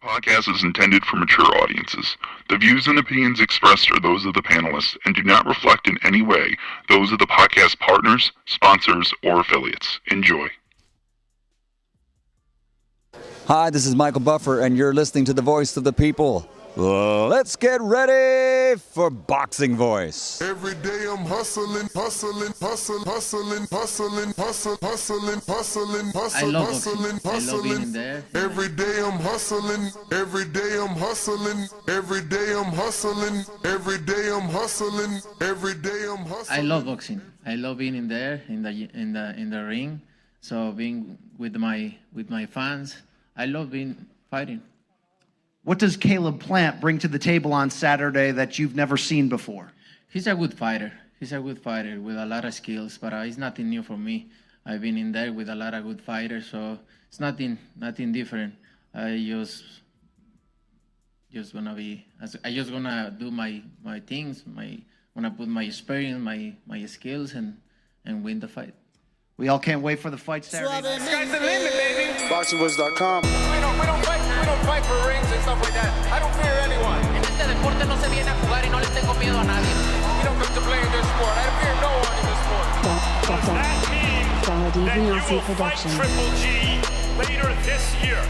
Podcast is intended for mature audiences. The views and opinions expressed are those of the panelists and do not reflect in any way those of the podcast partners, sponsors, or affiliates. Enjoy. Hi, this is Michael Buffer, and you're listening to the voice of the people. Let's get ready for Boxing Voice. Every day I'm hustling. I love boxing. I love being in there. Every day I'm hustling. Every day I'm hustling. Every day I'm hustling. Every day I'm hustling. Every day I'm hustling. I love boxing. I love being in there, in the ring. So being with my fans. I love fighting. What does Caleb Plant bring to the table on Saturday that you've never seen before? He's a good fighter. He's a good fighter with a lot of skills, but it's nothing new for me. I've been in there with a lot of good fighters, so it's nothing different. I just gonna do my things. Wanna put my experience, my skills, and win the fight. We all can't wait for the fight Saturday. Sky's the limit, baby. BoxingVoice.com. We don't fight for rings and stuff like that. I don't fear anyone. En este deporte no se viene a jugar y no le tengo miedo a nadie. We don't come to play in this sport. I fear no one in this sport. Does that mean that you will fight Triple G later this year?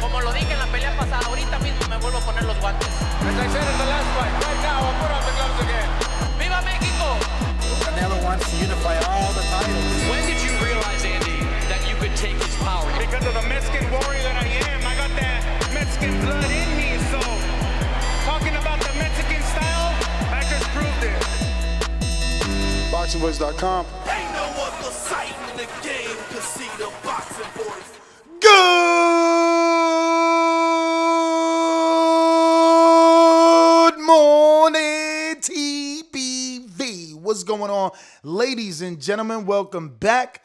Como lo dije en la pelea pasada, ahorita mismo me vuelvo a poner los guantes. As I said in the last fight, right now I'll put on the gloves again. ¡Viva México! Canelo wants to unify all the titles. When did you realize, Andy, that you could take his power? Because of the Mexican warrior that I am, I got that Mexican blood in me. So, talking about the Mexican style, I just proved it. BoxingVoice.com. Ain't no other sight in the game to see the boxing voice. Good morning, TBV. What's going on? Ladies and gentlemen, welcome back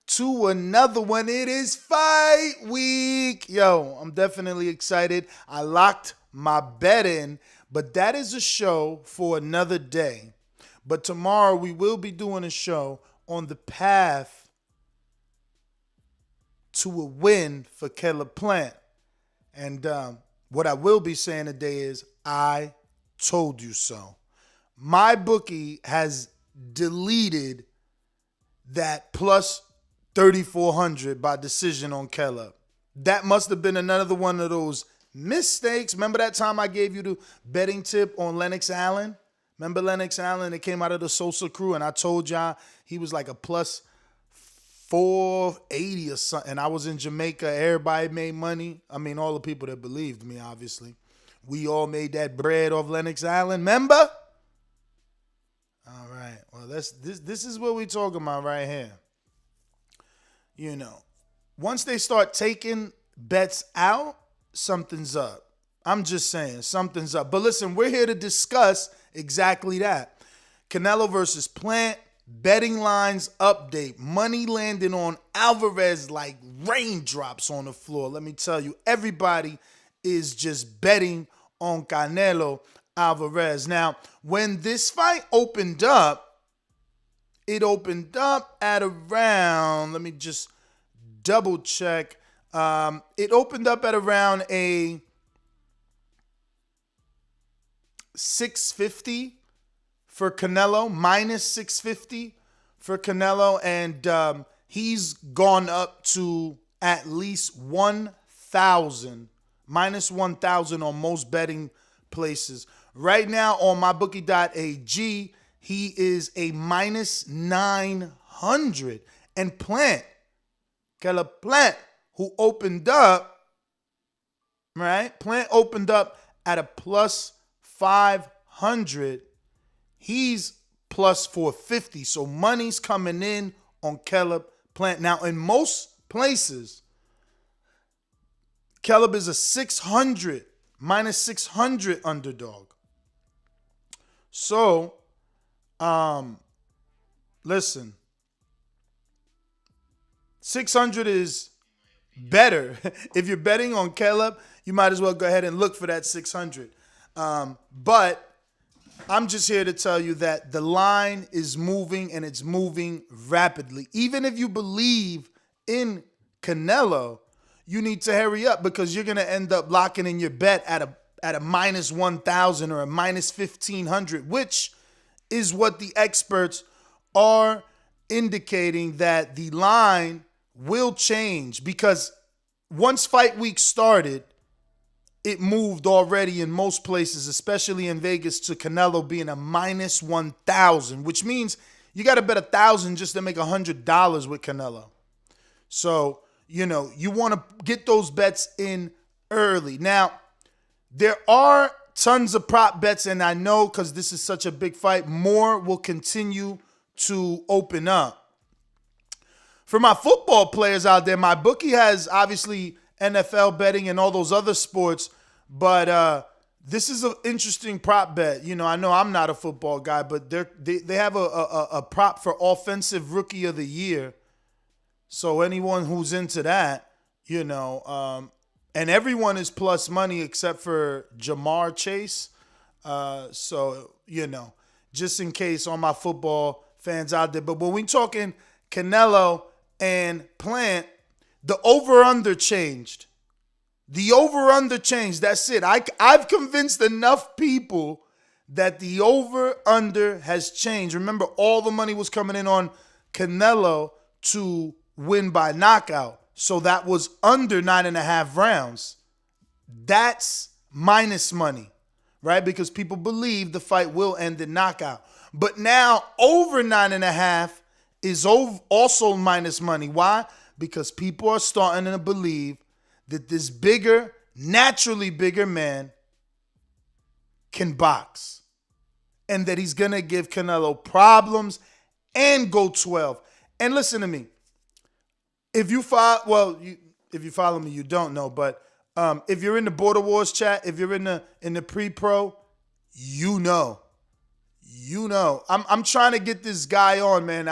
to another one. It is fight week. Yo, I'm definitely excited. I locked my bet in, but that is a show for another day. But tomorrow we will be doing a show on the path to a win for Caleb Plant. And what I will be saying today is, I told you so. My bookie has deleted that plus 3,400 by decision on Caleb. That must have been another one of those mistakes. Remember that time I gave you the betting tip on Lennox Allen? Remember Lennox Allen? It came out of the Sosa crew, and I told y'all he was like a plus 480 or something. And I was in Jamaica. Everybody made money. I mean, all the people that believed me, obviously. We all made that bread off Lennox Allen. Remember? All right. Well, this is what we talking about right here. You know, once they start taking bets out, something's up. I'm just saying, something's up. But listen, we're here to discuss exactly that. Canelo versus Plant, betting lines update. Money landing on Alvarez like raindrops on the floor. Let me tell you, everybody is just betting on Canelo Alvarez. Now, when this fight opened up, it opened up at around, let me just double check. It opened up at around a 650 for Canelo, minus 650 for Canelo. And he's gone up to at least 1,000, minus 1,000 on most betting places. Right now on mybookie.ag, he is a minus 900. And Caleb Plant, who opened up, right? Plant opened up at a plus 500. He's plus 450. So money's coming in on Caleb Plant. Now, in most places, Caleb is a 600, minus 600 underdog. So, listen, 600 is better. If you're betting on Caleb, you might as well go ahead and look for that 600. But I'm just here to tell you that the line is moving, and it's moving rapidly. Even if you believe in Canelo, you need to hurry up because you're going to end up locking in your bet at a minus 1,000 or a minus 1,500, which is what the experts are indicating that the line will change, because once fight week started, it moved already in most places, especially in Vegas, to Canelo being a minus 1,000, which means you got to bet 1,000 just to make $100 with Canelo. So, you know, you want to get those bets in early. Now, there are tons of prop bets, and I know because this is such a big fight, more will continue to open up. For my football players out there, my bookie has obviously NFL betting and all those other sports, but this is an interesting prop bet. You know, I know I'm not a football guy, but they have a prop for offensive rookie of the year. So anyone who's into that, you know, and everyone is plus money except for Jamar Chase. So, you know, just in case all my football fans out there. But when we talking Canelo and Plant, the over-under changed. The over-under changed. That's it. I've convinced enough people that the over-under has changed. Remember, all the money was coming in on Canelo to win by knockout. So that was under 9.5 rounds. That's minus money, right? Because people believe the fight will end in knockout. But now over 9.5 is also minus money. Why? Because people are starting to believe that this bigger, naturally bigger man can box. And that he's going to give Canelo problems and go 12. And listen to me. If you follow, if you follow me, you don't know. But if you're in the Border Wars chat, if you're in the pre-pro, you know. I'm trying to get this guy on, man.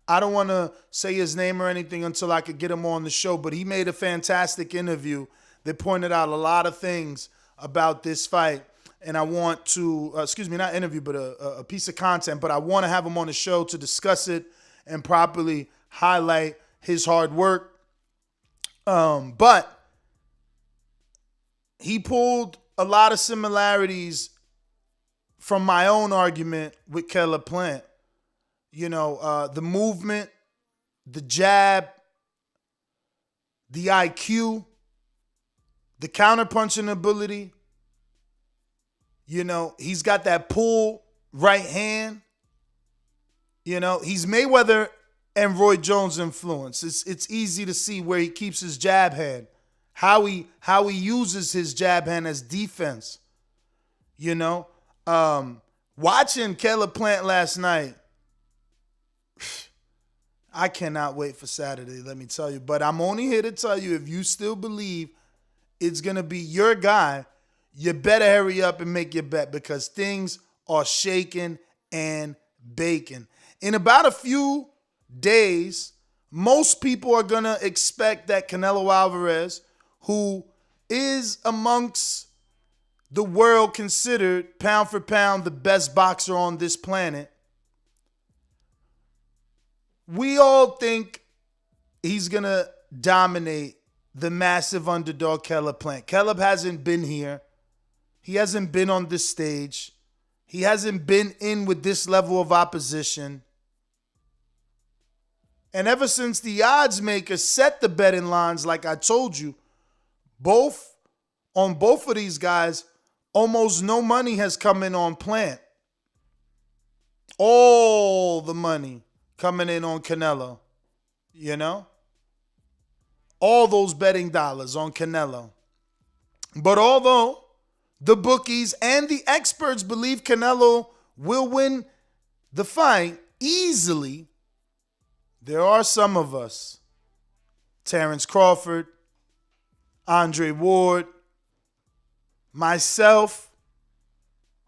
I don't want to say his name or anything until I could get him on the show. But he made a fantastic interview that pointed out a lot of things about this fight. And I want to, not interview, but a piece of content. But I want to have him on the show to discuss it and properly highlight his hard work. But he pulled a lot of similarities from my own argument with Caleb Plant. You know, the movement, the jab, the IQ, the counterpunching ability. You know, he's got that pull right hand. You know, he's Mayweather and Roy Jones influence. It's easy to see where he keeps his jab hand, how he uses his jab hand as defense. You know, watching Caleb Plant last night, I cannot wait for Saturday, let me tell you. But I'm only here to tell you, if you still believe it's going to be your guy, you better hurry up and make your bet, because things are shaking and baking. In about a few days, most people are going to expect that Canelo Alvarez, who is amongst the world considered pound for pound the best boxer on this planet, we all think he's going to dominate the massive underdog Caleb Plant. Caleb hasn't been here. He hasn't been on this stage. He hasn't been in with this level of opposition. And ever since the odds makers set the betting lines, like I told you, on both of these guys, almost no money has come in on Plant. All the money coming in on Canelo, you know? All those betting dollars on Canelo. But although the bookies and the experts believe Canelo will win the fight easily, there are some of us, Terrence Crawford, Andre Ward, myself,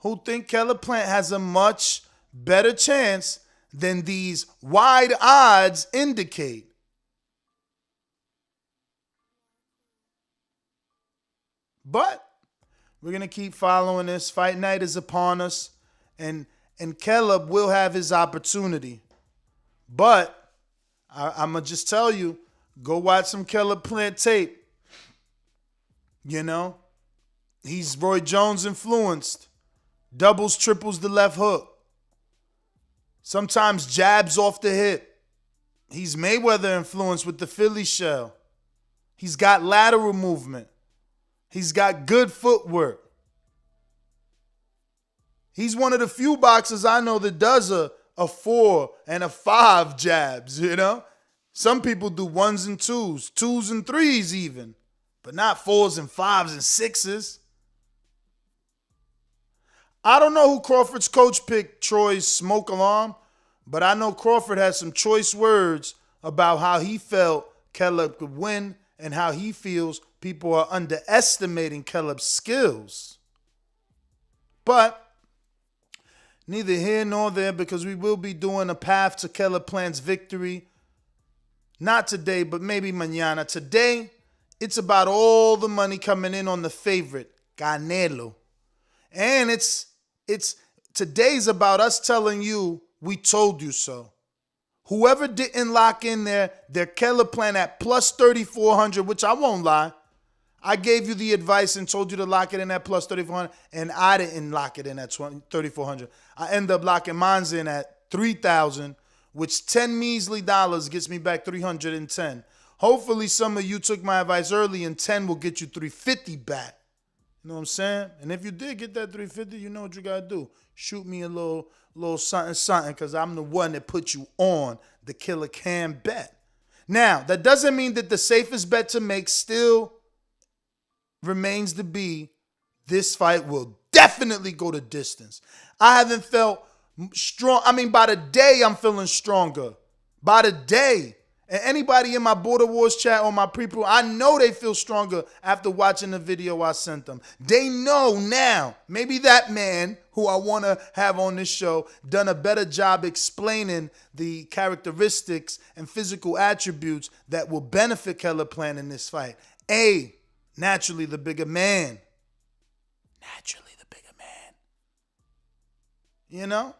who think Caleb Plant has a much better chance than these wide odds indicate. But we're going to keep following this. Fight night is upon us, and Caleb will have his opportunity. But I'm going to just tell you, go watch some Caleb Plant tape. You know? He's Roy Jones influenced. Doubles, triples the left hook. Sometimes jabs off the hip. He's Mayweather influenced with the Philly shell. He's got lateral movement. He's got good footwork. He's one of the few boxers I know that does a 4 and a 5 jabs, you know? Some people do 1s and 2s, 2s and 3s even, but not 4s and 5s and 6s. I don't know who Crawford's coach picked Troy's smoke alarm, but I know Crawford has some choice words about how he felt Caleb could win and how he feels people are underestimating Caleb's skills. But neither here nor there, because we will be doing a path to Caleb Plant's victory. Not today, but maybe mañana. Today, it's about all the money coming in on the favorite, Canelo. And it's today's about us telling you we told you so. Whoever didn't lock in their Caleb Plant at plus 3,400, which I won't lie, I gave you the advice and told you to lock it in at plus 3,400, and I didn't lock it in at 3,400. I end up locking mine in at 3,000, which 10 measly dollars gets me back 310. Hopefully some of you took my advice early, and 10 will get you 350 back. You know what I'm saying? And if you did get that 350, you know what you got to do. Shoot me a little something, because I'm the one that put you on the Killer Cam bet. Now, that doesn't mean that the safest bet to make still remains to be this fight will definitely go the distance. I haven't felt strong. I mean, by the day, I'm feeling stronger. By the day. And anybody in my Border Wars chat or my people, I know they feel stronger after watching the video I sent them. They know now. Maybe that man who I want to have on this show done a better job explaining the characteristics and physical attributes that will benefit Caleb Plant in this fight. A, naturally the bigger man. Naturally the bigger man. You know?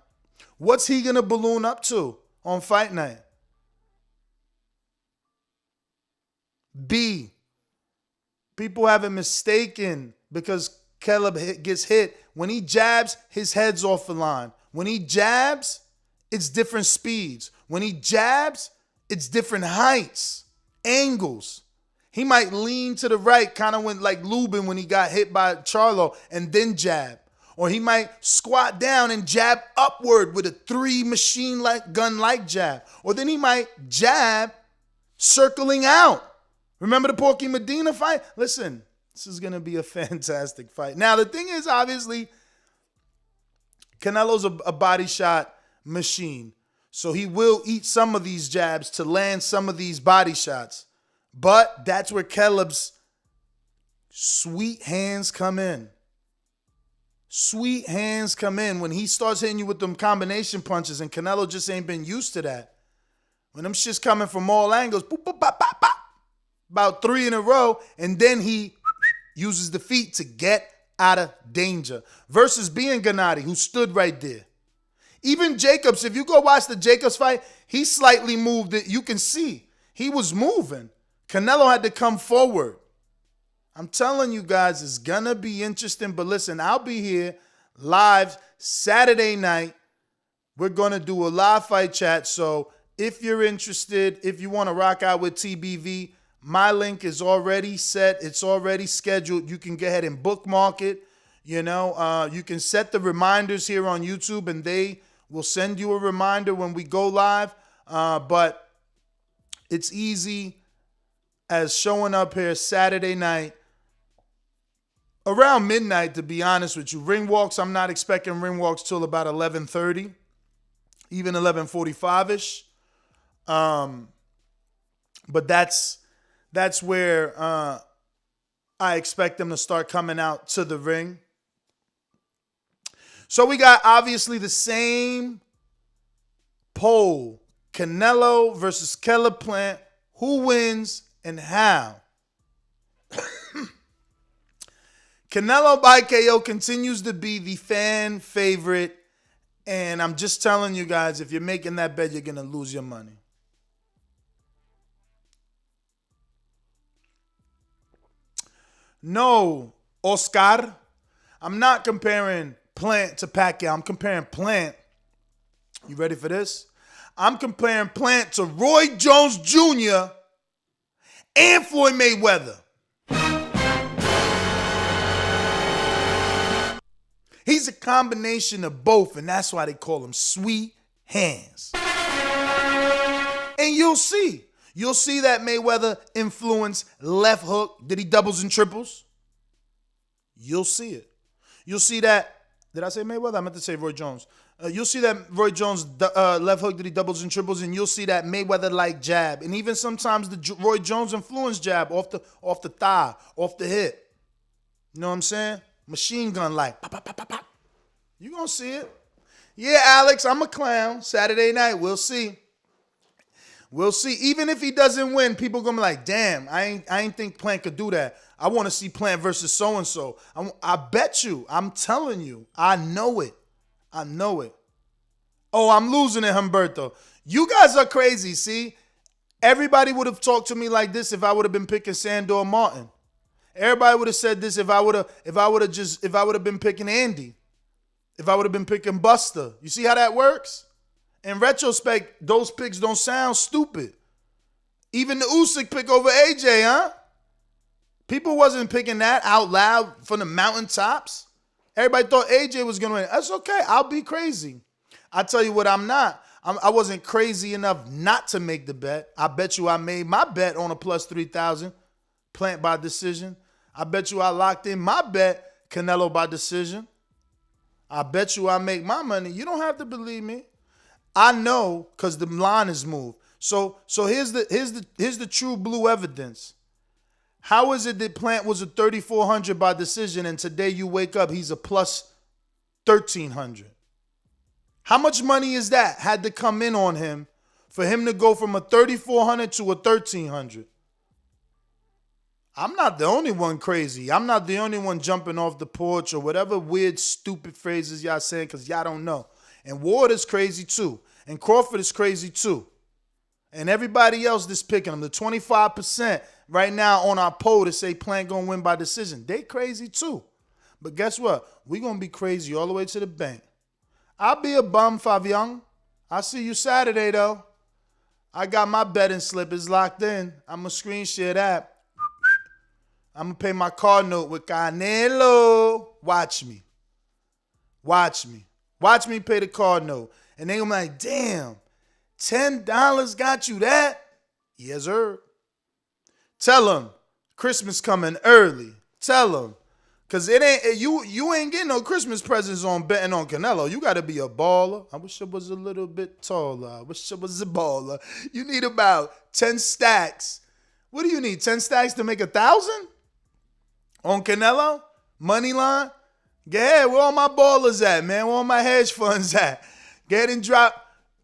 What's he going to balloon up to on fight night? B, people have it mistaken because Caleb gets hit. When he jabs, his head's off the line. When he jabs, it's different speeds. When he jabs, it's different heights, angles. He might lean to the right, kind of went like Lubin when he got hit by Charlo and then jab. Or he might squat down and jab upward with a 3 machine gun-like jab. Or then he might jab circling out. Remember the Porky Medina fight? Listen, this is going to be a fantastic fight. Now, the thing is, obviously, Canelo's a body shot machine. So he will eat some of these jabs to land some of these body shots. But that's where Caleb's sweet hands come in. Sweet hands come in when he starts hitting you with them combination punches, and Canelo just ain't been used to that. When them shit's coming from all angles, boop, boop, bop, bop, bop. About 3 in a row, and then he uses the feet to get out of danger. Versus being Gennady, who stood right there. Even Jacobs, if you go watch the Jacobs fight, he slightly moved it. You can see he was moving. Canelo had to come forward. I'm telling you guys, it's going to be interesting. But listen, I'll be here live Saturday night. We're going to do a live fight chat. So if you're interested, if you want to rock out with TBV, my link is already set. It's already scheduled. You can go ahead and bookmark it. You know, you can set the reminders here on YouTube, and they will send you a reminder when we go live. But it's easy as showing up here Saturday night around midnight, to be honest with you. Ring walks, I'm not expecting ring walks till about 11:30, even 11:45-ish. But that's where I expect them to start coming out to the ring. So we got obviously the same poll. Canelo versus Caleb Plant. Who wins and how? Canelo by KO continues to be the fan favorite. And I'm just telling you guys, if you're making that bet, you're going to lose your money. No, Oscar. I'm not comparing Plant to Pacquiao. I'm comparing Plant. You ready for this? I'm comparing Plant to Roy Jones Jr. and Floyd Mayweather. He's a combination of both, and that's why they call him sweet hands. And you'll see. You'll see that Mayweather influence left hook. Did he doubles and triples? You'll see it. You'll see that. Did I say Mayweather? I meant to say Roy Jones. You'll see that Roy Jones left hook, did he doubles and triples, and you'll see that Mayweather-like jab, and even sometimes the Roy Jones influence jab off the thigh, off the hip. You know what I'm saying? Machine gun like. Pop, pop, pop, pop, pop. You gonna see it. Yeah, Alex, I'm a clown. Saturday night, we'll see. We'll see. Even if he doesn't win, people gonna be like, damn, I ain't think Plant could do that. I want to see Plant versus so-and-so. I bet you. I'm telling you. I know it. I know it. Oh, I'm losing it, Humberto. You guys are crazy, see? Everybody would have talked to me like this if I would have been picking Sandor Martin. Everybody would have said this if I would have been picking Andy. If I would have been picking Buster. You see how that works? In retrospect, those picks don't sound stupid. Even the Usyk pick over AJ, huh? People wasn't picking that out loud from the mountaintops. Everybody thought AJ was going to win. That's okay. I'll be crazy. I tell you what I'm not. I wasn't crazy enough not to make the bet. I bet you I made my bet on a plus 3,000, Plant by decision. I bet you I locked in my bet, Canelo by decision. I bet you I make my money. You don't have to believe me. I know because the line is moved. So here's the true blue evidence. How is it that Plant was a 3,400 by decision and today you wake up, he's a plus 1,300? How much money is that had to come in on him for him to go from a 3,400 to a 1,300? I'm not the only one crazy. I'm not the only one jumping off the porch or whatever weird, stupid phrases y'all saying because y'all don't know. And Ward is crazy too. And Crawford is crazy too. And everybody else that's picking them, the 25% right now on our poll to say Plant gonna win by decision, they crazy too. But guess what? We gonna be crazy all the way to the bank. I'll be a bum, Fabian. I'll see you Saturday though. I got my betting slip. It's locked in. I'm gonna screen share that. I'm gonna pay my card note with Canelo. Watch me. Watch me. Watch me pay the card note. And they gonna be like, damn, $10 got you that? Yes, sir. Tell them Christmas coming early. Tell them. Cause it ain't you ain't getting no Christmas presents on betting on Canelo. You gotta be a baller. I wish I was a little bit taller. I wish I was a baller. You need about 10 stacks. What do you need? 10 stacks to make 1,000? On Canelo? Money line? Go ahead, where all my ballers at, man? Where all my hedge funds at? Go ahead and drop,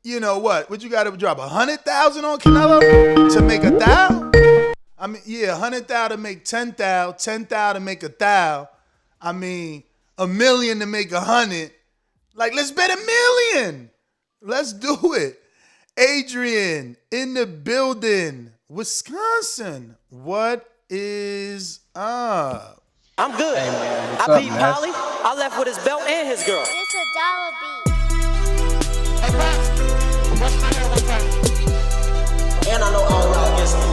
you know what? What you got to drop? 100,000 on Canelo to make 1,000? I mean, yeah, 100,000 to make 10,000, 10,000 to make 1,000. I mean, $1 million to make 100. Like, let's bet $1 million. Let's do it. Adrian in the building, Wisconsin. What is up? I'm good. Hey, man, I beat Polly. I left with his belt and his girl. It's a Dolla beat. And I know all y'all against me.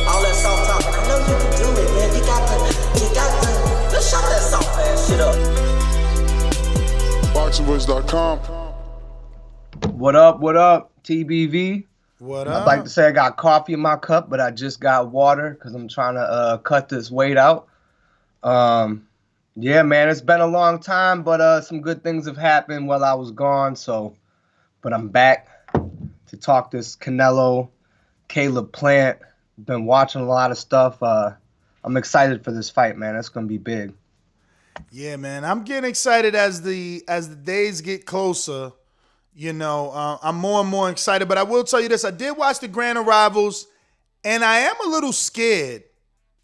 All that soft talk. I know you can do it, man. You got to. Let's shut that soft ass shit up. BoxingVoice.com. What up, TBV? What up? I'd like to say I got coffee in my cup, but I just got water because I'm trying to cut this weight out. Yeah, man, it's been a long time, but some good things have happened while I was gone. But I'm back to talk this Canelo, Caleb Plant. Been watching a lot of stuff. I'm excited for this fight, man. It's gonna be big. Yeah, man, I'm getting excited as the days get closer. You know, I'm more and more excited. But I will tell you this. I did watch the Grand Arrivals, and I am a little scared.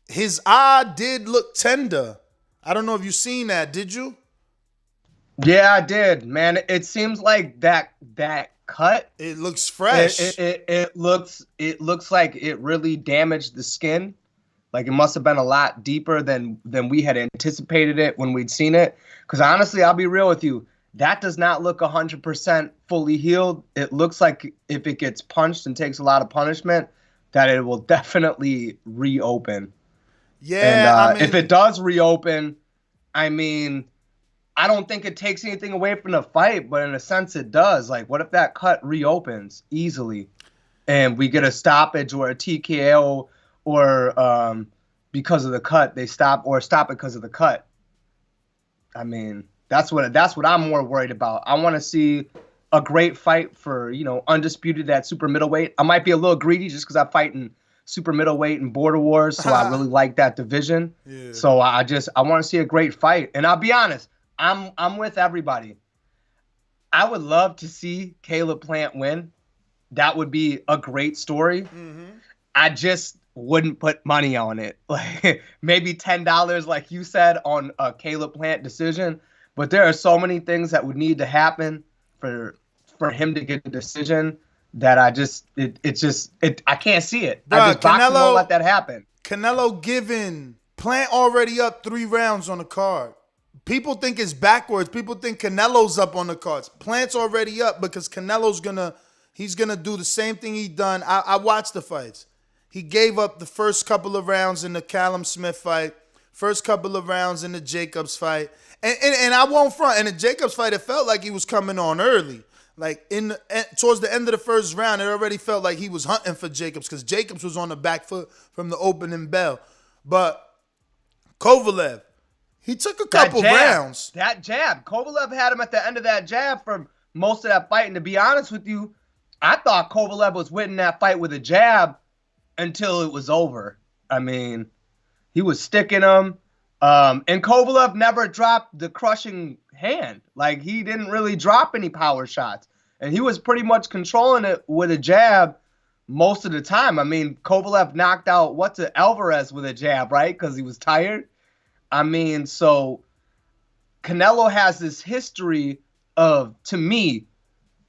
His eye did look tender. I don't know if you've seen that. Did you? Yeah, I did, man. It seems like that cut. It looks fresh. It looks like it really damaged the skin. Like, it must have been a lot deeper than we had anticipated it when we'd seen it. Because honestly, I'll be real with you, that does not look 100% fully healed. It looks like if it gets punched and takes a lot of punishment, that it will definitely reopen. Yeah, and if it does reopen, I mean, I don't think it takes anything away from the fight, but in a sense it does. Like, what if that cut reopens easily and we get a stoppage or a TKO, or because of the cut they stop it because of the cut? I mean, that's what I'm more worried about. I want to see a great fight for, undisputed at super middleweight. I might be a little greedy just because I'm fighting super middleweight and border wars, so I really like that division. Yeah. So I want to see a great fight. And I'll be honest, I'm with everybody. I would love to see Caleb Plant win. That would be a great story. Mm-hmm. I just wouldn't put money on it. Like, maybe $10, like you said, on a Caleb Plant decision. But there are so many things that would need to happen for him to get the decision that I can't see it. Bruh, Boxing won't let that happen. Canelo giving Plant already up 3 rounds on the card. People think it's backwards. People think Canelo's up on the cards. Plant's already up because Canelo's he's gonna do the same thing he done. I watched the fights. He gave up the first couple of rounds in the Callum Smith fight, first couple of rounds in the Jacobs fight. And I won't front. In the Jacobs fight, it felt like he was coming on early. Like, towards the end of the first round, it already felt like he was hunting for Jacobs because Jacobs was on the back foot from the opening bell. But Kovalev, he took a couple rounds. That jab. Kovalev had him at the end of that jab for most of that fight. And to be honest with you, I thought Kovalev was winning that fight with a jab until it was over. I mean, he was sticking him. And Kovalev never dropped the crushing hand. Like, he didn't really drop any power shots. And he was pretty much controlling it with a jab most of the time. I mean, Kovalev knocked out Alvarez with a jab, right? Because he was tired. I mean, so Canelo has this history of, to me,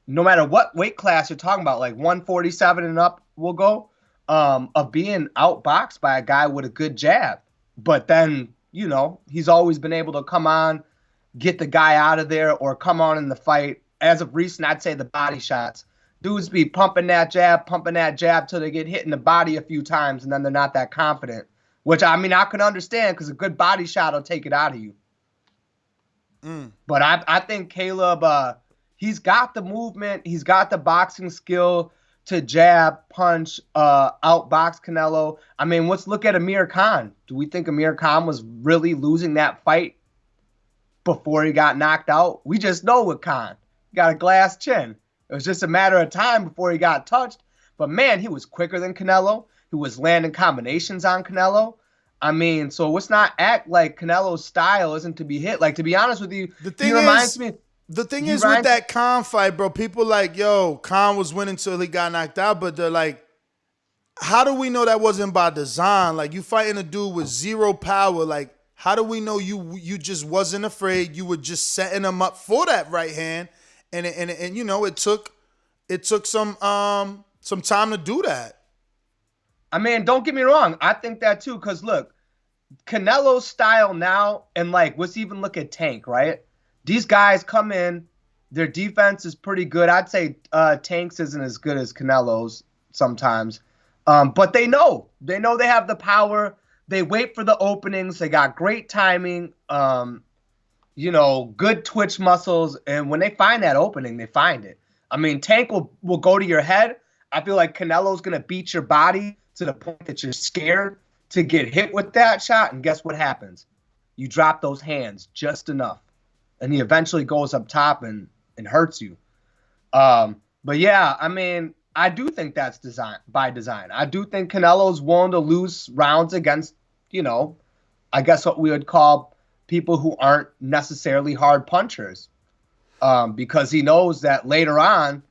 no matter what weight class you're talking about, like 147 and up will go, of being outboxed by a guy with a good jab. But then, he's always been able to come on, get the guy out of there, or come on in the fight. As of recent, I'd say the body shots. Dudes be pumping that jab till they get hit in the body a few times, and then they're not that confident. Which, I mean, I can understand because a good body shot will take it out of you. But I think Caleb, he's got the movement. He's got the boxing skill to jab, punch, outbox Canelo. I mean, let's look at Amir Khan. Do we think Amir Khan was really losing that fight before he got knocked out? We just know with Khan. He got a glass chin. It was just a matter of time before he got touched. But, man, he was quicker than Canelo. He was landing combinations on Canelo. I mean, so let's not act like Canelo's style isn't to be hit. Like, to be honest with you, the thing is with that Khan fight, bro, people like, yo, Khan was winning till he got knocked out, but they're like, how do we know that wasn't by design? Like, you fighting a dude with zero power. Like, how do we know you just wasn't afraid? You were just setting him up for that right hand, and it took some time to do that. I mean, don't get me wrong. I think that too, because look, Canelo's style now, and like, let's even look at Tank, right? These guys come in, their defense is pretty good. I'd say Tank's isn't as good as Canelo's sometimes. But they know they have the power. They wait for the openings. They got great timing, good twitch muscles. And when they find that opening, they find it. I mean, Tank will go to your head. I feel like Canelo's going to beat your body to the point that you're scared to get hit with that shot. And guess what happens? You drop those hands just enough. And he eventually goes up top and hurts you. But yeah, I mean, I do think that's by design. I do think Canelo's willing to lose rounds against, I guess what we would call people who aren't necessarily hard punchers. Because he knows that later on,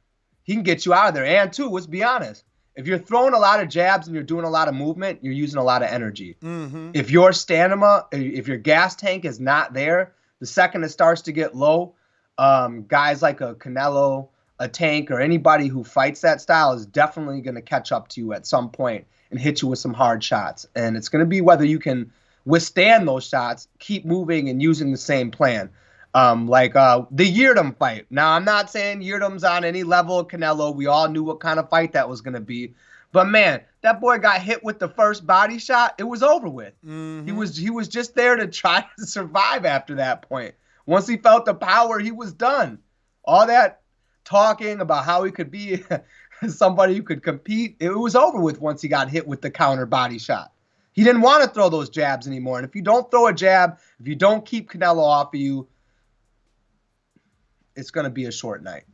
he can get you out of there. And two, let's be honest. If you're throwing a lot of jabs and you're doing a lot of movement, you're using a lot of energy. Mm-hmm. If your stamina, if your gas tank is not there, the second it starts to get low, guys like a Canelo, a Tank, or anybody who fights that style is definitely going to catch up to you at some point. and hit you with some hard shots. And it's going to be whether you can withstand those shots, keep moving, and using the same plan. Like the Yildirim fight. Now, I'm not saying Yildirim's on any level of Canelo. We all knew what kind of fight that was going to be. But, man, that boy got hit with the first body shot. It was over with. He was just there to try to survive after that point. Once he felt the power, he was done. All that talking about how he could be somebody who could compete, it was over with once he got hit with the counter body shot. He didn't want to throw those jabs anymore. And if you don't throw a jab, if you don't keep Canelo off of you, it's going to be a short night.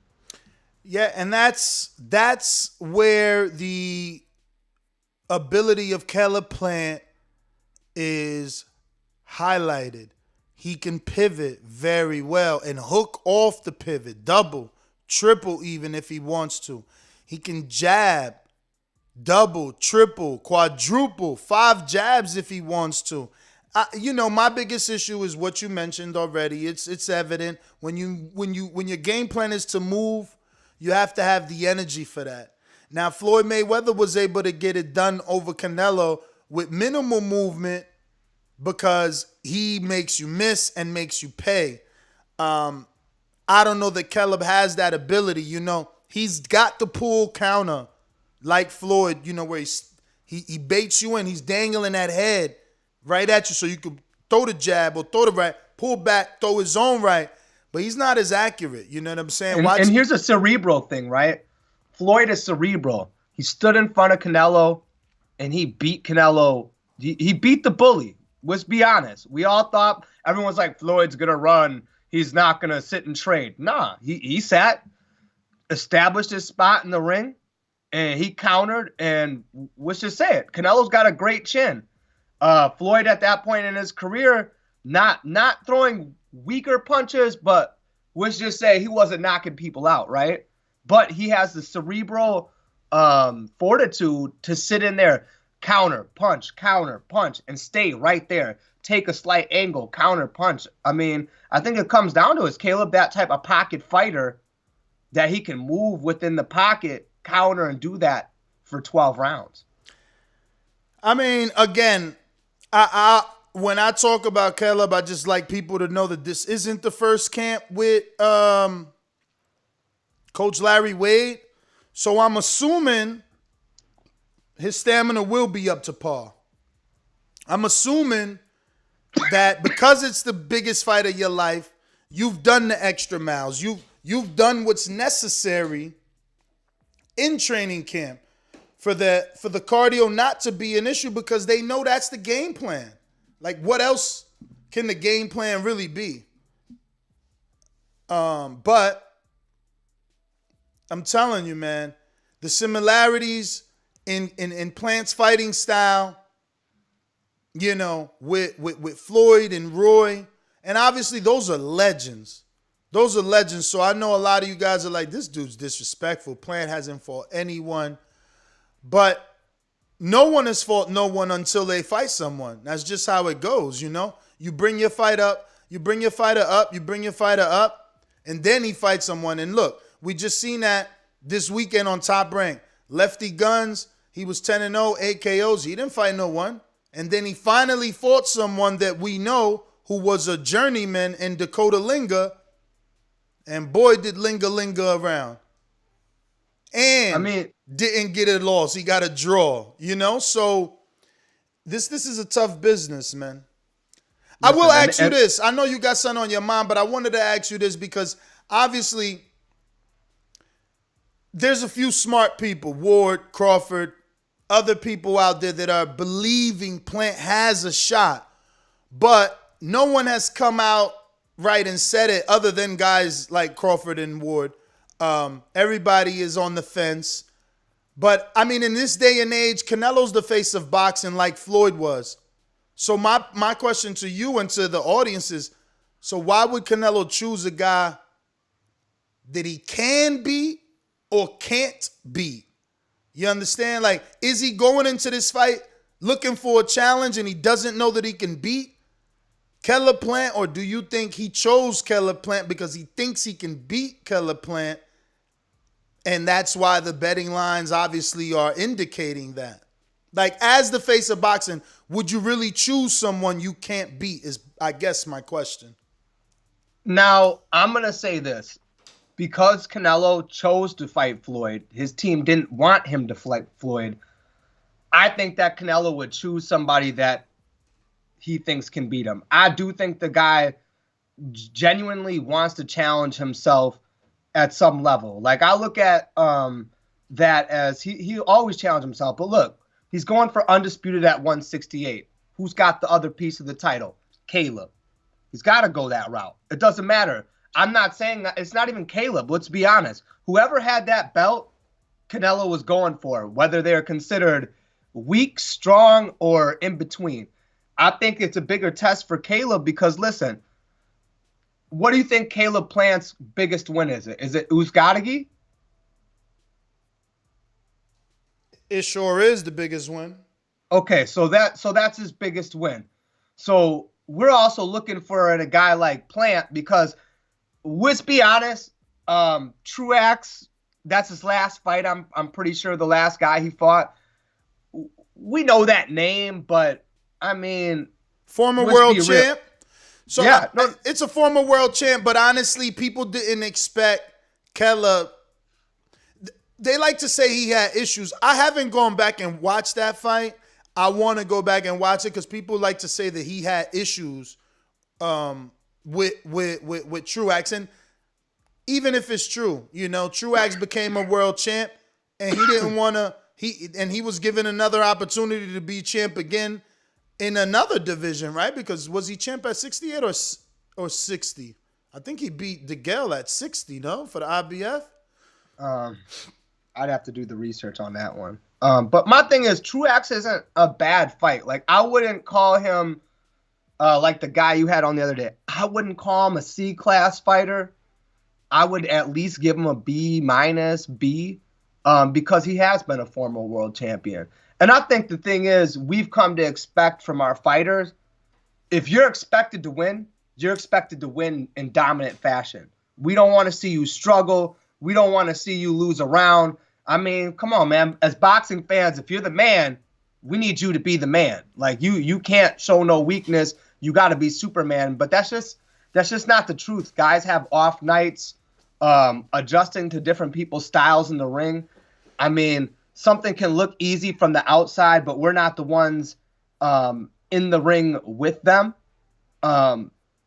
Yeah, and that's where the ability of Caleb Plant is highlighted. He can pivot very well and hook off the pivot, double, triple even if he wants to. He can jab, double, triple, quadruple, 5 jabs if he wants to. My biggest issue is what you mentioned already. It's evident when your game plan is to move, you have to have the energy for that. Now, Floyd Mayweather was able to get it done over Canelo with minimal movement because he makes you miss and makes you pay. I don't know that Caleb has that ability. He's got the pull counter like Floyd, where he baits you in. He's dangling that head right at you so you can throw the jab or throw the right, pull back, throw his own right. But he's not as accurate. You know what I'm saying? And here's a cerebral thing, right? Floyd is cerebral. He stood in front of Canelo, and he beat Canelo. He beat the bully. Let's be honest. We all thought, everyone's like, Floyd's going to run. He's not going to sit and trade. Nah, he sat, established his spot in the ring, and he countered. And let's just say it. Canelo's got a great chin. Floyd at that point in his career, not throwing weaker punches, but let's just say he wasn't knocking people out, right? But he has the cerebral fortitude to sit in there, counter, punch, and stay right there. Take a slight angle, counter, punch. I mean, I think it comes down to is Caleb that type of pocket fighter that he can move within the pocket, counter, and do that for 12 rounds. I mean, again, when I talk about Caleb, I just like people to know that this isn't the first camp with Coach Larry Wade. So I'm assuming his stamina will be up to par. I'm assuming that because it's the biggest fight of your life, you've done the extra miles. You've done what's necessary in training camp for the cardio not to be an issue because they know that's the game plan. Like, what else can the game plan really be? But I'm telling you, man, the similarities in Plant's fighting style, with Floyd and Roy, and obviously those are legends. Those are legends. So I know a lot of you guys are like, this dude's disrespectful. Plant hasn't fought anyone. But no one has fought no one until they fight someone. That's just how it goes, You bring your fight up, you bring your fighter up, and then he fights someone. And look, we just seen that this weekend on Top Rank. Lefty Guns, he was 10-0, 8 KOs. He didn't fight no one. And then he finally fought someone that we know who was a journeyman in Dakota Linga. And boy, did Linga around. And didn't get a loss. He got a draw, So this is a tough business, man. I will ask you this. I know you got something on your mind, but I wanted to ask you this because obviously there's a few smart people, Ward, Crawford, other people out there that are believing Plant has a shot, but no one has come out right and said it other than guys like Crawford and Ward. Everybody is on the fence. But, I mean, in this day and age, Canelo's the face of boxing like Floyd was. So my question to you and to the audience is, so why would Canelo choose a guy that he can beat or can't beat? You understand? Like, is he going into this fight looking for a challenge and he doesn't know that he can beat Caleb Plant? Or do you think he chose Caleb Plant because he thinks he can beat Caleb Plant? And that's why the betting lines obviously are indicating that. Like, as the face of boxing, would you really choose someone you can't beat is, I guess, my question. Now, I'm going to say this. Because Canelo chose to fight Floyd, his team didn't want him to fight Floyd, I think that Canelo would choose somebody that he thinks can beat him. I do think the guy genuinely wants to challenge himself at some level. Like, I look at that as he always challenged himself. But look, he's going for undisputed at 168. Who's got the other piece of the title? Caleb. He's got to go that route. It doesn't matter. I'm not saying that. It's not even Caleb. Let's be honest. Whoever had that belt, Canelo was going for, whether they're considered weak, strong, or in between. I think it's a bigger test for Caleb because, listen, what do you think Caleb Plant's biggest win is? Is it Uzgadagi? It sure is the biggest win. Okay, so that's his biggest win. So we're also looking for a guy like Plant because, let's be honest, Truax, that's his last fight. I'm pretty sure the last guy he fought. We know that name, but I mean, former world champ. So yeah, it's a former world champ, but honestly, people didn't expect Kella. They like to say he had issues. I haven't gone back and watched that fight. I want to go back and watch it because people like to say that he had issues with Truax. And even if it's true, you know, Truax became a world champ and he didn't want to, he was given another opportunity to be champ again in another division, right? Because was he champ at 68 or 60? I think he beat DeGale at 60, no, for the IBF. I'd have to do the research on that one. But my thing is, Truax isn't a bad fight. Like, I wouldn't call him like the guy you had on the other day. I wouldn't call him a C-class fighter. I would at least give him a B-, B, because he has been a former world champion. And I think the thing is, we've come to expect from our fighters, if you're expected to win, you're expected to win in dominant fashion. We don't want to see you struggle. We don't want to see you lose a round. I mean, come on, man. As boxing fans, if you're the man, we need you to be the man. Like, you can't show no weakness. You got to be Superman. But that's just not the truth. Guys have off nights, adjusting to different people's styles in the ring. I mean, something can look easy from the outside, but we're not the ones in the ring with them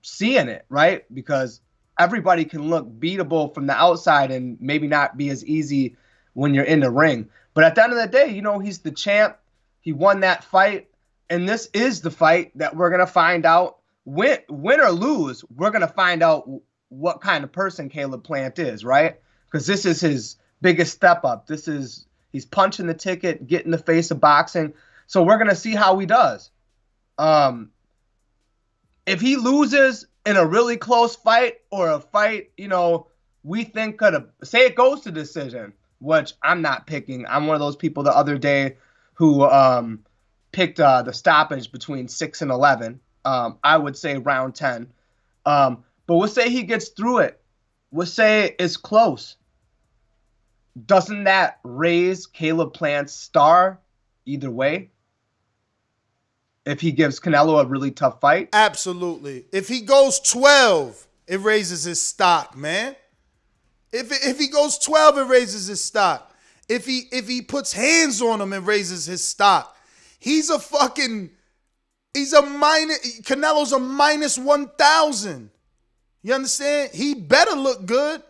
seeing it, right? Because everybody can look beatable from the outside and maybe not be as easy when you're in the ring. But at the end of the day, you know, he's the champ. He won that fight. And this is the fight that we're going to find out. Win or lose, we're going to find out what kind of person Caleb Plant is, right? Because this is his biggest step up. He's punching the ticket, getting the face of boxing. So we're going to see how he does. If he loses in a really close fight or a fight, you know, we think could have, say it goes to decision, which I'm not picking. I'm one of those people the other day who picked the stoppage between 6 and 11. I would say round 10. But we'll say he gets through it. We'll say it's close. Doesn't that raise Caleb Plant's star either way? If he gives Canelo a really tough fight? Absolutely. If he goes 12, it raises his stock, man. If he goes 12, it raises his stock. If he puts hands on him, it raises his stock. Canelo's a minus 1,000. You understand? He better look good.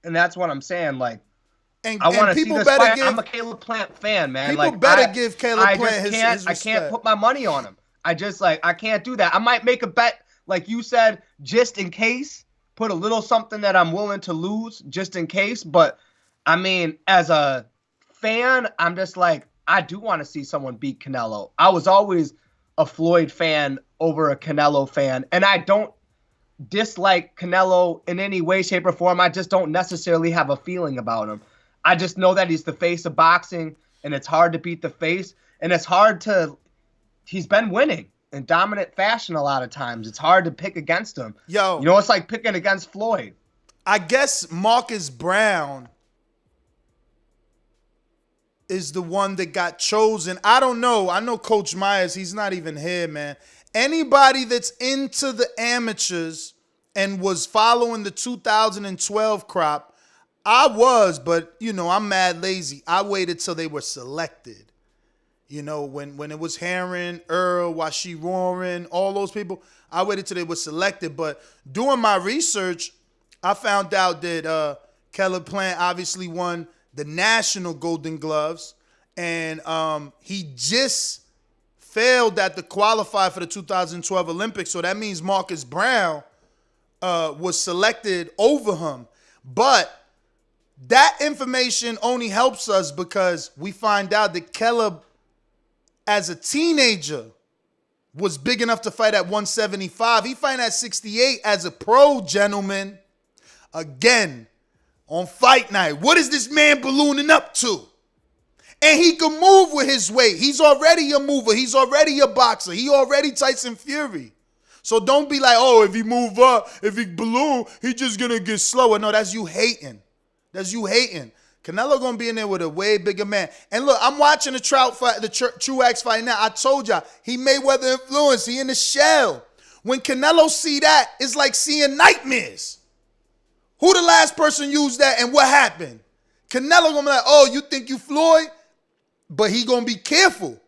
And that's what I'm saying. Like, and I want to see people this better fight. give. I'm a Caleb Plant fan, man. People like, better give Caleb Plant his respect. I can't put my money on him. I can't do that. I might make a bet, like you said, just in case. Put a little something that I'm willing to lose just in case. But I mean, as a fan, I'm just like, I do want to see someone beat Canelo. I was always a Floyd fan over a Canelo fan, and I don't dislike Canelo in any way, shape, or form. I just don't necessarily have a feeling about him. I just know that he's the face of boxing, and it's hard to beat the face, and it's hard to. He's been winning in dominant fashion a lot of times. It's hard to pick against him. Yo, you know, it's like picking against Floyd. I guess Marcus Brown is the one that got chosen. I don't know. I know Coach Myers, he's not even here, man. Anybody that's into the amateurs and was following the 2012 crop, I was, but, you know, I'm mad lazy. I waited till they were selected. You know, when it was Heron, Earl, Washi Warren, all those people, I waited till they were selected. But doing my research, I found out that Caleb Plant obviously won the National Golden Gloves, and he just failed at the qualify for the 2012 Olympics. So that means Marcus Brown was selected over him. But that information only helps us because we find out that Caleb, as a teenager, was big enough to fight at 175. He fight at 68 as a pro, gentleman. Again, on fight night. What is this man ballooning up to? And he can move with his weight. He's already a mover. He's already a boxer. He already Tyson Fury. So don't be like, oh, if he move up, if he balloon, he just going to get slower. No, that's you hating. That's you hating. Canelo going to be in there with a way bigger man. And look, I'm watching the Truax fight now. I told y'all, he Mayweather influence. He in the shell. When Canelo see that, it's like seeing nightmares. Who the last person used that and what happened? Canelo going to be like, oh, you think you Floyd? But he going to be careful.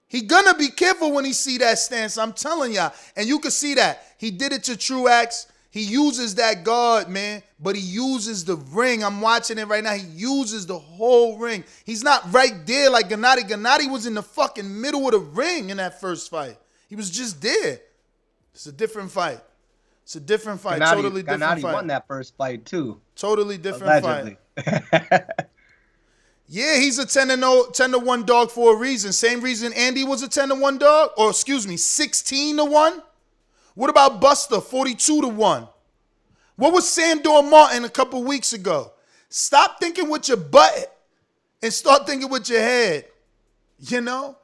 He going to be careful when he see that stance. I'm telling y'all. And you can see that. He did it to Truax. He uses that guard, man, but he uses the ring. I'm watching it right now. He uses the whole ring. He's not right there like Gennady. Gennady was in the fucking middle of the ring in that first fight. He was just there. It's a different fight. It's a different fight. Totally different fight. Gennady won that first fight, too. Totally different Allegedly. fight. Yeah, he's a 10-1 dog for a reason. Same reason Andy was a 10-1 dog, or excuse me, 16-1. What about Buster, 42-1? What was Sandor Martin a couple weeks ago? Stop thinking with your butt and start thinking with your head, you know?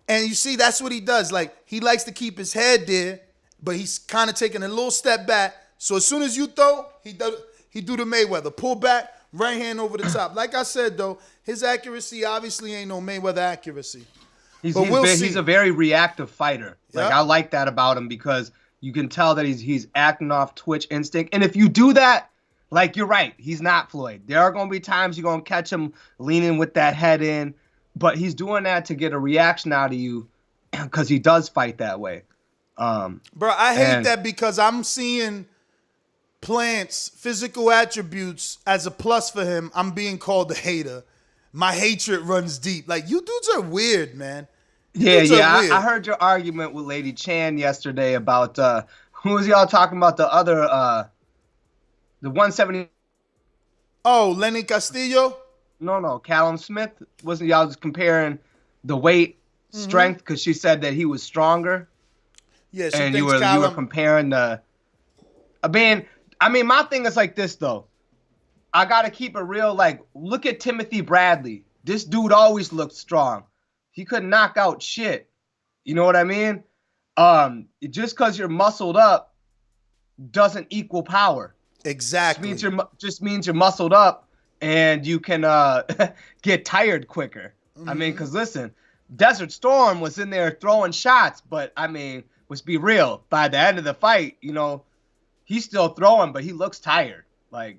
And you see, that's what he does. Like, he likes to keep his head there, but he's kind of taking a little step back. So as soon as you throw, he do the Mayweather. Pull back, right hand over the top. Like I said, though, his accuracy obviously ain't no Mayweather accuracy. He's a very reactive fighter. Like, I like that about him because you can tell that he's acting off twitch instinct. And if you do that, like, you're right, he's not Floyd. There are going to be times you're going to catch him leaning with that head in, but he's doing that to get a reaction out of you because he does fight that way. Bro, I hate that because I'm seeing Plant's physical attributes as a plus for him. I'm being called a hater. My hatred runs deep. Like, you dudes are weird, man. I heard your argument with Lady Chan yesterday about who was y'all talking about the other the 170. Oh, Lenny Castillo? No, Callum Smith. Wasn't y'all just comparing the weight strength because she said that he was stronger? Yeah, and you were comparing the. I mean, my thing is like this though. I gotta keep it real. Like, look at Timothy Bradley. This dude always looked strong. He couldn't knock out shit. You know what I mean? Just because you're muscled up doesn't equal power. Exactly. Just means you're muscled up and you can get tired quicker. I mean, because listen, Desert Storm was in there throwing shots, but I mean, let's be real. By the end of the fight, you know, he's still throwing, but he looks tired, like,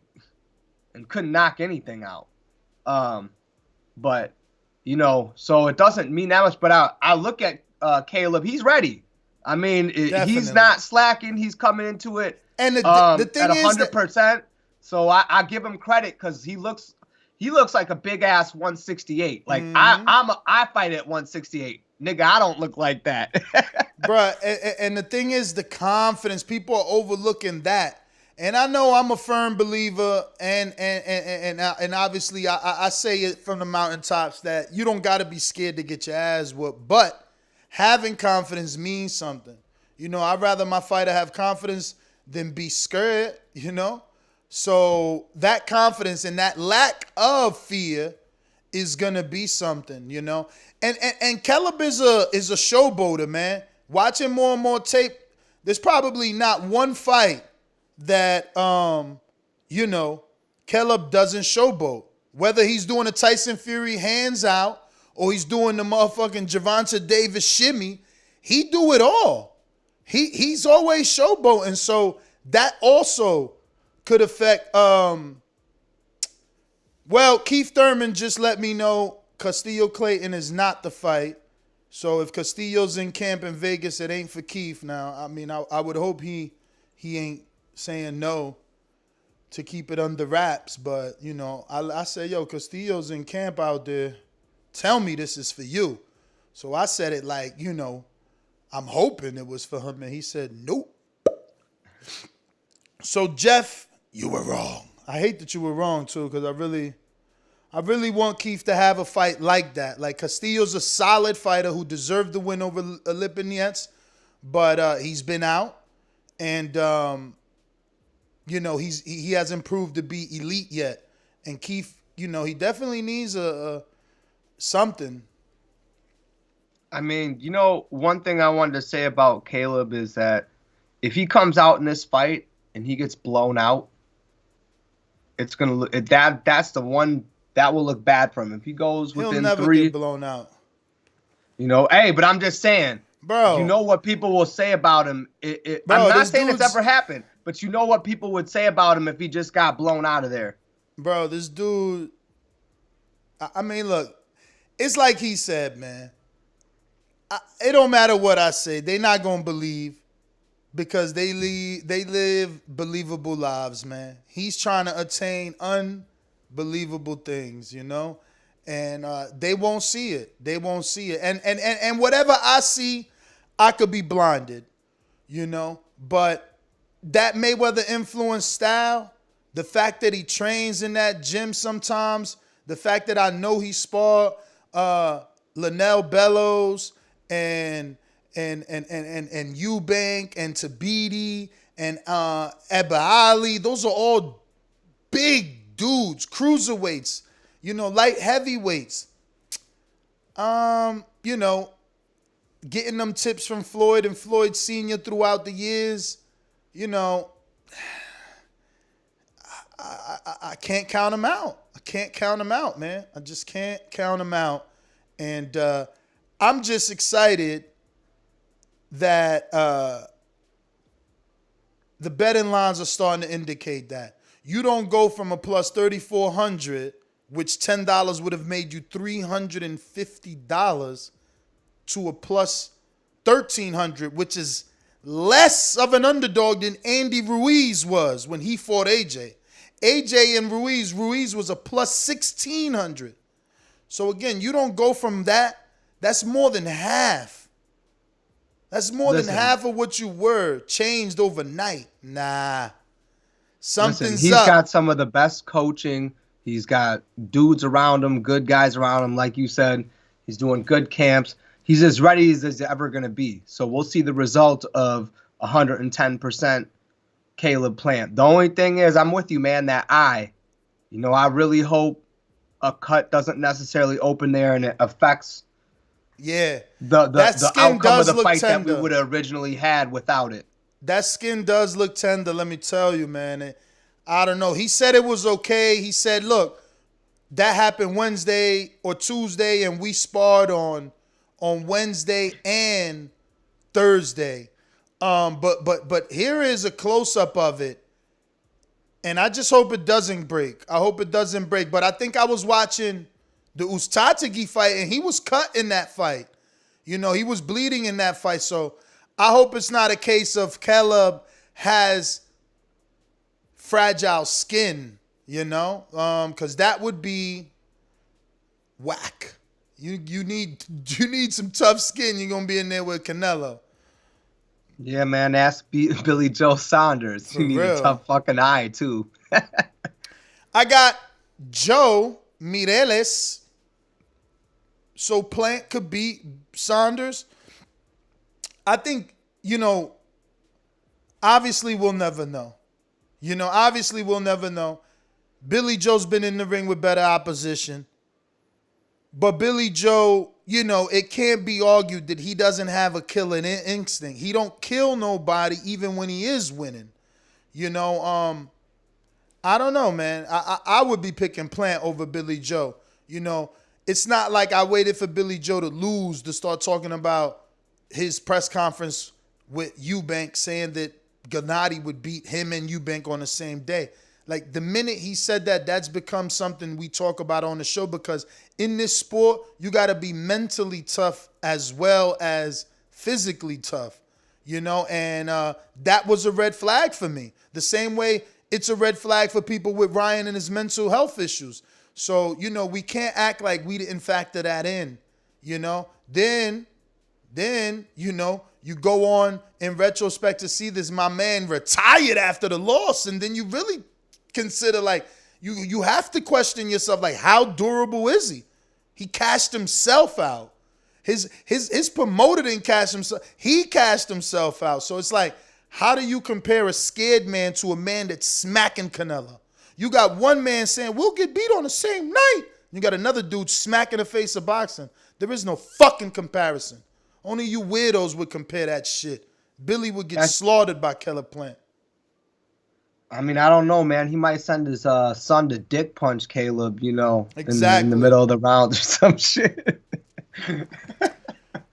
and couldn't knock anything out. But you know, so it doesn't mean that much. But I look at Caleb. He's ready. I mean, he's not slacking. He's coming into it. And the thing at is 100%. So I give him credit because he looks like a big ass 168. Like I fight at 168. Nigga, I don't look like that. Bruh, and the thing is the confidence. People are overlooking that. And I know I'm a firm believer, and obviously I say it from the mountaintops that you don't got to be scared to get your ass whooped. But having confidence means something. You know, I'd rather my fighter have confidence than be scared, you know? So that confidence and that lack of fear is going to be something, you know? And Caleb is a showboater, man. Watching more and more tape, there's probably not one fight that, you know, Caleb doesn't showboat. Whether he's doing a Tyson Fury hands out or he's doing the motherfucking Gervonta Davis shimmy, he do it all. He's always showboating. So that also could affect. Well, Keith Thurman just let me know Castillo Clayton is not the fight. So if Castillo's in camp in Vegas, it ain't for Keith now. I mean, I would hope he ain't saying no to keep it under wraps. But, you know, I said, yo, Castillo's in camp out there. Tell me this is for you. So I said it like, you know, I'm hoping it was for him. And he said, nope. So, Jeff, you were wrong. I hate that you were wrong, too, because I really want Keith to have a fight like that. Like, Castillo's a solid fighter who deserved the win over Lipinets, but he's been out. And, you know, he hasn't proved to be elite yet. And Keith, you know, he definitely needs something. I mean, you know, one thing I wanted to say about Caleb is that if he comes out in this fight and he gets blown out, it's gonna look that's the one that will look bad for him. If he goes within He'll never 3, get blown out. You know, hey, but I'm just saying, bro. You know what people will say about him. Bro, I'm not saying it's ever happened, but you know what people would say about him if he just got blown out of there. Bro, this dude. I mean, look, it's like he said, man. It don't matter what I say. They're not gonna believe because they live believable lives, man. He's trying to attain unbelievable things, you know, and they won't see it. They won't see it. And whatever I see, I could be blinded, you know. But that Mayweather influence style, the fact that he trains in that gym sometimes, the fact that I know he sparred Linnell Bellows and Eubank and Tabiti and Ebba Ali, those are all big dudes, cruiserweights, you know, light heavyweights. You know, getting them tips from Floyd and Floyd Sr. throughout the years, you know, I can't count him out. I can't count him out, man. I just can't count him out. And I'm just excited that the betting lines are starting to indicate that. You don't go from a plus 3,400, which $10 would have made you $350, to a plus 1,300, which is less of an underdog than Andy Ruiz was when he fought AJ. AJ and Ruiz was a plus 1,600. So again, you don't go from that. That's more than half. That's more than half of what you were, changed overnight. Nah. Something's He's up. got some of the best coaching. He's got dudes around him, good guys around him. Like you said, he's doing good camps. He's as ready as he's ever going to be. So we'll see the result of 110% Caleb Plant. The only thing is, I'm with you, man, that I really hope a cut doesn't necessarily open there and it affects the outcome of the fight that we would have originally had without it. That skin does look tender, let me tell you, man. I don't know. He said it was okay. He said, look, that happened Wednesday or Tuesday, and we sparred on Wednesday and Thursday. But here is a close-up of it. And I just hope it doesn't break. I hope it doesn't break. But I think I was watching the Ustategui fight, and he was cut in that fight. You know, he was bleeding in that fight. So I hope it's not a case of Caleb has fragile skin, you know, because that would be whack. You need some tough skin. You're gonna be in there with Canelo. Yeah, man, ask Billy Joe Saunders. You need a tough fucking eye too. I got Joe Mireles. So Plant could beat Saunders. I think, you know, obviously we'll never know. Billy Joe's been in the ring with better opposition. But Billy Joe, you know, it can't be argued that he doesn't have a killing instinct. He don't kill nobody even when he is winning. You know, I don't know, man. I would be picking Plant over Billy Joe. You know, it's not like I waited for Billy Joe to lose to start talking about his press conference with Eubank saying that Gennady would beat him and Eubank on the same day. Like, the minute he said that, that's become something we talk about on the show, because in this sport, you got to be mentally tough as well as physically tough, you know, and that was a red flag for me. The same way it's a red flag for people with Ryan and his mental health issues. So, you know, we can't act like we didn't factor that in, you know. Then, you know, you go on in retrospect to see this, my man retired after the loss, and then you really consider, like, you have to question yourself, like, how durable is he? He cashed himself out. His promoter didn't cash himself. He cashed himself out. So it's like, how do you compare a scared man to a man that's smacking Canelo? You got one man saying, we'll get beat on the same night. You got another dude smacking the face of boxing. There is no fucking comparison. Only you weirdos would compare that shit. Billy would get slaughtered by Caleb Plant. I mean, I don't know, man. He might send his son to dick punch Caleb, you know, exactly. in the middle of the round or some shit.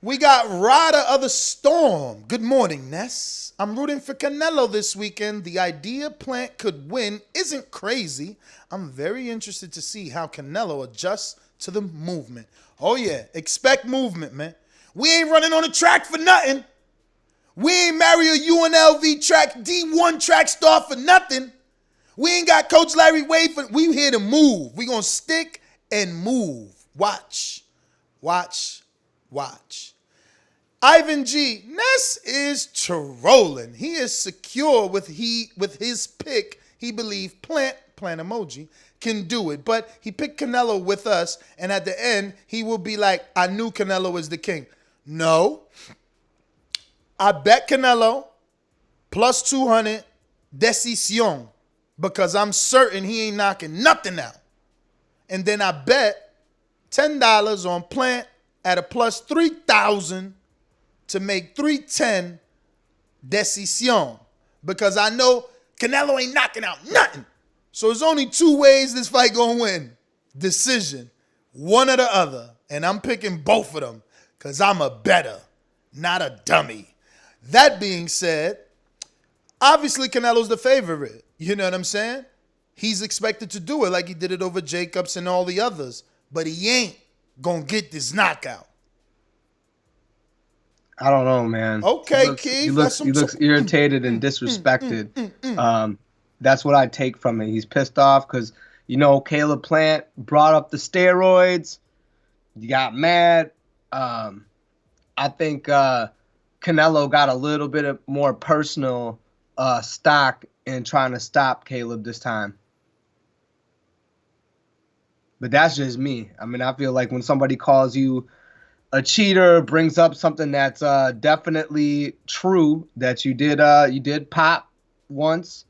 We got Rider of the Storm. Good morning, Ness. I'm rooting for Canelo this weekend. The idea Plant could win isn't crazy. I'm very interested to see how Canelo adjusts to the movement. Oh, yeah. Expect movement, man. We ain't running on the track for nothing. We ain't marry a UNLV track, D1 track star for nothing. We ain't got Coach Larry Wade for. We here to move. We gonna stick and move. Watch. Ivan G. Ness is trolling. He is secure with his pick. He believed Plant emoji, can do it. But he picked Canelo with us, and at the end, he will be like, I knew Canelo was the king. No. I bet Canelo plus 200 decisión because I'm certain he ain't knocking nothing out. And then I bet $10 on Plant at a plus 3,000 to make 310 decisión because I know Canelo ain't knocking out nothing. So there's only two ways this fight gonna win. Decision. One or the other. And I'm picking both of them because I'm a better, not a dummy. That being said, obviously Canelo's the favorite. You know what I'm saying? He's expected to do it like he did it over Jacobs and all the others. But he ain't going to get this knockout. I don't know, man. Okay, Keith. He looks irritated and disrespected. That's what I take from it. He's pissed off because, you know, Caleb Plant brought up the steroids. You got mad. I think Canelo got a little bit of more personal stock in trying to stop Caleb this time. But that's just me. I mean, I feel like when somebody calls you a cheater, brings up something that's definitely true, that you did pop once,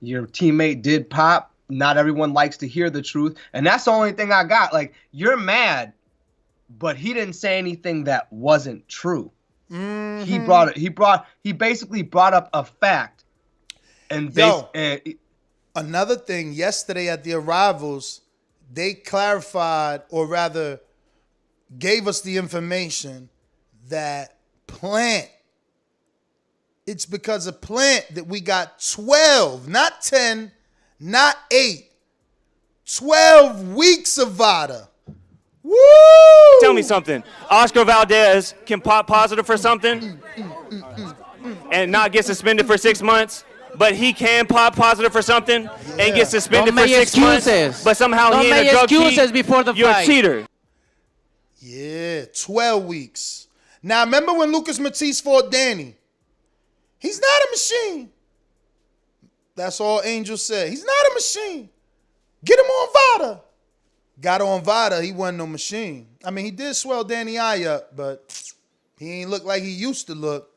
your teammate did pop. Not everyone likes to hear the truth, and that's the only thing I got. Like, you're mad, but he didn't say anything that wasn't true. Mm-hmm. He basically brought up a fact. And another thing, yesterday at the arrivals, they clarified, or rather gave us the information that Plant, it's because of Plant that we got 12, not 10, not 8, 12 weeks of VADA. Woo! Tell me something. Oscar Valdez can pop positive for something and not get suspended for 6 months, but he can pop positive for something and get suspended for 6 months, but somehow he ain't a drug cheat. Before the You're fight. a cheater. Yeah, 12 weeks. Now, remember when Lucas Matisse fought Danny? He's not a machine. That's all Angel said. He's not a machine. Get him on VADA. Got on VADA, he wasn't no machine. I mean, he did swell Danny I up, but he ain't look like he used to look.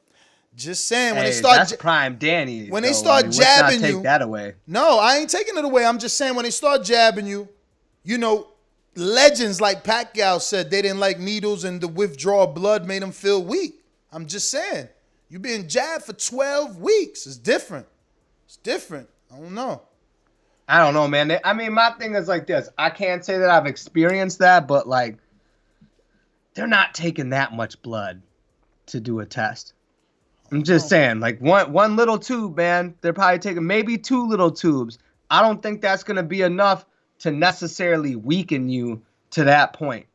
Just saying, when they start that's prime Danny. When they start jabbing you, take that away. No, I ain't taking it away. I'm just saying, when they start jabbing you, you know, legends like Pacquiao said they didn't like needles and the withdrawal of blood made them feel weak. I'm just saying, you being jabbed for 12 weeks. It's different. It's different. I don't know. I don't know, man. I mean, my thing is like this. I can't say that I've experienced that, but like, they're not taking that much blood to do a test. I'm just saying, like one little tube, man. They're probably taking maybe 2 little tubes. I don't think that's gonna be enough to necessarily weaken you to that point.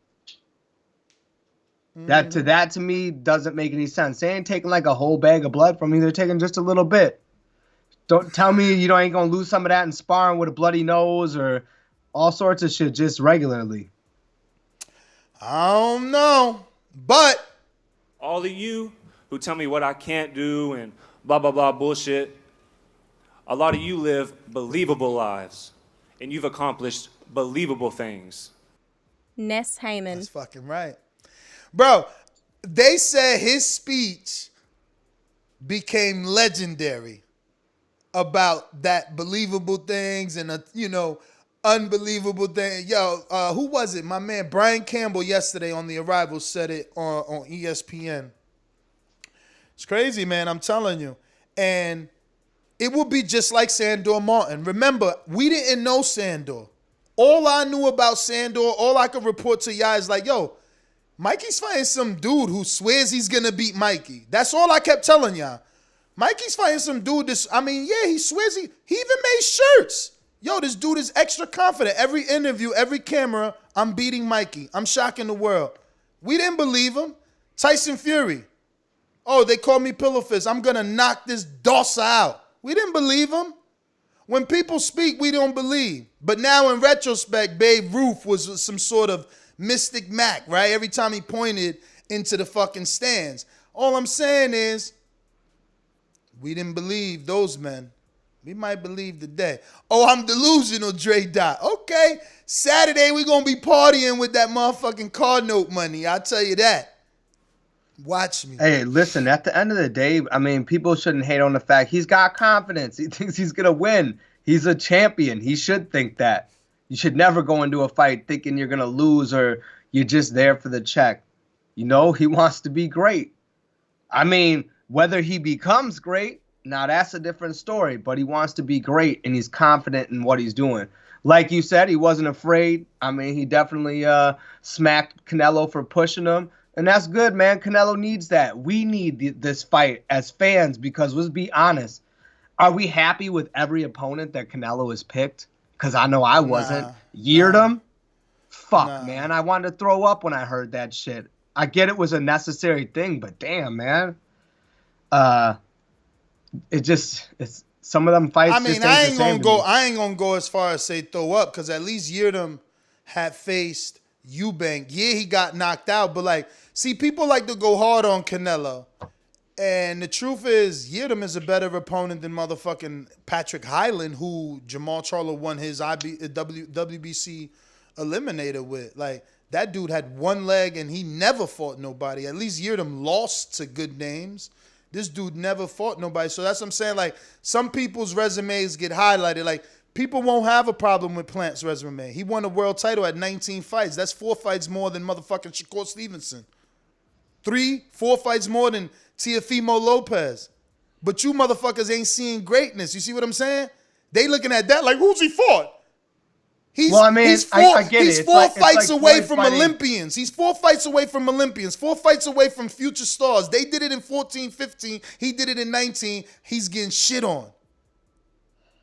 That to me doesn't make any sense. They ain't taking like a whole bag of blood from me. They're taking just a little bit. Don't tell me you ain't gonna lose some of that in sparring with a bloody nose or all sorts of shit just regularly. I don't know, but all of you who tell me what I can't do and blah, blah, blah bullshit, a lot of you live believable lives, and you've accomplished believable things. Ness Heyman. That's fucking right. Bro, they said his speech became legendary about that believable things and, unbelievable thing. Yo, who was it? My man Brian Campbell yesterday on The Arrival said it on ESPN. It's crazy, man. I'm telling you. And it will be just like Sandor Martin. Remember, we didn't know Sandor. All I knew about Sandor, all I could report to y'all is like, yo, Mikey's fighting some dude who swears he's going to beat Mikey. That's all I kept telling y'all. Mikey's fighting some dude. He swears he even made shirts. Yo, this dude is extra confident. Every interview, every camera, I'm beating Mikey. I'm shocking the world. We didn't believe him. Tyson Fury. Oh, they call me Pillow Fist. I'm going to knock this Dossa out. We didn't believe him. When people speak, we don't believe. But now in retrospect, Babe Ruth was some sort of Mystic Mac, right? Every time he pointed into the fucking stands. All I'm saying is, we didn't believe those men. We might believe today. Oh, I'm delusional, Dre Dot. Okay, Saturday we going to be partying with that motherfucking car note money. I'll tell you that. Watch me. Hey, listen, at the end of the day, I mean, people shouldn't hate on the fact he's got confidence. He thinks he's going to win. He's a champion. He should think that. You should never go into a fight thinking you're going to lose or you're just there for the check. He wants to be great. I mean, whether he becomes great, now that's a different story, but he wants to be great and he's confident in what he's doing. Like you said, he wasn't afraid. I mean, he definitely smacked Canelo for pushing him. And that's good, man. Canelo needs that. We need this fight as fans because let's be honest. Are we happy with every opponent that Canelo has picked? Because I know I wasn't. Him? Fuck, man. I wanted to throw up when I heard that shit. I get it was a necessary thing, but damn, man. It's some of them fights. I mean, I ain't gonna go as far as say throw up because at least Yildirim had faced Eubank. Yeah, he got knocked out, but like, see, people like to go hard on Canelo, and the truth is, Yildirim is a better opponent than motherfucking Patrick Hyland, who Jamal Charlo won his WBC eliminator with. Like, that dude had one leg and he never fought nobody. At least Yildirim lost to good names. This dude never fought nobody. So that's what I'm saying. Like, some people's resumes get highlighted. Like, people won't have a problem with Plant's resume. He won a world title at 19 fights. That's 4 fights more than motherfucking Shakur Stevenson. 4 fights more than Teofimo Lopez. But you motherfuckers ain't seeing greatness. You see what I'm saying? They looking at that like, who's he fought? He's 4 fights away from Olympians. He's 4 fights away from Olympians. 4 fights away from future stars. They did it in 14, 15. He did it in 19. He's getting shit on.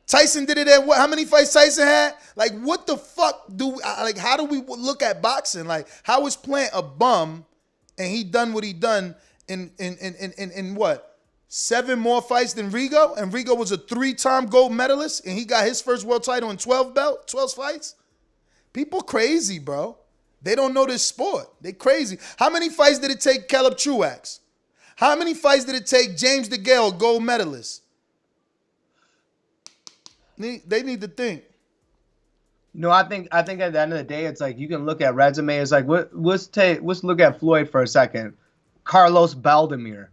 Tyson did it at what? How many fights Tyson had? Like, what the fuck how do we look at boxing? Like, how is Plant a bum and he done what he done in what? 7 more fights than Rigo? And Rigo was a 3-time gold medalist and he got his first world title in 12 fights? People crazy, bro. They don't know this sport. They crazy. How many fights did it take Caleb Truax? How many fights did it take James DeGale, gold medalist? They need to think. I think at the end of the day, it's like you can look at resume. It's like let's look at Floyd for a second. Carlos Baldemir.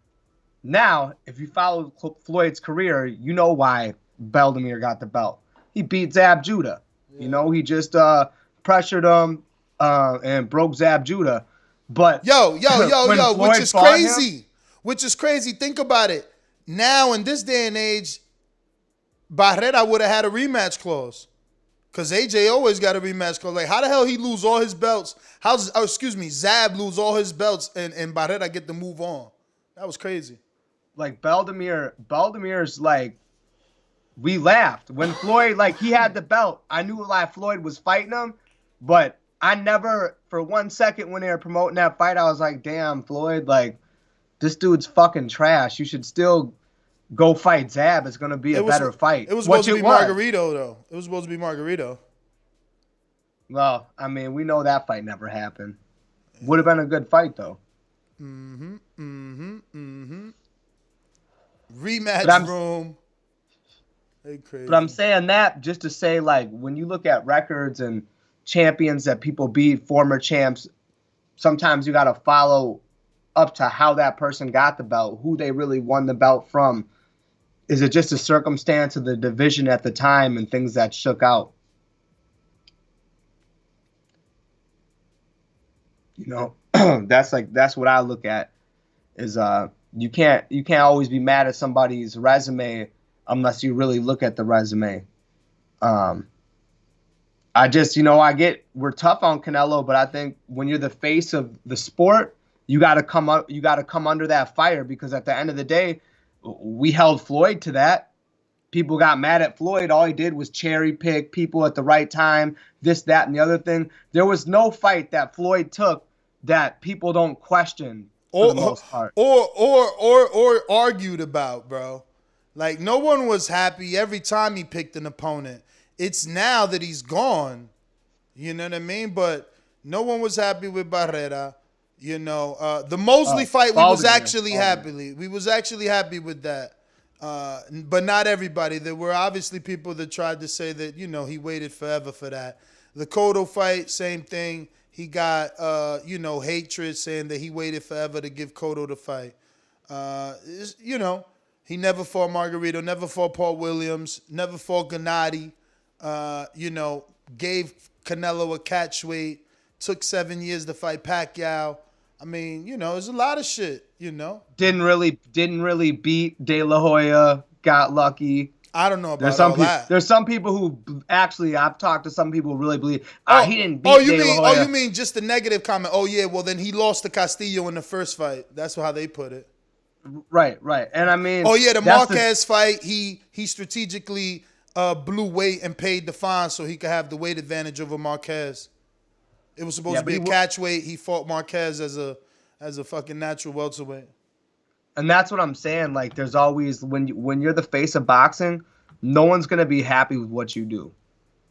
Now, if you follow Floyd's career, you know why Baldemir got the belt. He beat Zab Judah. Yeah. He just pressured him and broke Zab Judah. But yo, which is crazy. Which is crazy. Think about it. Now, in this day and age, Barrera would have had a rematch clause. Because AJ always got a rematch. Cause like, how the hell he lose all his belts? Zab lose all his belts and Barrera get to move on? That was crazy. Like Baldamir's like, we laughed when Floyd, like, he had the belt. I knew like Floyd was fighting him, but I never, for 1 second when they were promoting that fight, I was like, damn, Floyd, like, this dude's fucking trash. You should still go fight Zab. It's going to be a better fight. It was supposed to be Margarito, though. It was supposed to be Margarito. Well, I mean, we know that fight never happened. Would have been a good fight, though. Rematch room. They crazy. But I'm saying that just to say, like, when you look at records and champions that people beat, former champs, sometimes you got to follow up to how that person got the belt, who they really won the belt from. Is it just a circumstance of the division at the time and things that shook out? You know, that's what I look at. Is you can't always be mad at somebody's resume unless you really look at the resume. I just, we're tough on Canelo, but I think when you're the face of the sport, you got to come under that fire, because at the end of the day, we held Floyd to that. People got mad at Floyd. All he did was cherry pick people at the right time, this, that, and the other thing. There was no fight that Floyd took that people don't question for the most part. Or argued about, bro. Like, no one was happy every time he picked an opponent. It's now that he's gone. You know what I mean? But no one was happy with Barrera. You know, the Mosley fight, we was actually happy with that. But not everybody. There were obviously people that tried to say that, he waited forever for that. The Cotto fight, same thing. He got, hatred saying that he waited forever to give Cotto the fight. He never fought Margarito, never fought Paul Williams, never fought Gennady. Gave Canelo a catch weight. Took 7 years to fight Pacquiao. I mean, there's a lot of shit, Didn't really beat De La Hoya, got lucky. I don't know about all that. There's some people who actually, I've talked to some people who really believe he didn't beat De La Hoya. Oh, you mean just the negative comment? Oh, yeah, well, then he lost to Castillo in the first fight. That's how they put it. Right. And I mean... Oh, yeah, the Marquez fight, he strategically blew weight and paid the fine so he could have the weight advantage over Marquez. It was supposed to be a catch weight. He fought Marquez as a fucking natural welterweight. And that's what I'm saying. Like, there's always, when you're the face of boxing, no one's going to be happy with what you do.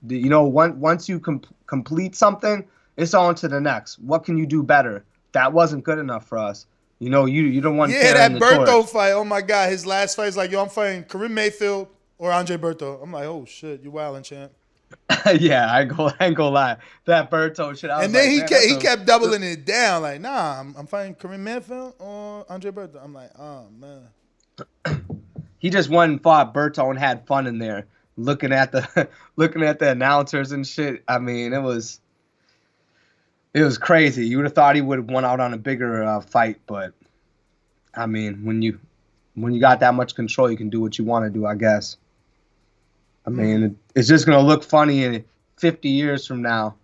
Once you complete something, it's on to the next. What can you do better? That wasn't good enough for us. You don't want to that Berto fight. Oh, my God. His last fight is like, I'm fighting Karim Mayfield or Andre Berto. I'm like, oh, shit, you wildin', champ. Yeah, I ain't gonna lie. That Berto shit. And then he kept doubling it down. Like, nah, I'm fighting Kareem Manfield or Andre Berto. I'm like, oh man. He just went and fought Berto and had fun in there, looking at the announcers and shit. I mean, it was crazy. You would have thought he would have won out on a bigger fight, but I mean, when you got that much control, you can do what you want to do, I guess. I mean, it's just going to look funny in 50 years from now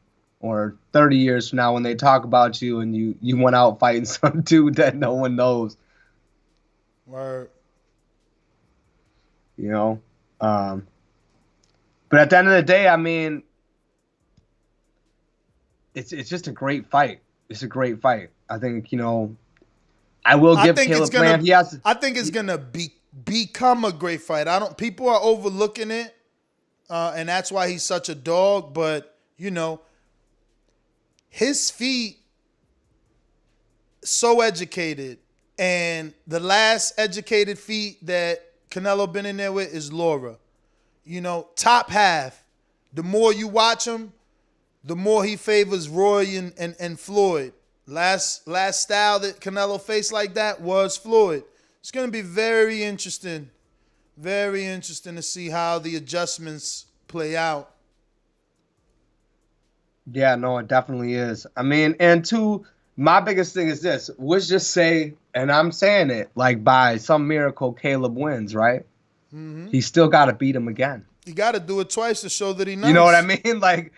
or 30 years from now when they talk about you and you went out fighting some dude that no one knows. Word. But at the end of the day, I mean, it's just a great fight. It's a great fight. I think, I will give Caleb Plant. I think it's going to become a great fight. People are overlooking it. And that's why he's such a dog. But, his feet, so educated. And the last educated feet that Canelo been in there with is Laura. Top half. The more you watch him, the more he favors Roy and Floyd. Last style that Canelo faced like that was Floyd. It's going to be very interesting. Very interesting to see how the adjustments play out. Yeah, no, it definitely is. I mean, and two, my biggest thing is this. Let's just say, and I'm saying it, like by some miracle, Caleb wins, right? Mm-hmm. He still got to beat him again. You got to do it twice to show that he knows. You know what I mean? Like,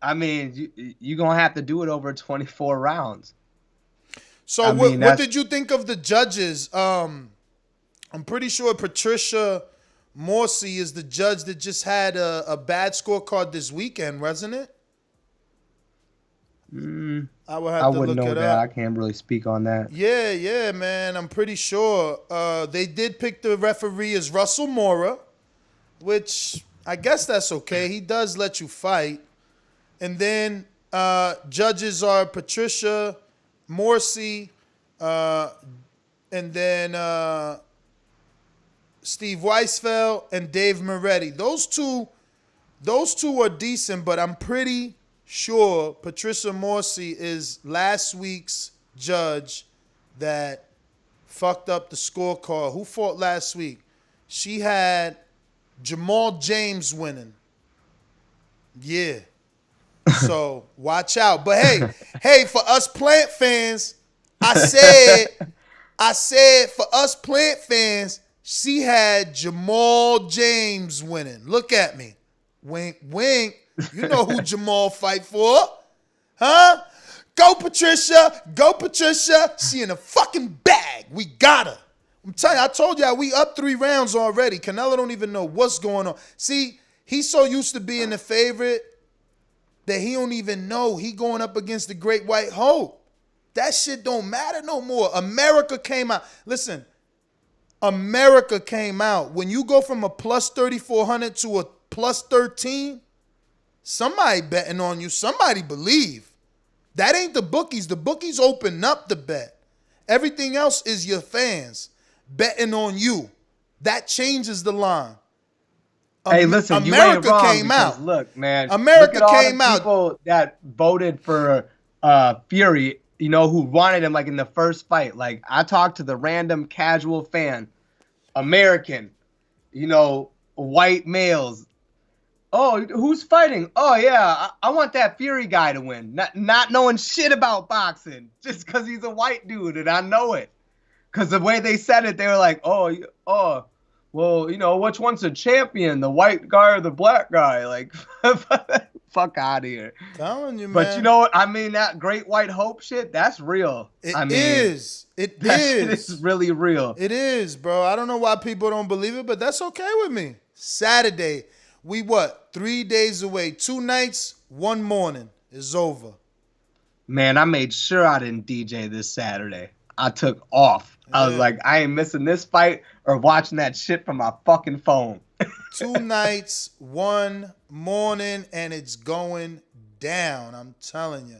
I mean, you're going to have to do it over 24 rounds. So what did you think of the judges? I'm pretty sure Patricia Morsi is the judge that just had a bad scorecard this weekend, wasn't it? I would have to wouldn't look know it that. up. I can't really speak on that. Yeah, man. I'm pretty sure. They did pick the referee as Russell Mora, which I guess that's okay. He does let you fight. And then judges are Patricia Morsi, and then Steve Weisfeld and Dave Moretti. Those two are decent, but I'm pretty sure Patricia Morsi is last week's judge that fucked up the scorecard. Who fought last week? She had Jamal James winning. Yeah. So watch out. But hey, for us Plant fans, I said for us Plant fans, she had Jamal James winning. Look at me. Wink, wink. You know who Jamal fight for. Huh? Go, Patricia. Go, Patricia. She in a fucking bag. We got her. I'm telling you, I told y'all we up 3 rounds already. Canelo don't even know what's going on. See, he's so used to being the favorite that he don't even know he going up against the Great White Hope. That shit don't matter no more. America came out. Listen, America came out. When you go from a plus 3,400 to a plus 13, somebody betting on you. Somebody believe. That ain't the bookies. The bookies open up the bet. Everything else is your fans betting on you. That changes the line. Hey, listen, America you ain't wrong came out. Look, man. America look at all came the out. People that voted for Fury, you know, who wanted him like in the first fight. Like, I talked to the random casual fan, American, you know, white males. Oh, who's fighting? Oh, yeah, I want that Fury guy to win. Not knowing shit about boxing, just because he's a white dude, and I know it. Because the way they said it, they were like, oh, well, you know, which one's a champion, the white guy or the black guy? Like, fuck out of here. Telling you, man. But you know what? I mean, that Great White Hope shit, that's real. It is. It that is. Shit is really real. It is, bro. I don't know why people don't believe it, but that's okay with me. Saturday, we 3 days away. 2 nights, 1 morning. It's over. Man, I made sure I didn't DJ this Saturday. I took off. I was like, I ain't missing this fight or watching that shit from my fucking phone. 2 nights, 1 morning, and it's going down. I'm telling you.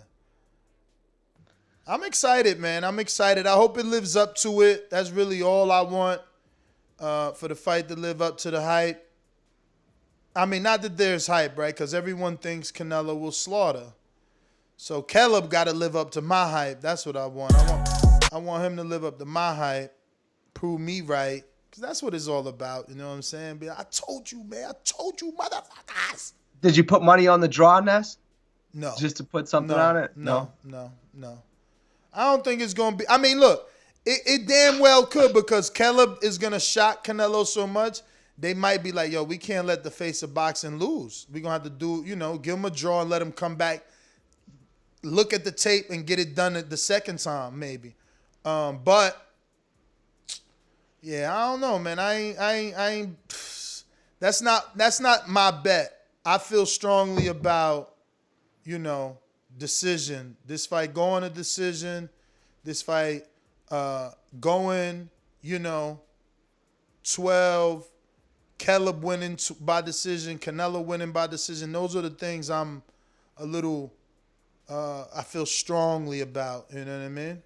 I'm excited, man. I'm excited. I hope it lives up to it. That's really all I want for the fight to live up to the hype. I mean, not that there's hype, right? Because everyone thinks Canelo will slaughter. So Caleb got to live up to my hype. That's what I want. I want him to live up to my hype, prove me right, because that's what it's all about. You know what I'm saying? I told you, man. I told you, motherfuckers. Did you put money on the draw, Ness? No. Just to put something on it? No. I don't think it's going to be. I mean, look, it damn well could, because Caleb is going to shock Canelo so much. They might be like, yo, we can't let the face of boxing lose. We're going to have to do, give him a draw and let him come back, look at the tape and get it done the second time, maybe. But yeah, I don't know, man. I ain't. That's not my bet. I feel strongly about, decision. This fight going to decision. This fight going, 12. Caleb winning by decision. Canelo winning by decision. Those are the things I'm a little. I feel strongly about. You know what I mean?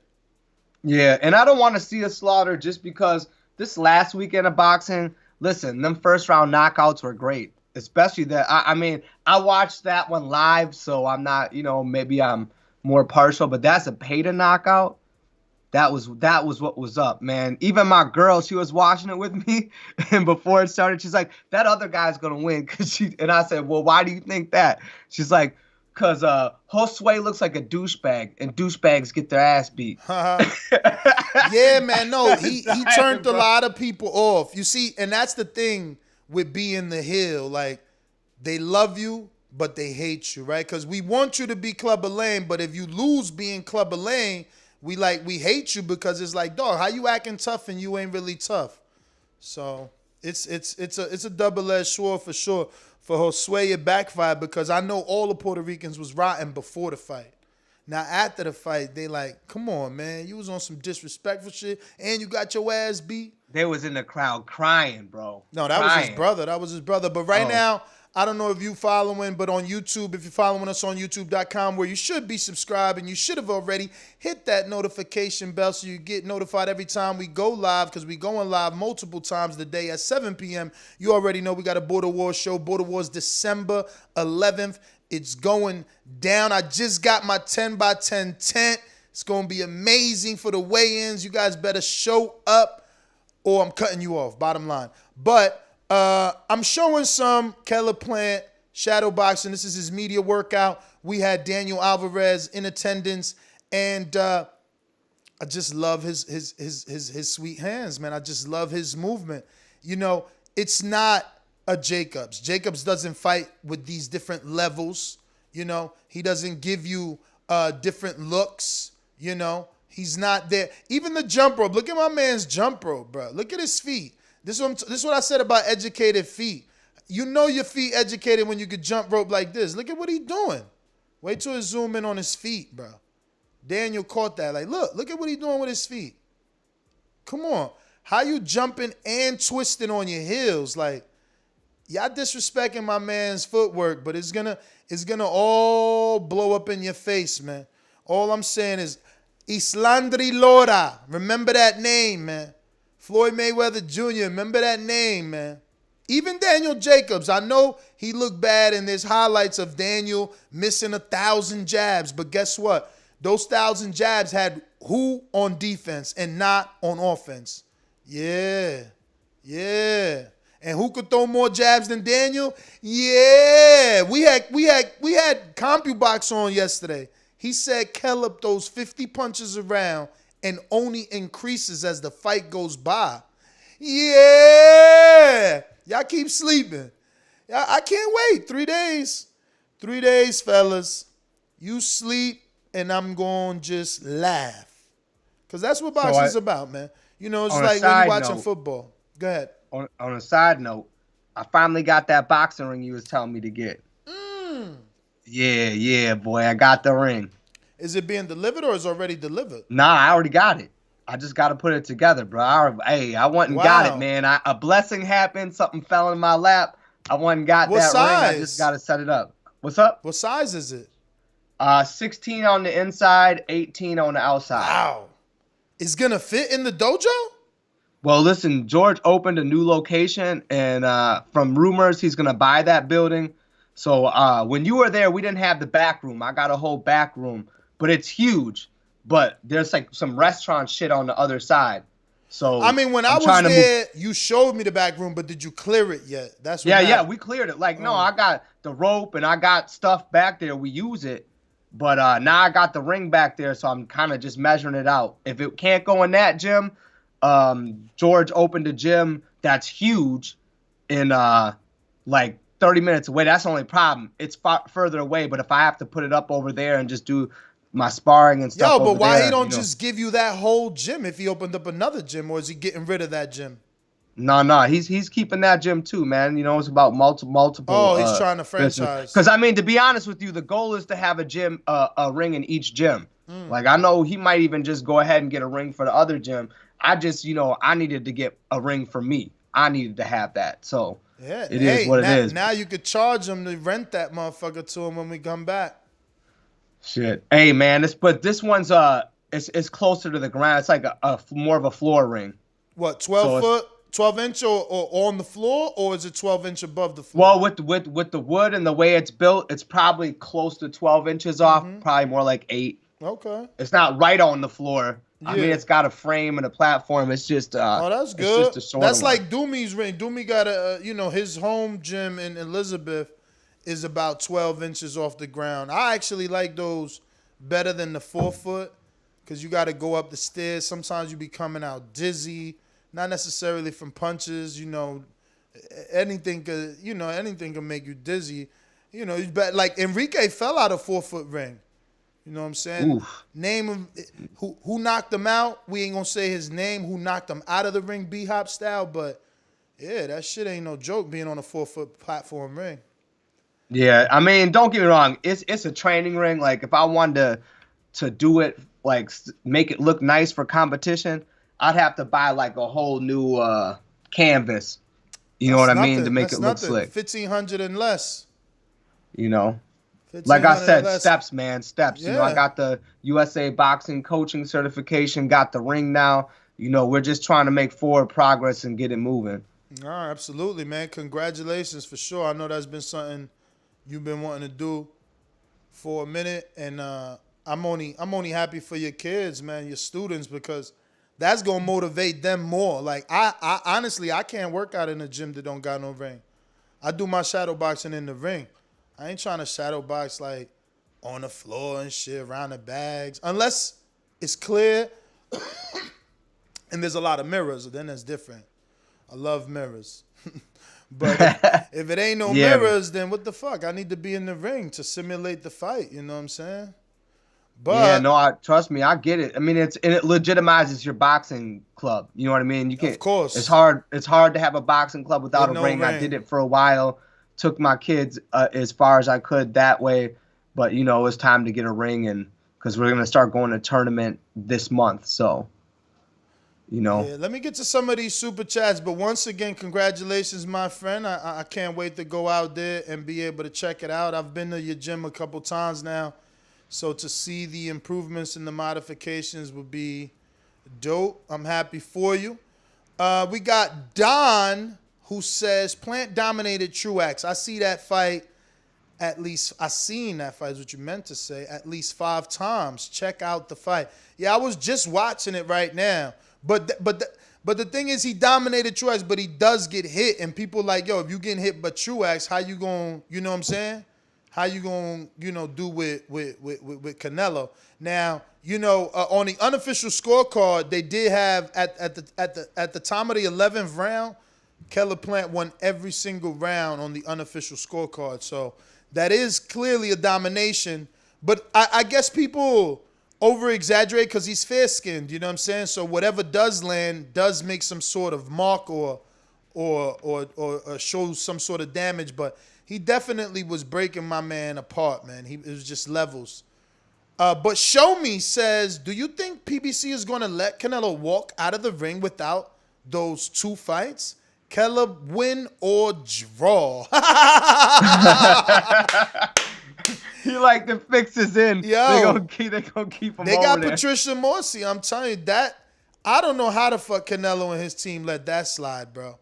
Yeah, and I don't want to see a slaughter just because this last weekend of boxing, listen, them first round knockouts were great. Especially that, I mean, I watched that one live, so I'm not, maybe I'm more partial, but that's a pay-to knockout. That was what was up, man. Even my girl, she was watching it with me, and before it started, she's like, that other guy's going to win. And I said, well, why do you think that? She's like, because Josue looks like a douchebag, and douchebags get their ass beat. Yeah, man. No, he turned a lot of people off. You see, and that's the thing with being the heel. Like, they love you, but they hate you, right? Because we want you to be Clubber Lang, but if you lose being Clubber Lang, we hate you because it's like, dog, how you acting tough and you ain't really tough? So it's a double-edged sword for sure. For Josue, it backfired because I know all the Puerto Ricans was rotten before the fight. Now, after the fight, they like, come on, man. You was on some disrespectful shit, and you got your ass beat. They was in the crowd crying, bro. No, that was his brother. That was his brother. But right now, I don't know if you following, but on YouTube, if you're following us on youtube.com, where you should be subscribed, and you should have already hit that notification bell so you get notified every time we go live, because we going live multiple times a day at 7 p.m. You already know we got a Border Wars show. Border Wars December 11th. It's going down. I just got my 10 by 10 tent. It's going to be amazing for the weigh-ins. You guys better show up or I'm cutting you off, bottom line. But I'm showing some Caleb Plant shadow boxing. This is his media workout. We had Daniel Alvarez in attendance, and I just love his sweet hands, man. I just love his movement. You know, it's not a Jacobs. Jacobs doesn't fight with these different levels. You know, he doesn't give you different looks. You know, he's not there. Even the jump rope. Look at my man's jump rope, bro. Look at his feet. This is what I said about educated feet. You know your feet educated when you could jump rope like this. Look at what he's doing. Wait till it zoom in on his feet, bro. Daniel caught that. Like, look at what he's doing with his feet. Come on. How you jumping and twisting on your heels? Like, y'all disrespecting my man's footwork, but it's gonna all blow up in your face, man. All I'm saying is Islandri Lora. Remember that name, man. Floyd Mayweather Jr., remember that name, man. Even Daniel Jacobs, I know he looked bad, and there's highlights of Daniel missing 1,000 jabs, but guess what? Those 1,000 jabs had who on defense and not on offense. Yeah. And who could throw more jabs than Daniel? Yeah. We had CompuBox on yesterday. He said Caleb throws 50 punches around and only increases as the fight goes by. Yeah. Y'all keep sleeping. I can't wait. 3 days. 3 days, fellas. You sleep, and I'm going to just laugh. Because that's what boxing's about, man. You know, it's like when you're watching football. Go ahead. On a side note, I finally got that boxing ring you was telling me to get. Yeah, boy. I got the ring. Is it being delivered or is it already delivered? Nah, I already got it. I just got to put it together, bro. I went and got it, man. A blessing happened. Something fell in my lap. I went and got that ring. I just got to set it up. What's up? What size is it? 16 on the inside, 18 on the outside. Wow. It's going to fit in the dojo? Well, listen, George opened a new location, and from rumors, he's going to buy that building. So when you were there, we didn't have the back room. I got a whole back room. But it's huge. But there's like some restaurant shit on the other side. So I mean, when I was there, you showed me the back room, but did you clear it yet? That's what yeah, we cleared it. Like, no, I got the rope and I got stuff back there. We use it. But now I got the ring back there, so I'm kind of just measuring it out. If it can't go in that gym, George opened a gym that's huge in like 30 minutes away. That's the only problem. It's further away, but if I have to put it up over there and just do my sparring and stuff. Yo, but why he don't just give you that whole gym if he opened up another gym, or is he getting rid of that gym? No, he's keeping that gym too, man. You know, it's about multiple. Oh, he's trying to franchise. Because I mean, to be honest with you, the goal is to have a gym, a ring in each gym. Like I know he might even just go ahead and get a ring for the other gym. I just, I needed to get a ring for me. I needed to have that. So yeah, it is what it is. Now you could charge him to rent that motherfucker to him when we come back. Shit. Hey man, this one's it's closer to the ground. It's like a more of a floor ring. What, 12 inch or on the floor, or is it 12 inch above the floor? Well, with the wood and the way it's built, it's probably close to 12 inches off, probably more like 8. Okay. It's not right on the floor. Yeah. I mean, it's got a frame and a platform. It's just that's good. It's just that's like Doomy's ring. Doomy got his home gym in Elizabeth is about 12 inches off the ground. I actually like those better than the 4 foot because you got to go up the stairs. Sometimes you be coming out dizzy, not necessarily from punches, anything could, anything can make you dizzy. You know, like Enrique fell out of 4-foot ring. You know what I'm saying? Oof. Name him. Who knocked him out? We ain't gonna say his name. Who knocked him out of the ring, B-hop style? But yeah, that shit ain't no joke. Being on a 4-foot platform ring. Yeah, I mean, don't get me wrong. It's a training ring. Like if I wanted to do it, like make it look nice for competition, I'd have to buy like a whole new canvas. You know what I mean? To make it look slick. 1,500 and less. You know. Like I said, steps, man, steps. Yeah. You know, I got the USA boxing coaching certification, got the ring now. You know, we're just trying to make forward progress and get it moving. All right, absolutely, man. Congratulations for sure. I know that's been something you've been wanting to do for a minute, and I'm only happy for your kids, man, your students, because that's gonna motivate them more. Like I honestly, I can't work out in a gym that don't got no ring. I do my shadow boxing in the ring. I ain't trying to shadow box like on the floor and shit around the bags. Unless it's clear and there's a lot of mirrors, then that's different. I love mirrors. But if it ain't no mirrors, then what the fuck? I need to be in the ring to simulate the fight. You know what I'm saying? But yeah, no, trust me, I get it. I mean, it legitimizes your boxing club. You know what I mean? You can't. Of course. It's hard to have a boxing club without a ring. I did it for a while. Took my kids as far as I could that way, but you know, it's time to get a ring, and because we're gonna start going to tournament this month, so you know. Yeah, let me get to some of these super chats, but once again, congratulations, my friend. I can't wait to go out there and be able to check it out. I've been to your gym a couple times now, so to see the improvements and the modifications would be dope. I'm happy for you. We got Don, who says Plant dominated Truax. I see that fight at least. I seen that fight is what you meant to say at least 5 times. Check out the fight. Yeah, I was just watching it right now. But the thing is, he dominated Truax, but he does get hit, and people like, yo, if you getting hit by Truax, how you gonna, you know what I'm saying? How you gonna, do with Canelo? Now, on the unofficial scorecard, they did have at the time of the 11th round, Caleb Plant won every single round on the unofficial scorecard. So that is clearly a domination. But I guess people over-exaggerate because he's fair-skinned, you know what I'm saying? So whatever does land does make some sort of mark or show some sort of damage. But he definitely was breaking my man apart, man. It was just levels. But Show Me says, do you think PBC is going to let Canelo walk out of the ring without those 2 fights? Caleb win or draw? He like the fixes in. Yo, they gonna keep him. They over got there. Patricia Morsi. I'm telling you that. I don't know how the fuck Canelo and his team let that slide, bro.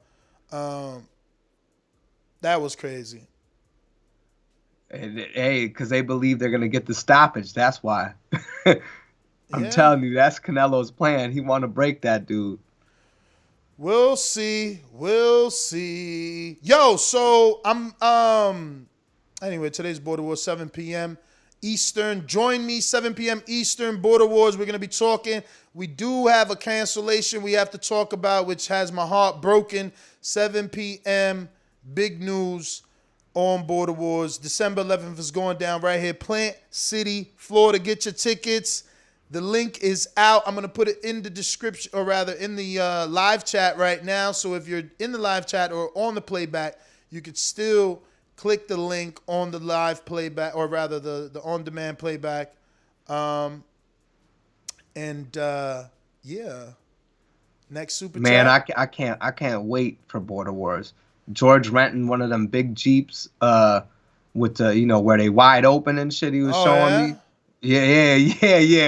That was crazy. Hey, because they believe they're gonna get the stoppage. That's why. I'm telling you, that's Canelo's plan. He want to break that dude. We'll see. We'll see. Yo, so I'm anyway, today's Border Wars, 7 p.m. Eastern. Join me, 7 p.m. Eastern, Border Wars. We're going to be talking. We do have a cancellation we have to talk about, which has my heart broken. 7 p.m. Big news on Border Wars. December 11th is going down right here. Plant City, Florida. Get your tickets. The link is out. I'm going to put it in the description, or rather in the live chat right now. So if you're in the live chat or on the playback, you could still click the link on the live playback, or rather the on-demand playback. Yeah. Next super chat. Man, I can't wait for Border Wars. George renting one of them big Jeeps with the, where they wide open and shit he was showing me. Yeah.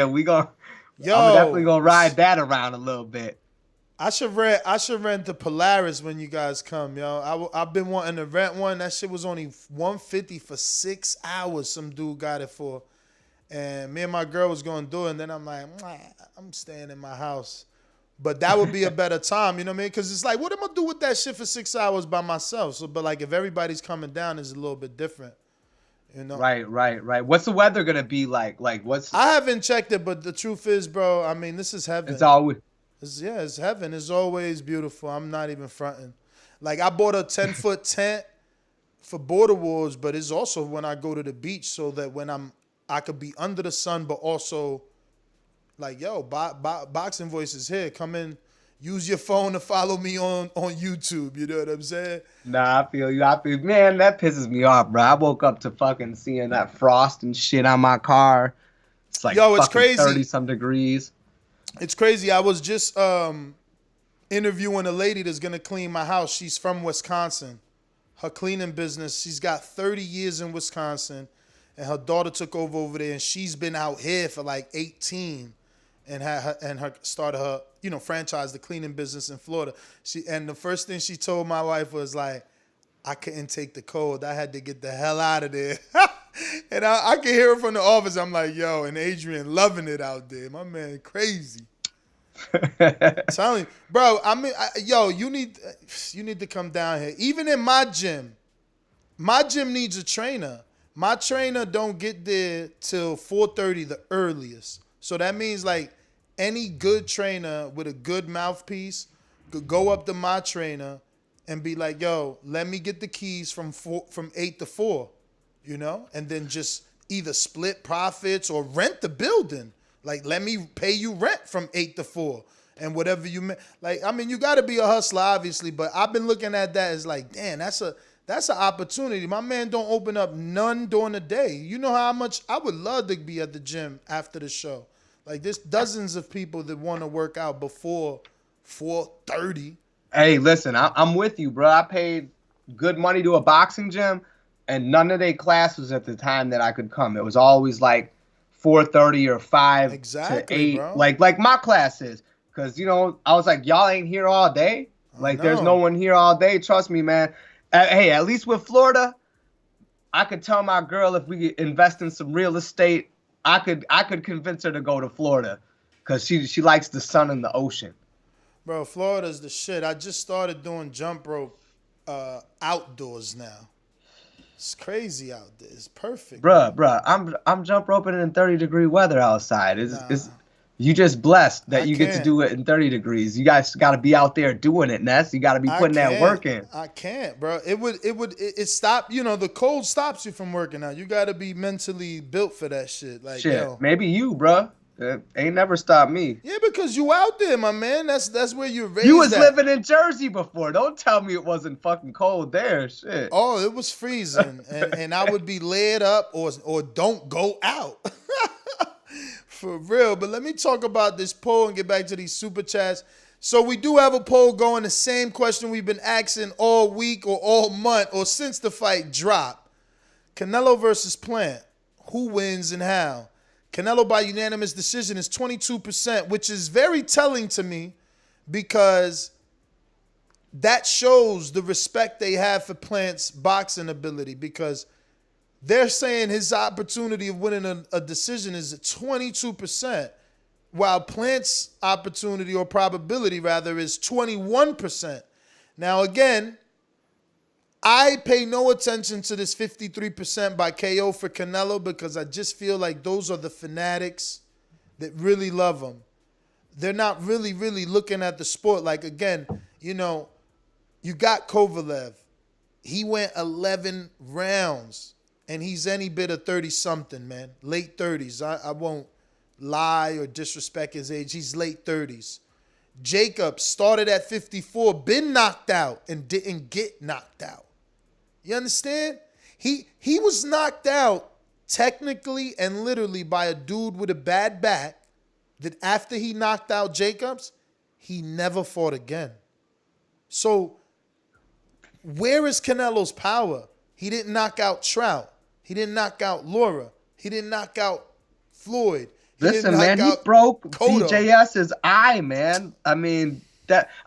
I'm definitely gonna ride that around a little bit. I should rent the Polaris when you guys come, yo. I've been wanting to rent one. That shit was only $150 for 6 hours. Some dude got it for, and me and my girl was gonna do it. And then I'm like, I'm staying in my house. But that would be a better time, you know what I mean? Because it's like, what am I gonna do with that shit for 6 hours by myself? So, but like if everybody's coming down, it's a little bit different. Right. What's the weather gonna be like? I haven't checked it, but the truth is, bro, I mean, this is heaven. It's always. It's heaven. It's always beautiful. I'm not even fronting. Like, I bought a 10-foot tent for Border Wars, but it's also when I go to the beach so that when I could be under the sun, but also like, yo, Boxing Voice is here. Come in, use your phone to follow me on YouTube. You know what I'm saying? Nah, I feel you. Man, that pisses me off, bro. I woke up to fucking seeing that frost and shit on my car. It's like, yo, it's crazy. 30-some degrees. It's crazy. I was just interviewing a lady that's gonna clean my house. She's from Wisconsin. Her cleaning business. She's got 30 years in Wisconsin, and her daughter took over there, and she's been out here for like 18, and started her franchise the cleaning business in Florida. And the first thing she told my wife was like, I couldn't take the cold. I had to get the hell out of there. And I can hear her from the office. I'm like, yo, and Adrian loving it out there. My man, crazy. Telling you, bro. I mean, you need to come down here. Even in my gym needs a trainer. My trainer don't get there till 4:30 the earliest. So that means like any good trainer with a good mouthpiece could go up to my trainer and be like, yo, let me get the keys from 8 to 4, and then just either split profits or rent the building. Like, let me pay you rent from 8 to 4 and whatever you like. I mean, you got to be a hustler, obviously, but I've been looking at that as like, damn, that's an opportunity. My man don't open up none during the day. You know how much I would love to be at the gym after the show. Like, there's dozens of people that want to work out before 4:30. Hey, listen, I'm with you, bro. I paid good money to a boxing gym, and none of their classes at the time that I could come. It was always like 4:30 or 5 to 8, bro. like my classes. Because, I was like, y'all ain't here all day? Like, there's no one here all day. Trust me, man. Hey, at least with Florida, I could tell my girl if we invest in some real estate, I could convince her to go to Florida because she likes the sun and the ocean. Bro, Florida's the shit. I just started doing jump rope outdoors now. It's crazy out there. It's perfect. Bruh, I'm jump roping in 30-degree weather outside. You just blessed that you get to do it in 30 degrees. You guys got to be out there doing it, Ness. You got to be putting that work in. I can't, bro. It stop. The cold stops you from working out. You got to be mentally built for that shit. Like, shit, yo. maybe you, bro. It ain't never stopped me. Yeah, because you out there, my man. That's where you're raised. You was living in Jersey before. Don't tell me it wasn't fucking cold there. Shit. Oh, it was freezing, and I would be laid up or don't go out. For real. But let me talk about this poll and get back to these super chats. So we do have a poll going. The same question we've been asking all week or all month or since the fight dropped. Canelo versus Plant. Who wins and how? Canelo by unanimous decision is 22%, which is very telling to me because that shows the respect they have for Plant's boxing ability, because they're saying his opportunity of winning a decision is 22%, while Plant's opportunity or probability, rather, is 21%. Now, again, I pay no attention to this 53% by KO for Canelo because I just feel like those are the fanatics that really love him. They're not really, really looking at the sport. Like, again, you got Kovalev. He went 11 rounds. And he's any bit of 30-something, man. Late 30s. I won't lie or disrespect his age. He's late 30s. Jacobs started at 54, been knocked out, and didn't get knocked out. You understand? He was knocked out technically and literally by a dude with a bad back that after he knocked out Jacobs, he never fought again. So where is Canelo's power? He didn't knock out Trout. He didn't knock out Laura. He didn't knock out Floyd. Listen, man, he broke DJS's eye, man. I mean,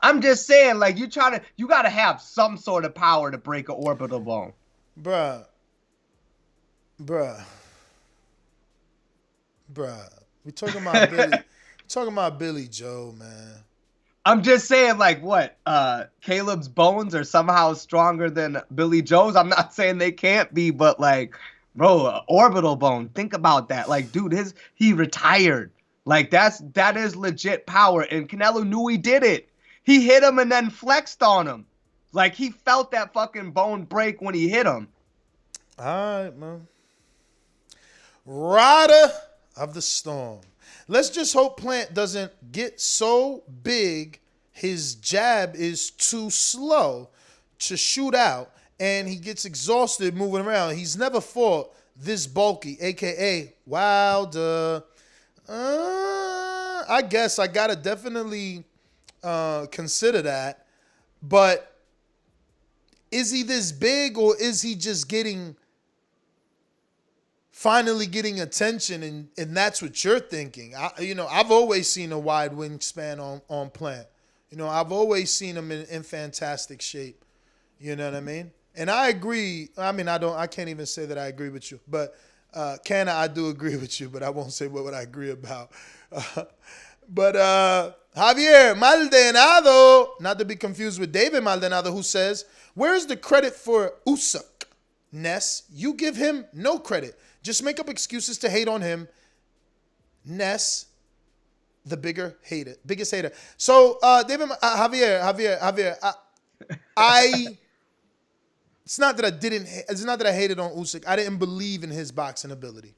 I'm just saying, like, you got to have some sort of power to break an orbital bone. Bruh. We talking about Billy Joe, man. I'm just saying, like, what? Caleb's bones are somehow stronger than Billy Joe's. I'm not saying they can't be, but, like, bro, orbital bone. Think about that. Like, dude, he retired. Like, that is legit power. And Canelo knew he did it. He hit him and then flexed on him. Like, he felt that fucking bone break when he hit him. All right, man. Rider of the storm. Let's just hope Plant doesn't get so big his jab is too slow to shoot out and he gets exhausted moving around. He's never fought this bulky, a.k.a. Wilder. I guess I got to definitely consider that. But is he this big or is he just finally getting attention and that's what you're thinking? I've always seen a wide wingspan on Plant. I've always seen him in fantastic shape. You know what I mean? And I agree. I mean, I can't even say that I agree with you. But, I do agree with you, but I won't say what I agree about. But Javier Maldonado, not to be confused with David Maldonado, who says, where's the credit for Usyk? Ness, you give him no credit. Just make up excuses to hate on him. Ness, the biggest hater. So, David, Javier, it's not that I hated on Usyk. I didn't believe in his boxing ability,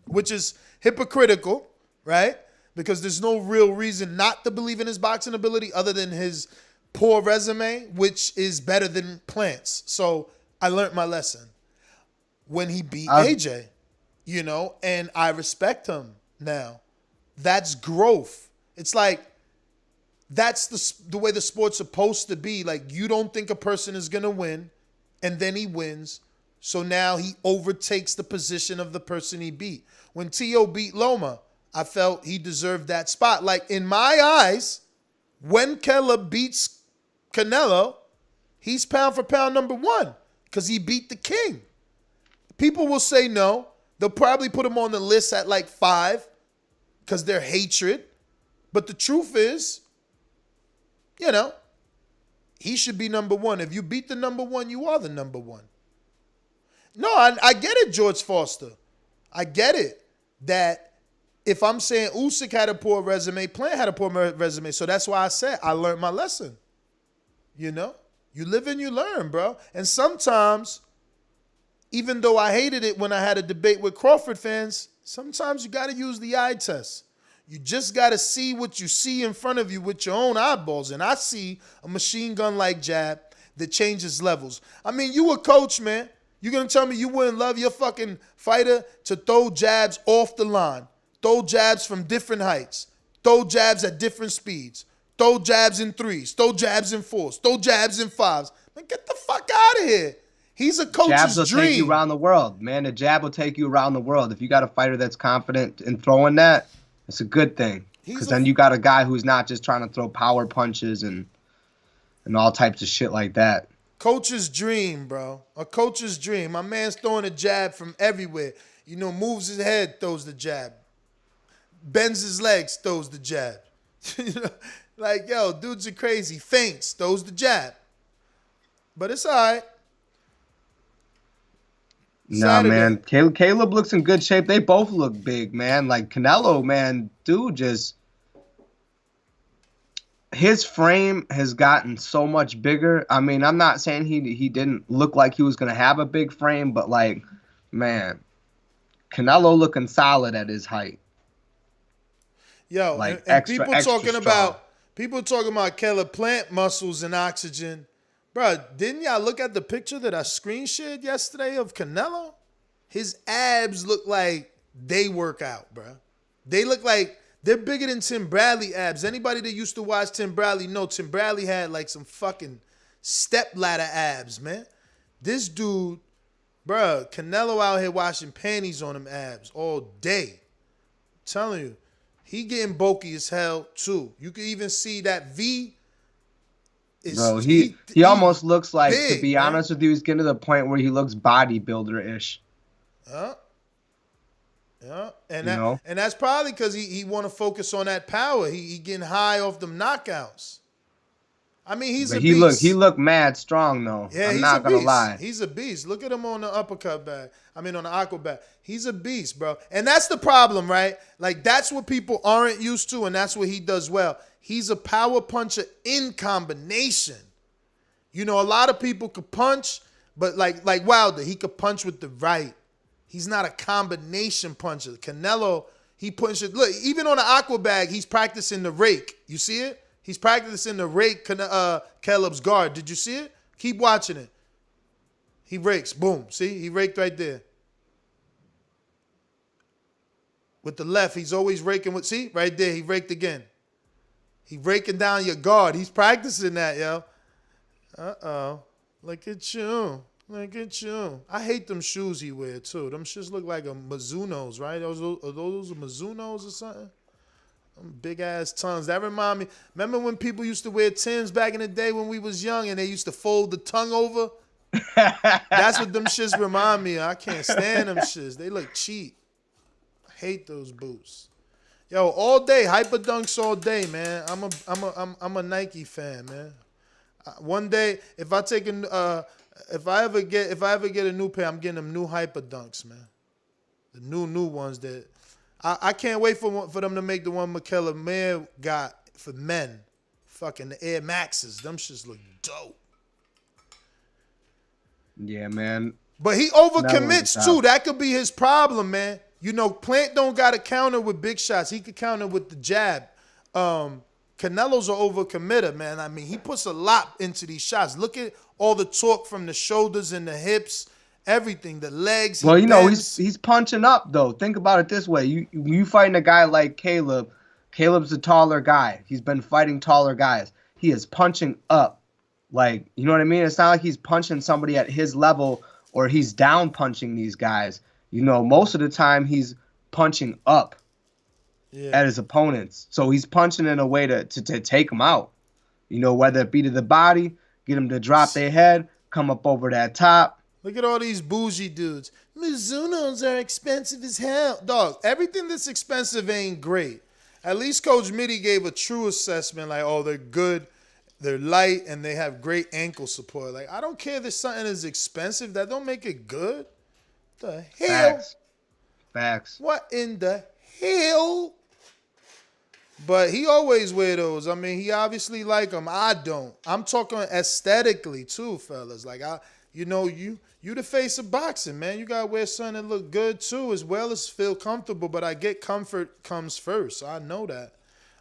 which is hypocritical, right? Because there's no real reason not to believe in his boxing ability other than his poor resume, which is better than Plant's. So I learned my lesson when he beat AJ, and I respect him now. That's growth. It's like, that's the way the sport's supposed to be. Like, you don't think a person is going to win, and then he wins. So now he overtakes the position of the person he beat. When T.O. beat Loma, I felt he deserved that spot. Like, in my eyes, when Caleb beats Canelo, he's pound for pound number one because he beat the king. People will say no. They'll probably put him on the list at like 5 because they're hatred. But the truth is, he should be number one. If you beat the number one, you are the number one. No, I get it, George Foster. I get it that if I'm saying Usyk had a poor resume, Plant had a poor resume. So that's why I said I learned my lesson. You live and you learn, bro. And sometimes, even though I hated it when I had a debate with Crawford fans, sometimes you got to use the eye test. You just got to see what you see in front of you with your own eyeballs. And I see a machine gun-like jab that changes levels. I mean, you a coach, man. You're going to tell me you wouldn't love your fucking fighter to throw jabs off the line, throw jabs from different heights, throw jabs at different speeds, throw jabs in 3s, throw jabs in 4s, throw jabs in 5s. Man, get the fuck out of here. He's a coach's Jabs will dream. take you around the world, man. The jab will take you around the world. If you got a fighter that's confident in throwing that, it's a good thing. Because then you got a guy who's not just trying to throw power punches and all types of shit like that. Coach's dream, bro. A coach's dream. My man's throwing a jab from everywhere. Moves his head, throws the jab. Bends his legs, throws the jab. Like, yo, dudes are crazy. Feints, throws the jab. But it's all right. No, man. Caleb looks in good shape. They both look big, man. Like, Canelo, man, dude, his frame has gotten so much bigger. I mean, I'm not saying he didn't look like he was going to have a big frame, but, like, man, Canelo looking solid at his height. Yo, like, and people talking about Caleb Plant muscles and oxygen. Bro, didn't y'all look at the picture that I screen shared yesterday of Canelo? His abs look like they work out, bro. They look like they're bigger than Tim Bradley abs. Anybody that used to watch Tim Bradley know Tim Bradley had like some fucking step ladder abs, man. This dude, bro, Canelo out here washing panties on them abs all day. I'm telling you, he getting bulky as hell too. You can even see that V. Bro, he almost looks like, big, to be honest with you, he's getting to the point where he looks bodybuilder-ish. Yeah. And that's probably because he want to focus on that power. He getting high off them knockouts. I mean, he's a beast. He looked mad strong, though. Yeah, I'm not going to lie. He's a beast. Look at him on the uppercut back. On the aqua back. He's a beast, bro. And that's the problem, right? Like, that's what people aren't used to, and that's what he does well. He's a power puncher in combination. You know, a lot of people could punch, but like Wilder, he could punch with the right. He's not a combination puncher. Canelo, he punches. Look, even on the aqua bag, he's practicing the rake. You see it? He's practicing the rake. Caleb's guard. Did you see it? Keep watching it. He rakes. Boom. See? He raked right there. With the left, he's always raking with. See? Right there. He raked again. He raking down your guard. He's practicing that, yo. Uh-oh. Look at you. Look at you. I hate them shoes he wear, too. Them shits look like a Mizuno's, right? Are those Mizuno's or something? Them big-ass tongues. That remind me. Remember when people used to wear Timbs back in the day when we was young and they used to fold the tongue over? That's what them shits remind me of. I can't stand them shits. They look cheap. I hate those boots. Yo, all day, hyper dunks all day, man. I'm a Nike fan, man. One day, if I ever get a new pair, I'm getting them new hyper dunks, man. The new ones that I can't wait for them to make the one Michaela Mayer got for men. Fucking the Air Maxes. Them shits look dope. Yeah, man. But he overcommits too. That could be his problem, man. You know, Plant don't got to counter with big shots. He could counter with the jab. Canelo's an overcommitter, man. I mean, he puts a lot into these shots. Look at all the torque from the shoulders and the hips, everything, the legs. Well, you know, he's punching up, though. Think about it this way. You fighting a guy like Caleb. Caleb's a taller guy. He's been fighting taller guys. He is punching up. Like, you know what I mean? It's not like he's punching somebody at his level or he's down punching these guys. You know, most of the time he's punching up at his opponents. So he's punching in a way to take them out. You know, whether it be to the body, get them to drop their head, come up over that top. Look at all these bougie dudes. Mizunos are expensive as hell. Dog, everything that's expensive ain't great. At least Coach Mitty gave a true assessment like, oh, they're good, they're light, and they have great ankle support. Like, I don't care if something is expensive. That don't make it good. The hell? Facts. What in the hell? But he always wear those. I mean, he obviously like them. I don't. I'm talking aesthetically too, fellas. Like, you the face of boxing, man. You gotta wear something that look good too, as well as feel comfortable. But I get comfort comes first. I know that.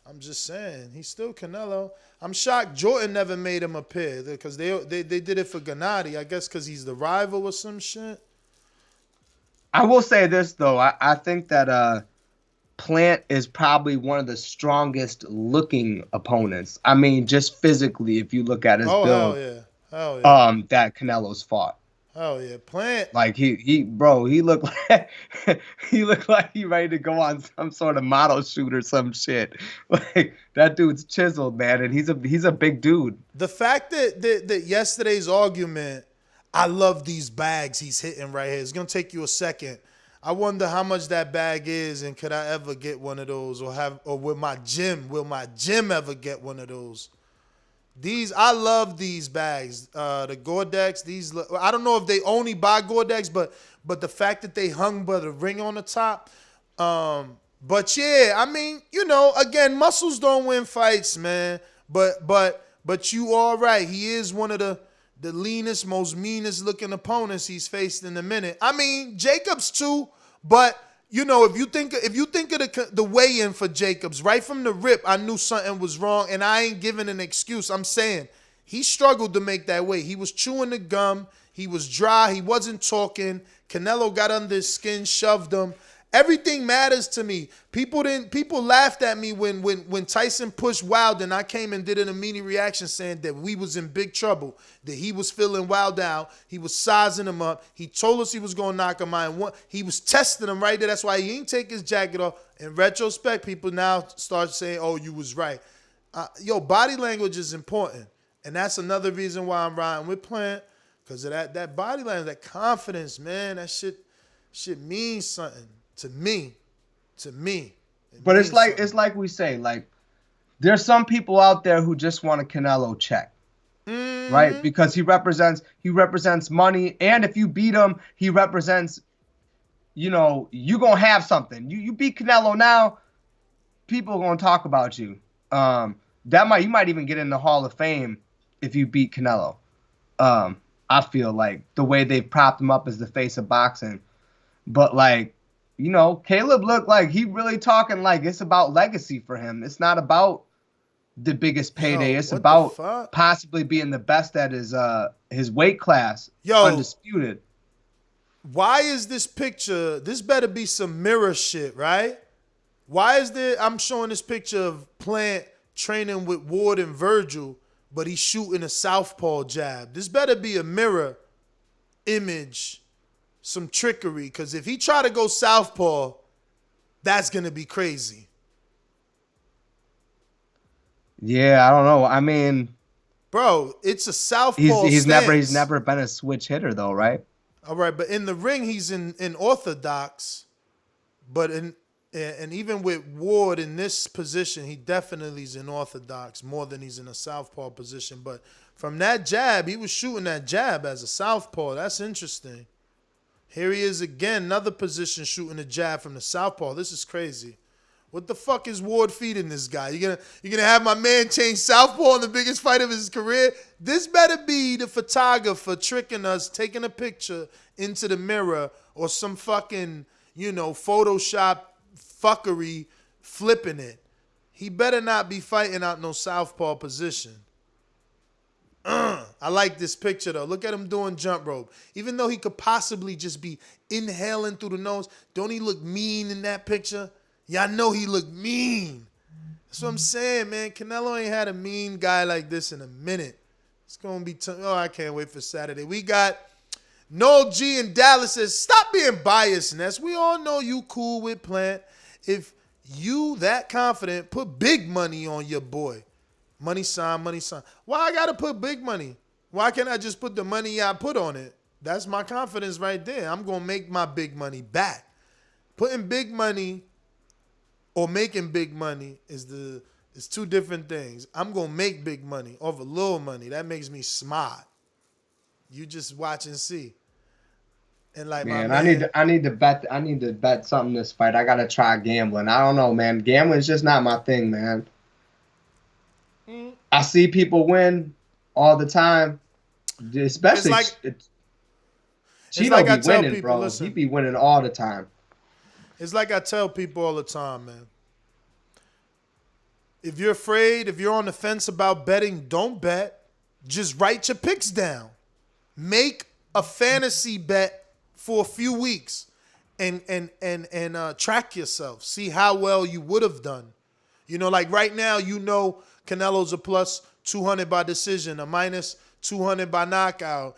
I'm just saying, he's still Canelo. I'm shocked Jordan never made him appear because they did it for Gennady. I guess because he's the rival or some shit. I will say this though. I think that Plant is probably one of the strongest looking opponents. I mean, just physically, if you look at his build, hell yeah. That Canelo's fought. Oh yeah, Plant. Like he looked like he ready to go on some sort of model shoot or some shit. Like that dude's chiseled, man, and he's a big dude. The fact that yesterday's argument, I love these bags he's hitting right here. It's gonna take you a second. I wonder how much that bag is, and could I ever get one of those, or will my gym ever get one of those? I love these bags. The Gore-Tex, I don't know if they only buy Gore-Tex, but the fact that they hung by the ring on the top. But yeah, I mean, you know, again, muscles don't win fights, man. But you all right. He is one of the leanest, most meanest looking opponents he's faced in a minute. I mean, Jacobs too, but you know, if you think of the weigh-in for Jacobs, right from the rip, I knew something was wrong, and I ain't giving an excuse. I'm saying he struggled to make that weight. He was chewing the gum. He was dry. He wasn't talking. Canelo got under his skin, shoved him. Everything matters to me. People laughed at me when Tyson pushed Wilder, and I came and did an immediate reaction saying that we was in big trouble, that he was feeling Wilder out. He was sizing him up. He told us he was going to knock him out. And he was testing him right there. That's why he didn't take his jacket off. In retrospect, people now start saying, oh, you was right. Body language is important. And that's another reason why I'm riding with Plant, because of that body language, that confidence, man. That shit means something. To me. But it's like we say, like, there's some people out there who just want a Canelo check, right? Because he represents money, and if you beat him, he represents, you know, you gonna have something. You beat Canelo now, people are gonna talk about you. You might even get in the Hall of Fame if you beat Canelo. I feel like the way they've propped him up as the face of boxing. But like, you know, Caleb looked like he really talking like it's about legacy for him. It's not about the biggest payday. It's about possibly being the best at his weight class. Undisputed. Why is this picture? This better be some mirror shit, right? Why is there? I'm showing this picture of Plant training with Ward and Virgil, but he's shooting a southpaw jab. This better be a mirror image, some trickery. Because if he try to go southpaw, that's gonna be crazy. Yeah, I don't know. I mean, bro, it's a southpaw. He's never been a switch hitter though, right? All right, but in the ring, he's in orthodox. But and even with Ward in this position, he definitely is in orthodox more than he's in a southpaw position. But from that jab, he was shooting that jab as a southpaw. That's interesting. Here he is again, another position shooting a jab from the southpaw. This is crazy. What the fuck is Ward feeding this guy? You're gonna have my man change southpaw in the biggest fight of his career? This better be the photographer tricking us, taking a picture into the mirror or some fucking, Photoshop fuckery flipping it. He better not be fighting out no southpaw position. I like this picture though. Look at him doing jump rope. Even though he could possibly just be inhaling through the nose, don't he look mean in that picture? Y'all know he looked mean. That's what I'm saying, man. Canelo ain't had a mean guy like this in a minute. It's going to be I can't wait for Saturday. We got Noel G in Dallas says, stop being biased, Ness. We all know you cool with Plant. If you that confident, put big money on your boy. Money sign, money sign. Why I got to put big money? Why can't I just put the money I put on it? That's my confidence right there. I'm going to make my big money back. Putting big money or making big money is two different things. I'm gonna make big money off of little money. That makes me smart. You just watch and see. And like, man, I need to bet something this fight. I gotta try gambling. I don't know, man. Gambling is just not my thing, man. I see people win all the time, especially Cheeto be winning, people, bro. Listen, he be winning all the time. It's like I tell people all the time, man. If you're afraid, if you're on the fence about betting, don't bet. Just write your picks down. Make a fantasy bet for a few weeks and track yourself. See how well you would have done. Like right now, Canelo's a plus 200 by decision, a minus 200 by knockout.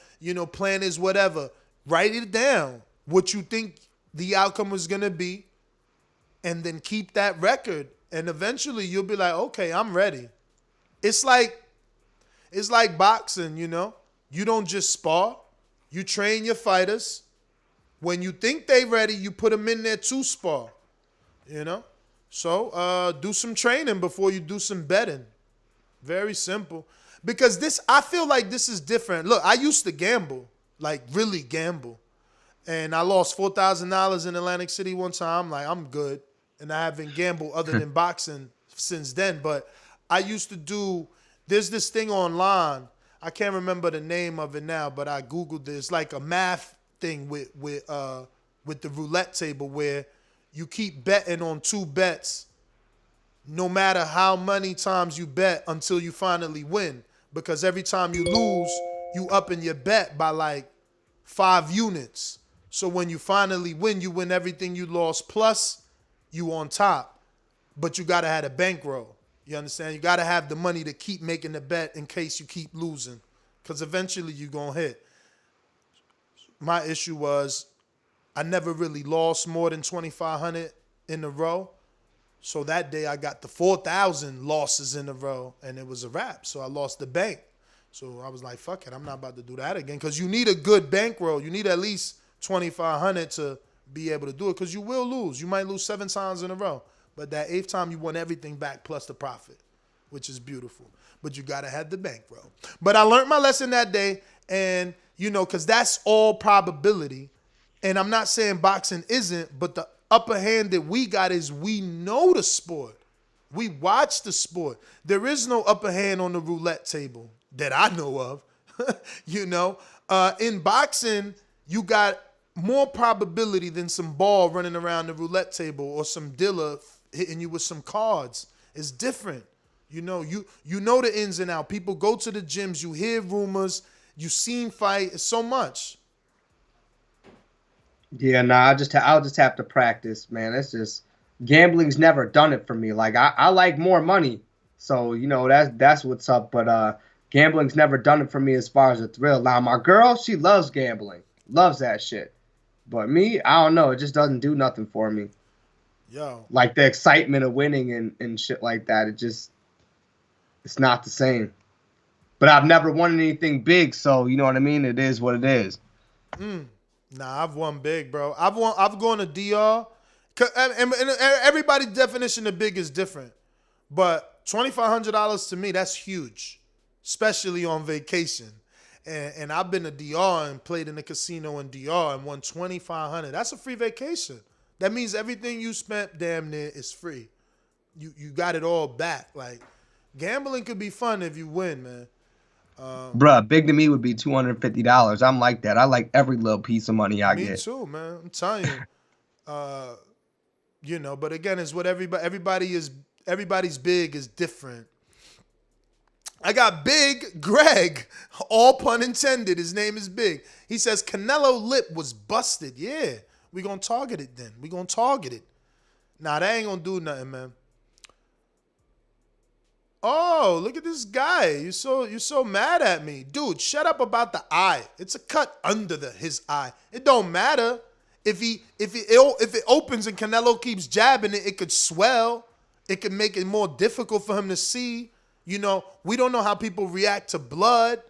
Plan is whatever. Write it down. What you think the outcome was going to be, and then keep that record. And eventually you'll be like, okay, I'm ready. It's like boxing, You don't just spar. You train your fighters. When you think they ready, you put them in there to spar. So do some training before you do some betting. Very simple. Because I feel like this is different. Look, I used to gamble, like really gamble. And I lost $4,000 in Atlantic City one time. Like, I'm good. And I haven't gambled other than boxing since then. But I used to there's this thing online. I can't remember the name of it now, but I Googled this. It's like a math thing with the roulette table where you keep betting on two bets no matter how many times you bet until you finally win. Because every time you lose, you up in your bet by like 5 units. So when you finally win, you win everything you lost, plus you on top. But you got to have a bankroll. You understand? You got to have the money to keep making the bet in case you keep losing. Because eventually you're going to hit. My issue was I never really lost more than 2,500 in a row. So that day I got the 4,000 losses in a row, and it was a wrap. So I lost the bank. So I was like, fuck it, I'm not about to do that again. Because you need a good bankroll. You need at least 2,500 to be able to do it, because you will lose. You might lose 7 times in a row. But that 8th time, you won everything back plus the profit, which is beautiful. But you got to have the bankroll. But I learned my lesson that day, and, because that's all probability. And I'm not saying boxing isn't, but the upper hand that we got is we know the sport. We watch the sport. There is no upper hand on the roulette table that I know of. You know, in boxing, you got more probability than some ball running around the roulette table or some dealer hitting you with some cards. It's different. You know the ins and outs. People go to the gyms, you hear rumors, you seen fight. It's so much. Yeah, nah, I'll just have to practice, man. It's just gambling's never done it for me. Like I like more money, so you know that's what's up. But gambling's never done it for me as far as a thrill. Now my girl, she loves gambling, loves that shit. But me, I don't know. It just doesn't do nothing for me. Yo, like the excitement of winning and shit like that. It's not the same. But I've never won anything big, so you know what I mean. It is what it is. Nah, I've won big, bro. I've gone to DR. And everybody's definition of big is different. But $2,500 to me, that's huge, especially on vacation. And I've been to DR and played in the casino in DR and won $2,500. That's a free vacation. That means everything you spent damn near is free. You got it all back. Like gambling could be fun if you win, man. Bruh, big to me would be $250. I'm like that. I like every little piece of money I get. Me too, man. I'm telling you. You know, but again, it's what everybody's big is different. I got Big Greg, all pun intended. His name is Big. He says Canelo lip was busted. Yeah, we gonna target it then. We gonna target it. Nah, that ain't gonna do nothing, man. Oh, look at this guy. You're so mad at me. Dude, shut up about the eye. It's a cut under his eye. It don't matter. If it opens and Canelo keeps jabbing it, it could swell. It could make it more difficult for him to see. You know, we don't know how people react to blood.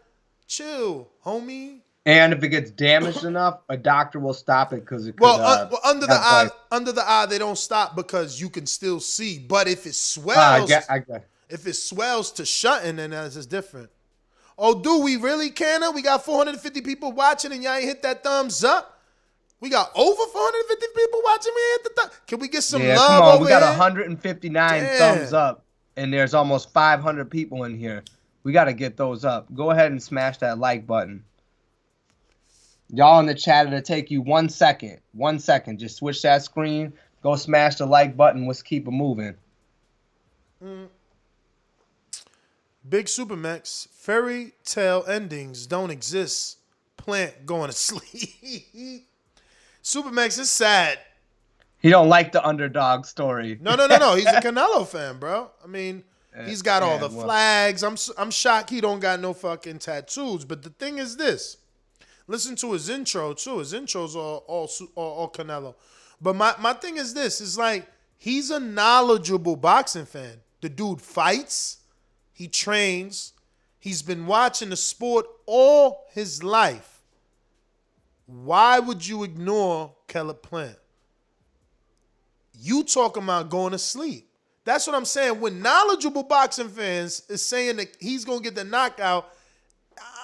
Chill, homie. And if it gets damaged enough, a doctor will stop it because it could. Well, under the eye, they don't stop because you can still see. But if it swells, if it swells to shutting, then that's just different. Oh, do we really, Canna? We got 450 people watching, and y'all ain't hit that thumbs up. We got over 450 people watching. We hit the thumb. Can we get some love come on. over We got here? 159 thumbs up, and there's almost 500 people in here. We got to get those up. Go ahead and smash that like button. Y'all in the chat, it'll take you 1 second. 1 second. Just switch that screen. Go smash the like button. Let's keep it moving. Big Supermax. Fairy tale endings don't exist. Plant going to sleep. Supermax is sad. He don't like the underdog story. No. He's a Canelo fan, bro. I mean, he's got all the flags. I'm shocked he don't got no fucking tattoos. But the thing is this. Listen to his intro, too. His intro's all Canelo. But my thing is this. It's like he's a knowledgeable boxing fan. The dude fights. He trains. He's been watching the sport all his life. Why would you ignore Caleb Plant? You talking about going to sleep. That's what I'm saying. When knowledgeable boxing fans is saying that he's going to get the knockout,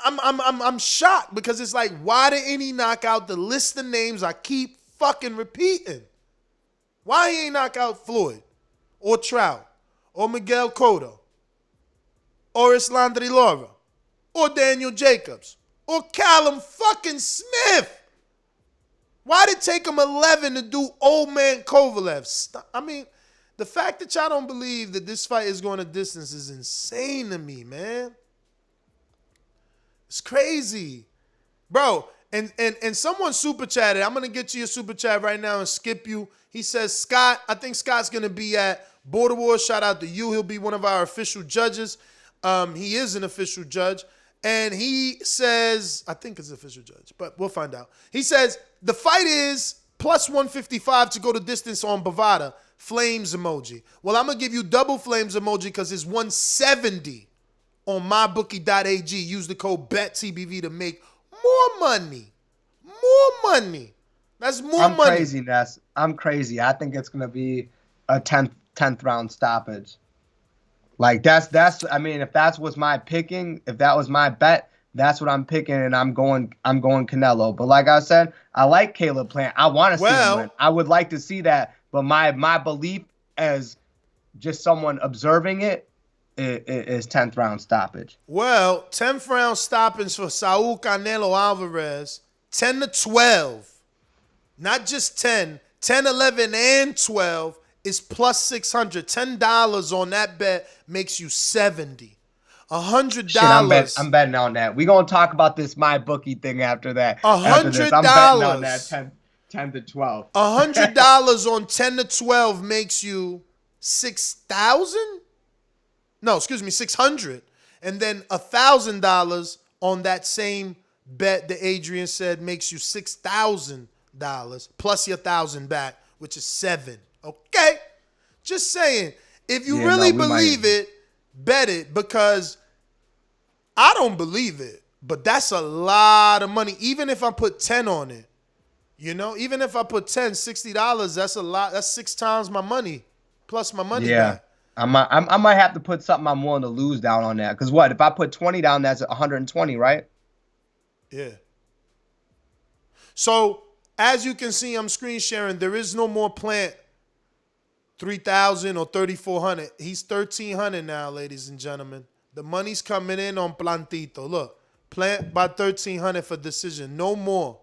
I'm shocked because it's like, why did any knockout the list of names I keep fucking repeating? Why he ain't knock out Floyd or Trout or Miguel Cotto or Islandri Lara or Daniel Jacobs or Callum fucking Smith? Why did it take him 11 to do old man Kovalev? I mean, the fact that y'all don't believe that this fight is going a distance is insane to me, man. It's crazy. Bro, and someone super chatted. I'm going to get you a super chat right now and skip you. He says, Scott, I think Scott's going to be at Border Wars. Shout out to you. He'll be one of our official judges. He is an official judge. And he says, I think it's an official judge, but we'll find out. He says, the fight is plus 155 to go the distance on Bovada. Flames emoji. Well, I'm going to give you double flames emoji because it's 170 on mybookie.ag. Use the code BETTBV to make more money. More money. That's more money. I'm crazy, Ness. I'm crazy. I think it's going to be a 10th round stoppage. Like that's I mean, if that was my picking, if that was my bet, that's what I'm picking, and I'm going Canelo. But like I said, I like Caleb Plant. I want to see him win. I would like to see that, but my belief as just someone observing it is 10th round stoppage. Well, 10th round stoppage for Saul Canelo Alvarez, 10 to 12. Not just 10, 10, 11, and 12 is plus 600. $10 on that bet makes you 70. $100. Shit, I'm betting on that. We're going to talk about this my bookie thing after that. $100. I'm betting on that 10 to 12. $100 on 10 to 12 makes you 6,000? No, excuse me, 600. And then $1,000 on that same bet that Adrian said makes you $6,000 plus your 1,000 back, which is 7. Okay? Just saying, if you really believe it, bet it, because I don't believe it, but that's a lot of money. Even if I put 10 on it, you know, even if I put 10, $60, that's a lot. That's 6 times my money plus my money back. I might have to put something I'm willing to lose down on that. Because what? If I put 20 down, that's 120, right? Yeah. So, as you can see, I'm screen sharing. There is no more Plant 3,000 or 3,400. He's 1,300 now, ladies and gentlemen. The money's coming in on Plantito. Look, Plant by 1,300 for decision. No more.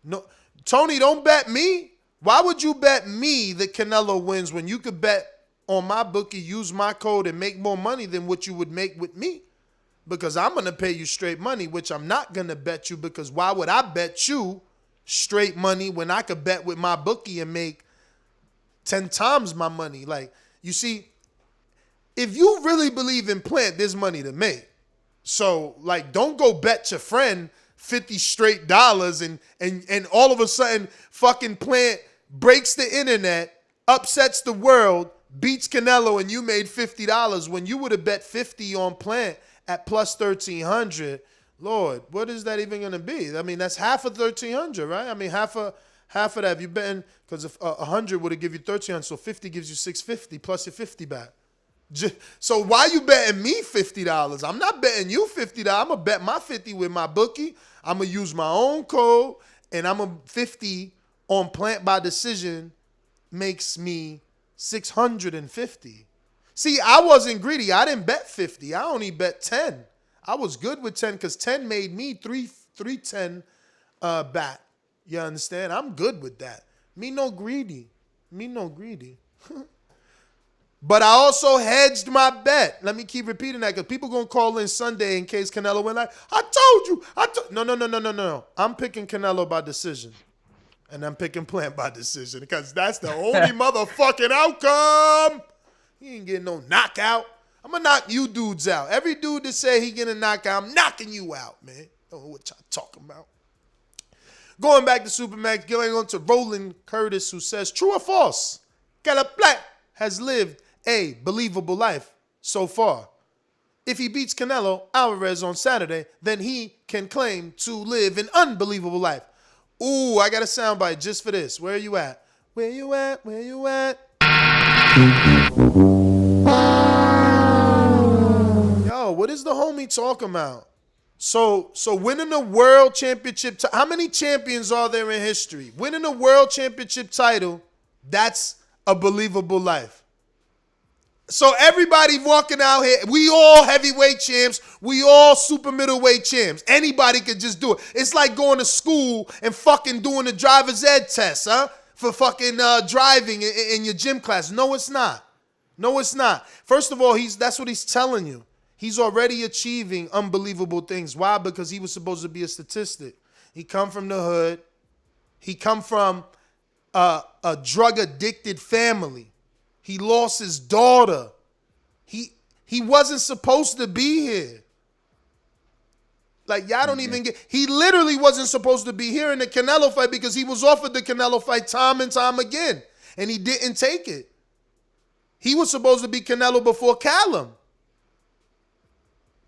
No, Tony, don't bet me. Why would you bet me that Canelo wins when you could bet on my bookie, use my code, and make more money than what you would make with me? Because I'm going to pay you straight money, which I'm not going to bet you, because why would I bet you straight money when I could bet with my bookie and make 10 times my money? Like, you see, if you really believe in Plant, there's money to make. So, like, don't go bet your friend 50 straight dollars and all of a sudden fucking Plant breaks the internet, upsets the world, beats Canelo, and you made $50 when you would have bet 50 on Plant at plus 1,300. Lord, what is that even going to be? I mean, that's half of 1,300, right? I mean, half of that. If you betting, because if 100 would have give you 1,300, so 50 gives you 650 plus your 50 back. So why you betting me $50? I'm not betting you $50. I'm going to bet my 50 with my bookie. I'm going to use my own code, and I'm a 50 on Plant by decision makes me 650. See, I wasn't greedy. I didn't bet 50. I only bet 10. I was good with 10 because 10 made me 310 back. You understand? I'm good with that. Me no greedy. But I also hedged my bet. Let me keep repeating that because people going to call in Sunday in case Canelo went like, I told you. No. I'm picking Canelo by decision. And I'm picking Plant by decision because that's the only motherfucking outcome. He ain't getting no knockout. I'm going to knock you dudes out. Every dude that say he getting a knockout, I'm knocking you out, man. Don't know what y'all talking about. Going back to Supermax, going on to Roland Curtis, who says, true or false? Caleb Plant has lived a believable life so far. If he beats Canelo Alvarez on Saturday, then he can claim to live an unbelievable life. Ooh, I got a soundbite just for this. Where you at? Where you at? Where you at? Yo, what is the homie talking about? So winning a world championship, how many champions are there in history? Winning a world championship title, that's a believable life. So everybody walking out here, we all heavyweight champs, we all super middleweight champs. Anybody could just do it. It's like going to school and fucking doing the driver's ed test, huh? For fucking driving in your gym class. No, it's not. No, it's not. First of all, that's what he's telling you. He's already achieving unbelievable things. Why? Because he was supposed to be a statistic. He come from the hood. He come from a drug-addicted family. He lost his daughter. He wasn't supposed to be here. Like, y'all don't even get... He literally wasn't supposed to be here in the Canelo fight because he was offered the Canelo fight time and time again, and he didn't take it. He was supposed to be Canelo before Callum.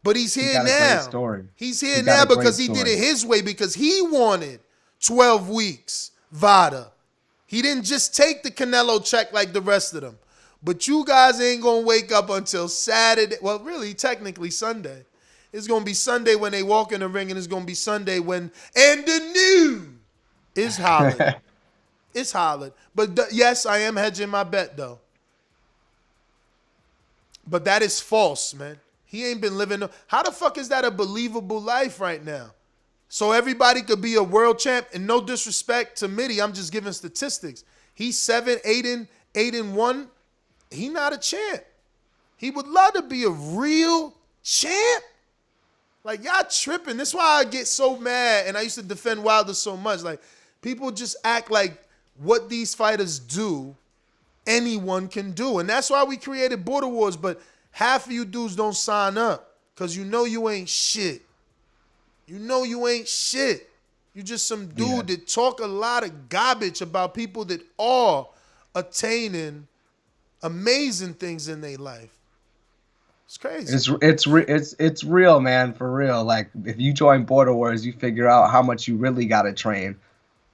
But he's here now. He's here now because he did it his way, because he wanted 12 weeks, VADA. He didn't just take the Canelo check like the rest of them. But you guys ain't going to wake up until Saturday. Well, really, technically Sunday. It's going to be Sunday when they walk in the ring, and it's going to be Sunday when, and the new is hollered. It's hollered. But yes, I am hedging my bet, though. But that is false, man. He ain't been living. How the fuck is that a believable life right now? So everybody could be a world champ, and no disrespect to Mitty, I'm just giving statistics. He's 7-8-1. He not a champ. He would love to be a real champ. Like, y'all tripping. That's why I get so mad, and I used to defend Wilder so much. Like, people just act like what these fighters do, anyone can do. And that's why we created Border Wars, but half of you dudes don't sign up because you know you ain't shit. You know you ain't shit. You just some dude that talk a lot of garbage about people that are attaining amazing things in their life. It's crazy. It's real, man, for real. Like, if you join Border Wars, you figure out how much you really got to train,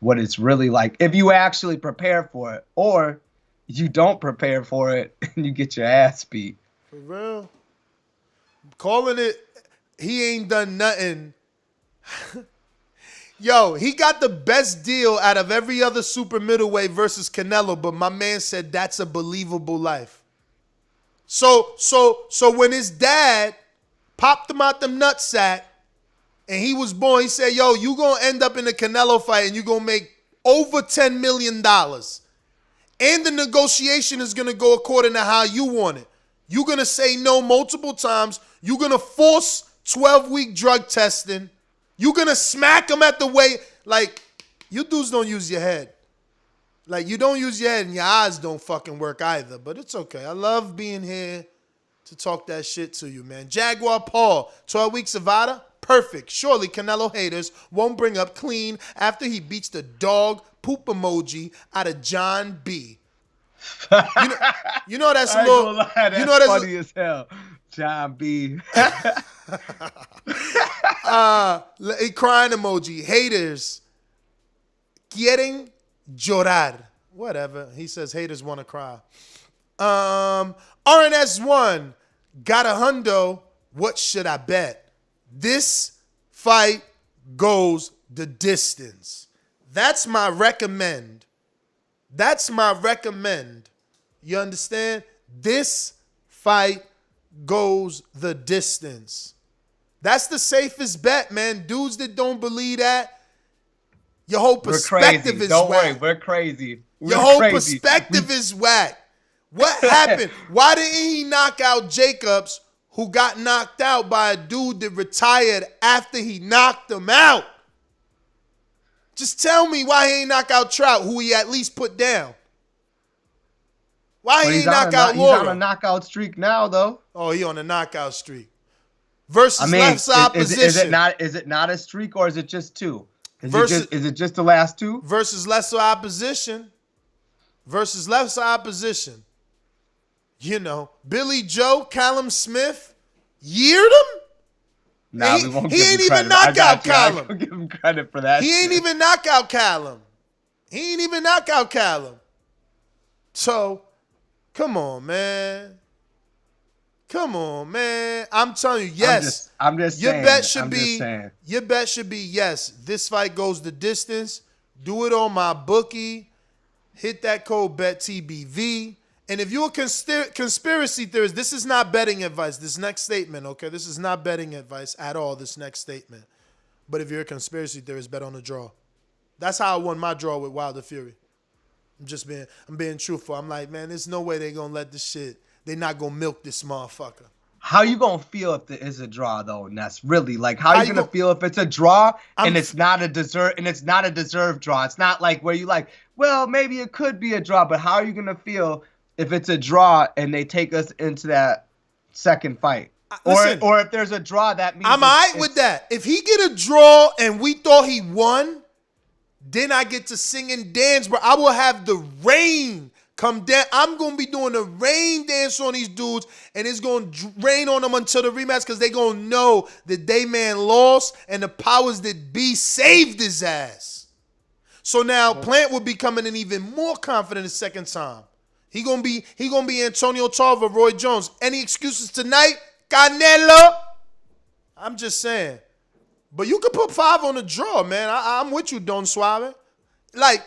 what it's really like, if you actually prepare for it, or you don't prepare for it and you get your ass beat. For real. Calling it, he ain't done nothing. Yo, he got the best deal out of every other super middleweight versus Canelo, but my man said that's a believable life. So when his dad popped him out the nutsack and he was born, he said, yo, you gonna end up in a Canelo fight and you gonna make over $10 million. And the negotiation is gonna go according to how you want it. You're gonna say no multiple times. You're gonna force 12-week drug testing. You're going to smack him at the weight. Like, you dudes don't use your head. Like, you don't use your head and your eyes don't fucking work either. But it's okay. I love being here to talk that shit to you, man. Jaguar Paul, 12 weeks of VADA? Perfect. Surely Canelo haters won't bring up clean after he beats the dog poop emoji out of John B. You know that's a little... That's funny as hell. John B. A crying emoji. Haters quieren llorar. Whatever. He says haters want to cry. RNS1 got a hundo. What should I bet? This fight goes the distance. That's my recommend. That's my recommend. You understand? This fight goes the distance. That's the safest bet, man. Dudes that don't believe that, your whole perspective is don't whack. Worry, we're crazy. Your whole perspective is whack. What happened? Why didn't he knock out Jacobs, who got knocked out by a dude that retired after he knocked him out? Just tell me why he ain't knock out Trout, who he at least put down. Why he ain't knock out Laura? He's on a knockout streak now, though. Oh, he on a knockout streak. Versus left side position. Is it not a streak, or is it just two? Is it just the last two? Versus left side position. Versus left side position. You know, Billy Joe, Callum Smith, yeared him? Nah, we won't give him ain't credit. even knock out Callum. I'll give him credit for that. He ain't even knock out Callum. He ain't even knock out Callum. So, come on, man. Come on, man. I'm telling you, yes. I'm just your saying. Your bet should be yes. This fight goes the distance. Do it on my bookie. Hit that code BETTBV. And if you're a conspiracy theorist, this is not betting advice. This next statement, okay? This is not betting advice at all, this next statement. But if you're a conspiracy theorist, bet on the draw. That's how I won my draw with Wilder Fury. I'm being truthful. I'm like, man, there's no way they're going to let this shit. They're not going to milk this motherfucker. How you going to feel if there is a draw, though, Ness? Really? Like, how you going to feel if it's a draw and it's not a deserved draw? It's not like where you like, well, maybe it could be a draw, but how are you going to feel if it's a draw and they take us into that second fight? Or if there's a draw, that means I'm all right with that. If he get a draw and we thought he won, then I get to sing and dance, bro. I will have the rain come down. I'm going to be doing the rain dance on these dudes, and it's going to rain on them until the rematch because they're going to know that they man lost and the powers that be saved his ass. So now Plant will be coming in even more confident the second time. He gonna be Antonio Tarver, Roy Jones. Any excuses tonight? Canelo. I'm just saying. But you could put 5 on the draw, man. I'm with you, Don Suave. Like,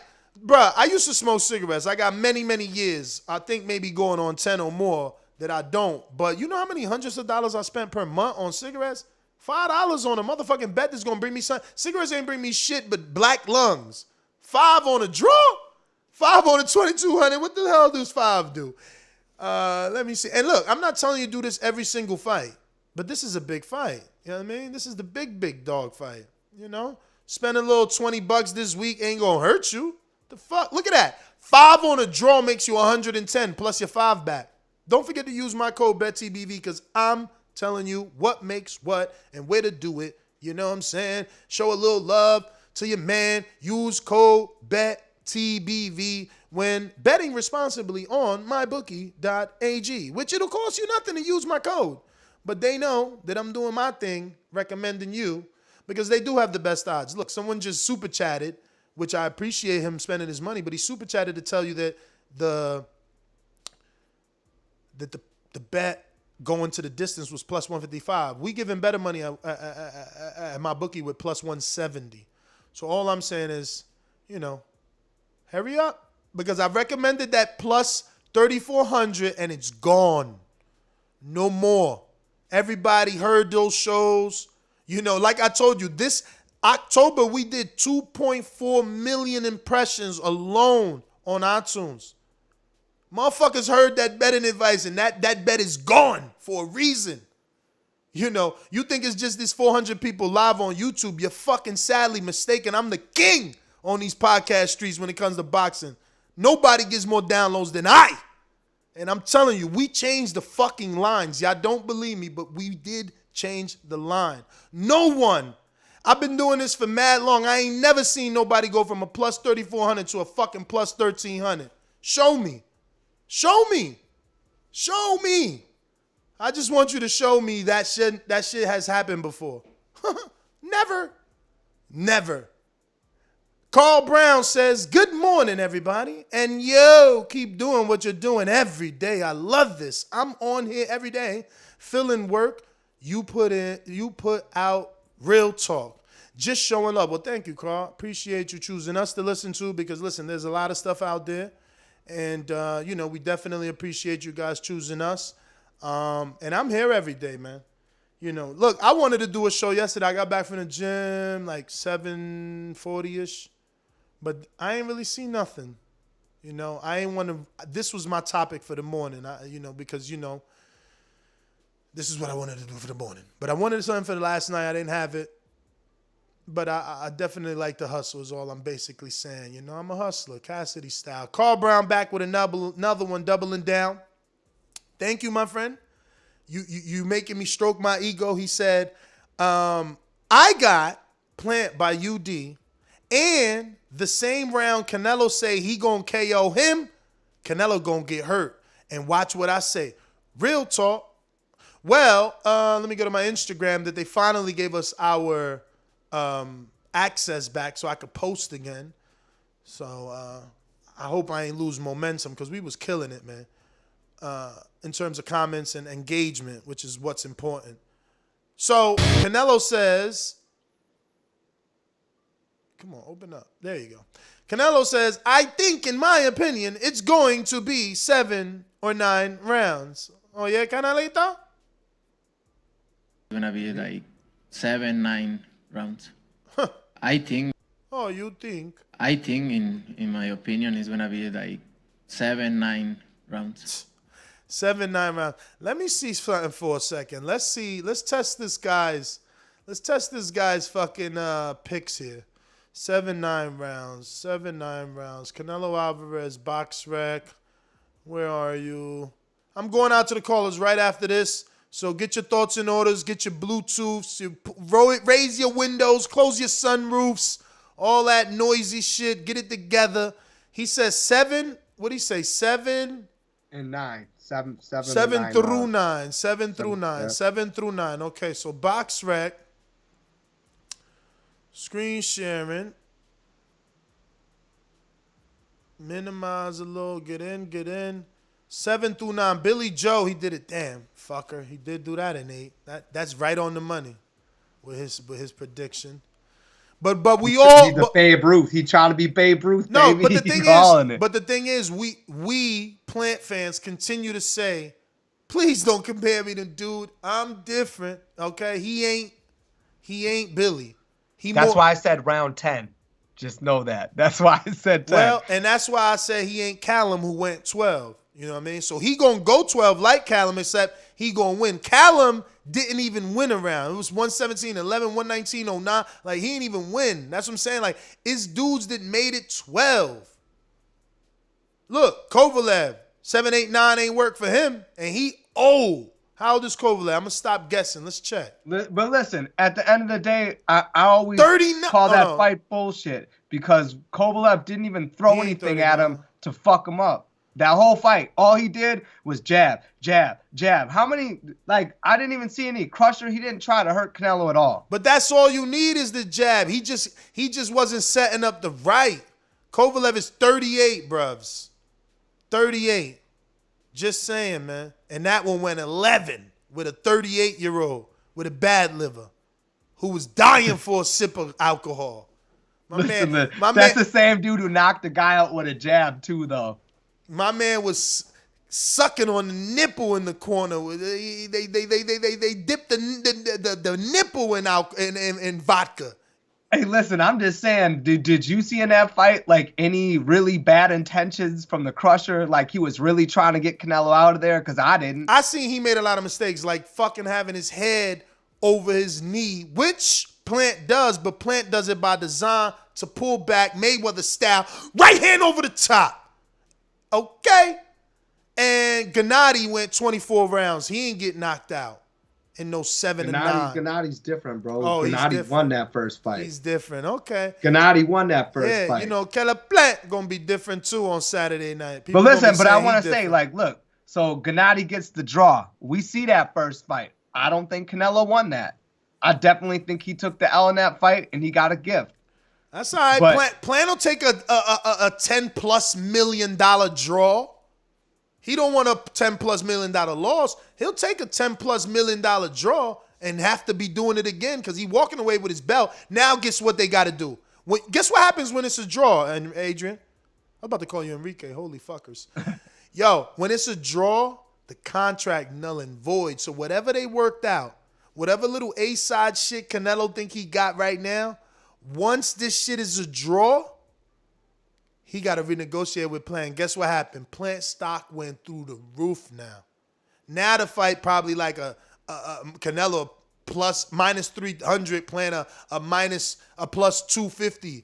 bruh, I used to smoke cigarettes. I got many, many years. I think maybe going on 10 or more that I don't. But you know how many hundreds of dollars I spent per month on cigarettes? $5 on a motherfucking bet that's gonna bring me something. Cigarettes ain't bring me shit but black lungs. 5 on a draw? 5 on a 2200. What the hell does 5 do? Let me see. And look, I'm not telling you to do this every single fight, but this is a big fight. You know what I mean? This is the big dog fight. You know? Spend a little $20 this week ain't gonna hurt you. The fuck? Look at that. 5 on a draw makes you 110 plus your 5 back. Don't forget to use my code BETTBV because I'm telling you what makes what and where to do it. You know what I'm saying? Show a little love to your man. Use code BETTBV when betting responsibly on mybookie.ag, which it'll cost you nothing to use my code. But they know that I'm doing my thing, recommending you, because they do have the best odds. Look, someone just super chatted, which I appreciate him spending his money, but he super chatted to tell you that the bet going to the distance was plus 155. We giving better money at my bookie with plus 170. So all I'm saying is, you know, hurry up, because I recommended that plus 3,400 and it's gone. No more. Everybody heard those shows. You know, like I told you, this October we did 2.4 million impressions alone on iTunes. Motherfuckers heard that betting advice and that bet is gone for a reason. You know, you think it's just these 400 people live on YouTube. You're fucking sadly mistaken. I'm the king on these podcast streets when it comes to boxing. Nobody gets more downloads than I. And I'm telling you, we changed the fucking lines. Y'all don't believe me, but we did change the line. No one. I've been doing this for mad long. I ain't never seen nobody go from a plus 3,400 to a fucking plus 1,300. Show me. Show me. Show me. I just want you to show me that shit has happened before. Never. Never. Carl Brown says, good morning, everybody. And yo, keep doing what you're doing every day. I love this. I'm on here every day, filling work. You put out real talk. Just showing up. Well, thank you, Carl. Appreciate you choosing us to listen to, because listen, there's a lot of stuff out there. And, you know, we definitely appreciate you guys choosing us. And I'm here every day, man. You know, look, I wanted to do a show yesterday. I got back from the gym like 7:40-ish. But I ain't really seen nothing. You know, I ain't want to. This was my topic for the morning, because, you know, this is what I wanted to do for the morning. But I wanted something for the last night. I didn't have it. But I definitely like to hustle is all I'm basically saying. You know, I'm a hustler, Cassidy style. Carl Brown back with another one, doubling down. Thank you, my friend. You making me stroke my ego. He said, I got Plant by UD, and the same round Canelo say he gonna KO him, Canelo gonna get hurt. And watch what I say. Real talk. Well, let me go to my Instagram that they finally gave us our access back so I could post again. So I hope I ain't lose momentum, because we was killing it, man. In terms of comments and engagement, which is what's important. So Canelo says, come on, open up. There you go. Canelo says, I think, in my opinion, it's going to be 7 or 9 rounds. Oh, yeah, Canelito? It's going to be like 7, 9 rounds. I think. Oh, you think? I think, in my opinion, it's going to be like 7, 9 rounds. 7, 9 rounds. Let me see something for a second. Let's see. Let's test this guy's fucking picks here. 7, 9 rounds. 7, 9 rounds. Canelo Alvarez, box rec. Where are you? I'm going out to the callers right after this. So get your thoughts in orders. Get your Bluetooths. Raise your windows. Close your sunroofs. All that noisy shit. Get it together. He says 7. What did he say? 7 and 9. 7 through 9. 7 through 9. Yeah. 7 through 9. Okay, so box rec. Screen sharing. Minimize a little. Get in. 7 through 9. Billy Joe, he did it. Damn, fucker. He did do that in 8. That's right on the money with his prediction. But we all. He's Babe Ruth. He trying to be Babe Ruth. No, baby. but the thing is, we Plant fans continue to say Please don't compare me to dude. I'm different, okay? He ain't Billy. That's why I said round 10. Just know that. That's why I said 10. Well, and that's why I said he ain't Callum who went 12. You know what I mean? So he gonna go 12 like Callum, except he gonna win. Callum didn't even win a round. It was 117, 11, 119, 09. Like, he didn't even win. That's what I'm saying. Like, it's dudes that made it 12. Look, Kovalev, 7, 8, 9 ain't work for him. And he old. How old is Kovalev? I'm going to stop guessing. Let's check. But listen, at the end of the day, I always call that fight bullshit because Kovalev didn't even throw anything at him to fuck him up. That whole fight, all he did was jab, jab, jab. How many, like, I didn't even see any crusher. He didn't try to hurt Canelo at all. But that's all you need is the jab. He just wasn't setting up the right. Kovalev is 38, bruvs. 38. Just saying, man. And that one went 11 with a 38-year-old with a bad liver who was dying for a sip of alcohol. That's the same dude who knocked the guy out with a jab, too, though. My man was sucking on the nipple in the corner. They dipped the nipple in vodka. Hey, listen, I'm just saying, did you see in that fight, like, any really bad intentions from the crusher? Like, he was really trying to get Canelo out of there? Because I didn't. I seen he made a lot of mistakes, like fucking having his head over his knee, which Plant does, but Plant does it by design to pull back, Mayweather style, right hand over the top. Okay? And Gennady went 24 rounds. He ain't get knocked out in no 7 and 9. Gennady's different, bro. Oh, Gennady won that first fight. He's different. Okay. Gennady won that first fight. You know, Caleb Plant gonna be different too on Saturday night. But listen, I want to say, like, look, so Gennady gets the draw. We see that first fight. I don't think Canelo won that. I definitely think he took the L in that fight, and he got a gift. That's all right. Plant will take a $10+ million draw. He don't want a $10+ million loss. He'll take a $10+ million draw and have to be doing it again because he's walking away with his belt. Now, guess what they got to do? Guess what happens when it's a draw, and Adrian? I'm about to call you Enrique. Holy fuckers. Yo, when it's a draw, the contract null and void. So whatever they worked out, whatever little A-side shit Canelo think he got right now, once this shit is a draw, he got to renegotiate with Plant. Guess what happened? Plant stock went through the roof now. Now the fight probably like a Canelo minus 300, Plant a plus 250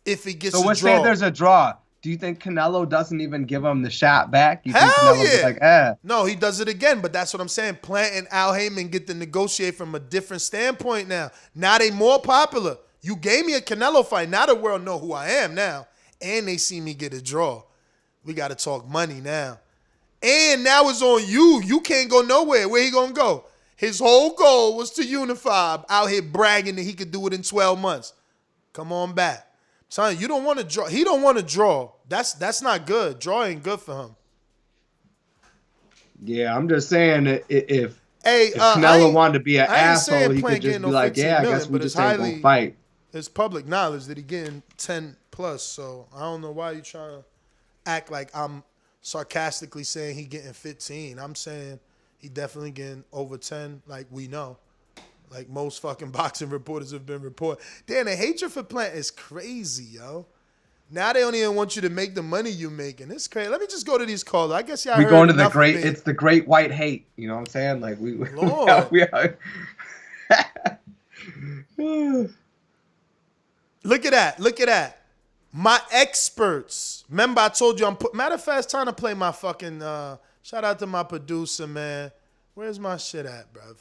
if he gets a draw. So let's say there's a draw. Do you think Canelo doesn't even give him the shot back? You Hell think Canelo's like, No, he does it again, but that's what I'm saying. Plant and Al Heyman get to negotiate from a different standpoint now. Now they more popular. You gave me a Canelo fight. Now the world know who I am now. And they see me get a draw. We got to talk money now. And now it's on you. You can't go nowhere. Where he going to go? His whole goal was to unify. Out here bragging that he could do it in 12 months. Come on back. Son, you don't want to draw. He don't want to draw. That's not good. Draw ain't good for him. Yeah, I'm just saying that if Canelo wanted to be an asshole, he could just be like, I guess we just ain't gonna fight. It's public knowledge that he getting 10+, so I don't know why you trying to act like I'm sarcastically saying he getting 15. I'm saying he definitely getting over 10, like we know. Like most fucking boxing reporters have been reporting. Damn, the hatred for Plant is crazy, yo. Now they don't even want you to make the money you making. It's crazy. Let me just go to these callers. I guess y'all we heard going to the enough great. of me. It's the great white hate. You know what I'm saying? Like we Look at that. Look at that. My experts. Remember I told you matter of fact, it's time to play my fucking shout out to my producer, man. Where's my shit at, bruv?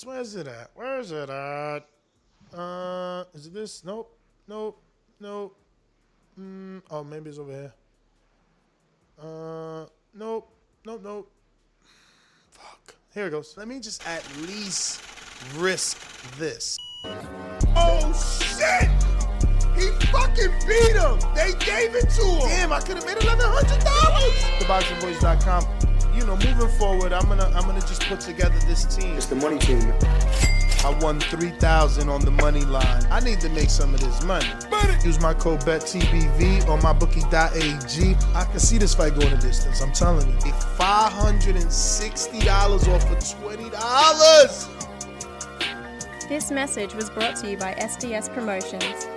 Where's it at? Where is it at? Is it this? Nope. Nope. Nope. Oh, maybe it's over here. Nope. Nope. Nope. Fuck. Here it goes. Let me just at least risk this. Oh, shit! He fucking beat him! They gave it to him! Damn, I could have made $1,100! TheBoxingVoice.com. You know, moving forward, I'm gonna just put together this team. It's the money team. I won $3,000 on the money line. I need to make some of this money. Use my code BETTBV on mybookie.ag. I can see this fight going a distance. I'm telling you. $560 off of $20. This message was brought to you by SDS Promotions.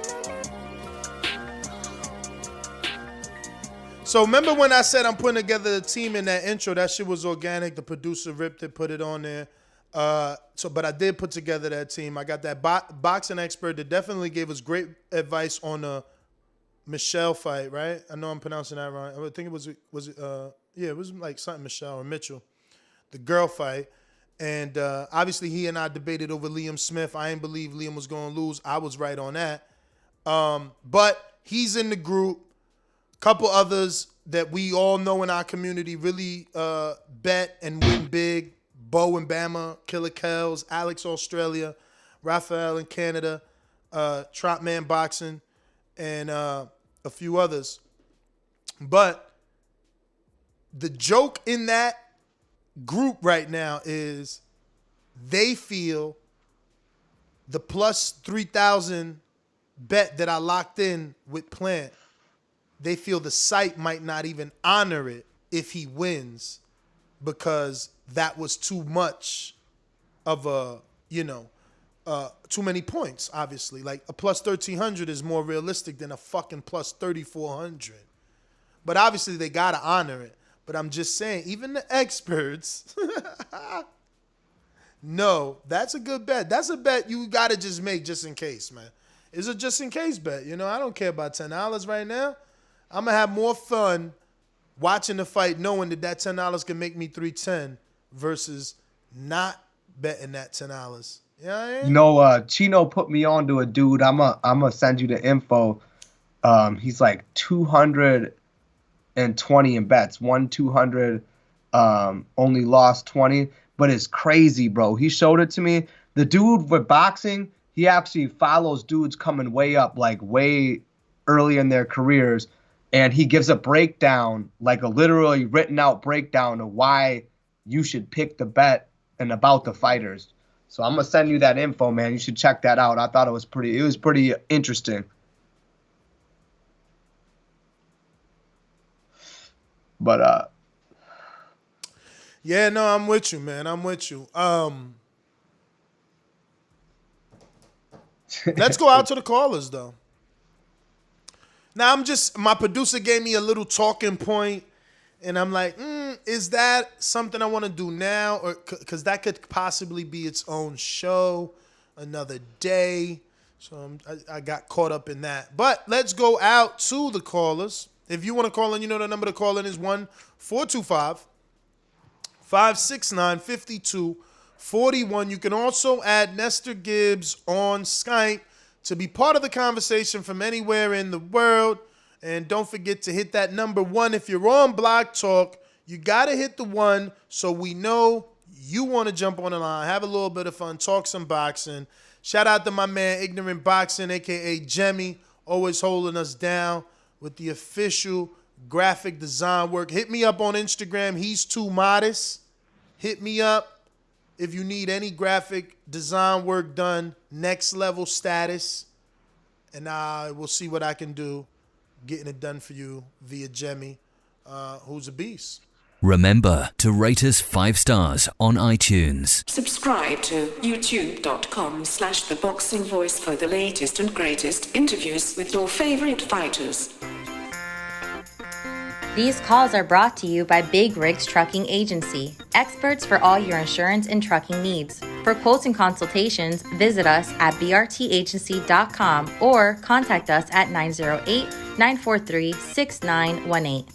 So remember when I said I'm putting together a team in that intro? That shit was organic. The producer ripped it, put it on there. But I did put together that team. I got that boxing expert that definitely gave us great advice on the Michelle fight, right? I know I'm pronouncing that wrong. I think it was like something Michelle or Mitchell, the girl fight. And obviously he and I debated over Liam Smith. I didn't believe Liam was going to lose. I was right on that. But he's in the group. Couple others that we all know in our community really bet and win big. Bo and Bama, Killer Kells, Alex Australia, Raphael in Canada, Trotman Boxing, and a few others. But the joke in that group right now is they feel the plus 3,000 bet that I locked in with Plant, they feel the site might not even honor it if he wins because that was too much of a, too many points, obviously. Like a plus 1,300 is more realistic than a fucking plus 3,400. But obviously they got to honor it. But I'm just saying, even the experts, no, that's a good bet. That's a bet you got to just make just in case, man. It's a just in case bet. I don't care about $10 right now. I'm going to have more fun watching the fight knowing that $10 can make me $310 versus not betting that $10. You know what I mean? Chino put me on to a dude. I'm gonna send you the info. He's like 220 in bets. Won 200, only lost 20. But it's crazy, bro. He showed it to me. The dude with boxing, he actually follows dudes coming way up, like way early in their careers. And he gives a breakdown, like a literally written out breakdown of why you should pick the bet and about the fighters. So I'm gonna send you that info, man. You should check that out. I thought it was pretty interesting. But yeah, no, I'm with you, man. I'm with you. Let's go out to the callers though. Now my producer gave me a little talking point, and I'm like, is that something I want to do now? Or because that could possibly be its own show, another day. So I got caught up in that. But let's go out to the callers. If you want to call in, you know the number to call in is 1-425-569-5241. You can also add Nestor Gibbs on Skype to be part of the conversation from anywhere in the world. And don't forget to hit that number 1. If you're on Blog Talk, you got to hit the 1 so we know you want to jump on the line, have a little bit of fun, talk some boxing. Shout out to my man, Ignorant Boxing, a.k.a. Jemmy, always holding us down with the official graphic design work. Hit me up on Instagram. He's Too Modest. Hit me up. If you need any graphic design work done, next level status, and I will see what I can do getting it done for you via Jemmy, who's a beast. Remember to rate us 5 stars on iTunes. Subscribe to youtube.com/theboxingvoice for the latest and greatest interviews with your favorite fighters. These calls are brought to you by Big Rigs Trucking Agency, experts for all your insurance and trucking needs. For quotes and consultations, visit us at brtagency.com or contact us at 908-943-6918.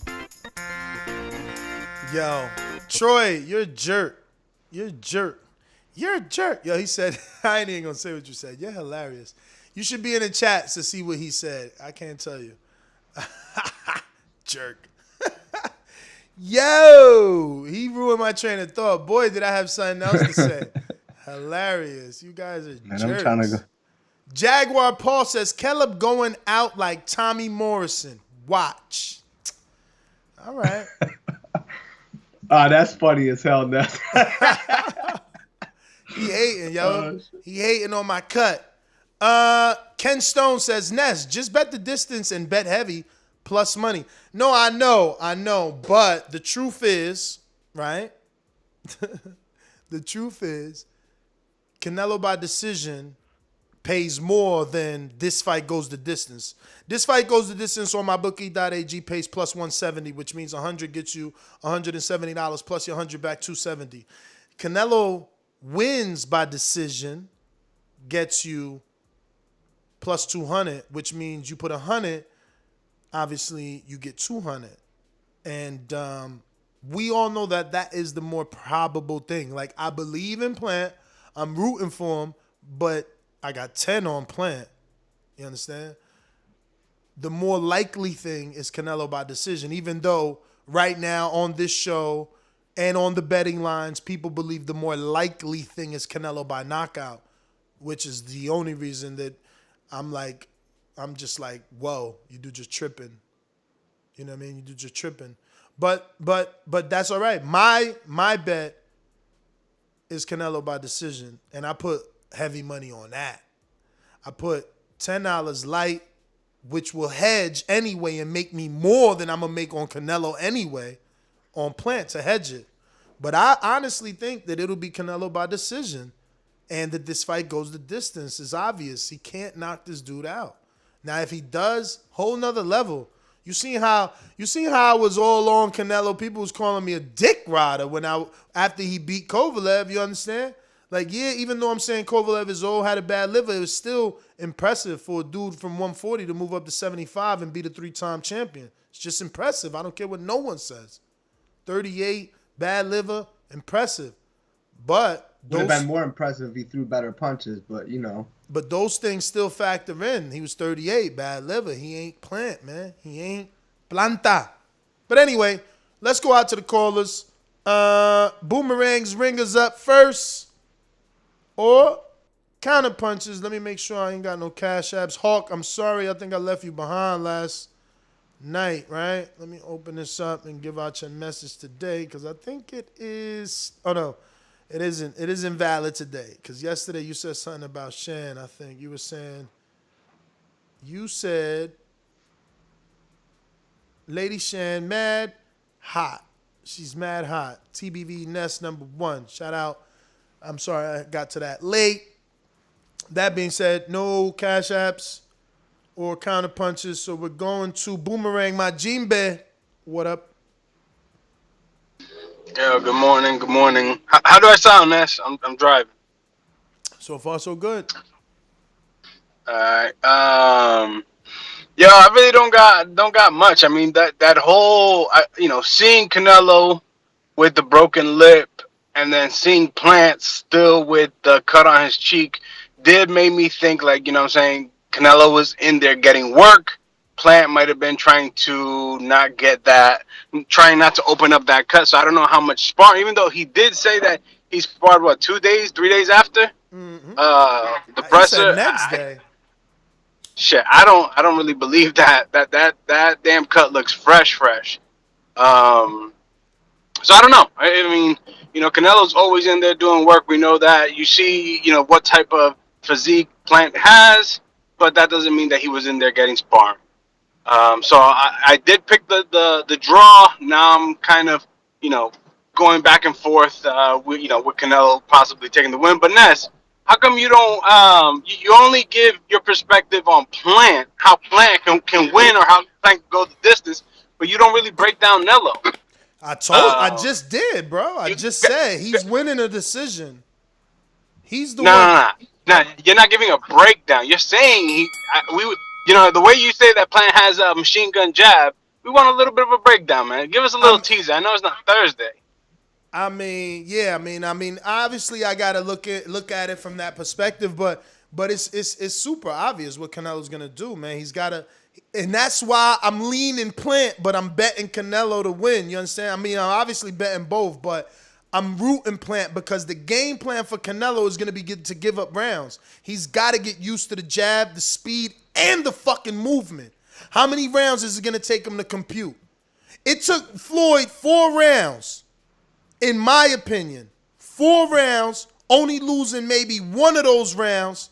Yo, Troy, you're a jerk. You're a jerk. You're a jerk. Yo, he said, I ain't even going to say what you said. You're hilarious. You should be in the chats to see what he said. I can't tell you. Jerk. Yo, he ruined my train of thought. Boy, did I have something else to say. Hilarious. You guys are jerks. I'm trying to go. Jaguar Paul says, Caleb going out like Tommy Morrison. Watch. All right. That's funny as hell, Ness. He hating, yo. He hating on my cut. Ken Stone says, Ness, just bet the distance and bet heavy plus money. No, I know. But the truth is, right? The truth is, Canelo by decision pays more than this fight goes the distance. This fight goes the distance on my bookie.ag pays plus 170, which means 100 gets you $170 plus your 100 back 270. Canelo wins by decision gets you plus 200, which means you put 100, obviously you get 200. And we all know that that is the more probable thing. Like, I believe in Plant. I'm rooting for him, but I got 10 on Plant. You understand? The more likely thing is Canelo by decision, even though right now on this show and on the betting lines, people believe the more likely thing is Canelo by knockout, which is the only reason that I'm just like, whoa, you do just tripping. You know what I mean? You do just tripping. But that's all right. My bet is Canelo by decision, and I put heavy money on that. I put $10 light, which will hedge anyway and make me more than I'm going to make on Canelo anyway, on Plant to hedge it. But I honestly think that it'll be Canelo by decision, and that this fight goes the distance. Is obvious. He can't knock this dude out. Now, if he does, whole nother level. You seen how I was all on Canelo. People was calling me a dick rider after he beat Kovalev. You understand? Like, yeah, even though I'm saying Kovalev is old, had a bad liver, it was still impressive for a dude from 140 to move up to 75 and be the 3-time champion. It's just impressive. I don't care what no one says. 38, bad liver, impressive. But would have been more impressive if he threw better punches, but you know. But those things still factor in. He was 38, bad liver. He ain't Plant, man. He ain't Planta. But anyway, let's go out to the callers. Boomerangs, ringers up first. Or counter punches. Let me make sure I ain't got no cash apps. Hawk, I'm sorry. I think I left you behind last night, right? Let me open this up and give out your message today, because I think it is. Oh, no. It isn't. It isn't valid today, because yesterday you said something about Shan. I think you said Lady Shan mad hot. She's mad hot. TBV Nest #1. Shout out. I'm sorry I got to that late. That being said, no cash apps or counter punches, so we're going to Boomerang Majimbe. What up? Yeah, good morning. Good morning. How do I sound, Ness? I'm driving. So far, so good. All right. Yeah, I really don't got much. I mean, that whole seeing Canelo with the broken lip and then seeing Plant still with the cut on his cheek did make me think, like, you know what I'm saying, Canelo was in there getting work. Plant might have been trying to not get that, trying not to open up that cut. So I don't know how much sparring, even though he did say that he sparred, 3 days after? Mm-hmm. The presser. Next day. Shit, I don't really believe that damn cut looks fresh. So I don't know. I mean, Canelo's always in there doing work. We know that. You see, what type of physique Plant has, but that doesn't mean that he was in there getting sparring. So I did pick the draw. Now I'm kind of, going back and forth, with Canelo possibly taking the win. But Ness, how come you don't, you only give your perspective on Plant, how Plant can win or how Plant can go the distance, but you don't really break down Nello? I just did, bro. I just said he's winning a decision. He's the one. No, you're not giving a breakdown. You're saying the way you say that Plant has a machine gun jab, we want a little bit of a breakdown, man. Give us a little teaser. I know it's not Thursday. I mean, obviously I gotta look at it from that perspective, but it's super obvious what Canelo's gonna do, man. He's gotta, and that's why I'm leaning Plant, but I'm betting Canelo to win. You understand? I mean, I'm obviously betting both, but I'm rooting Plant because the game plan for Canelo is gonna be to give up rounds. He's got to get used to the jab, the speed, and the fucking movement. How many rounds is it gonna take him to compute? It took Floyd 4 rounds. In my opinion, 4 rounds only losing maybe one of those rounds,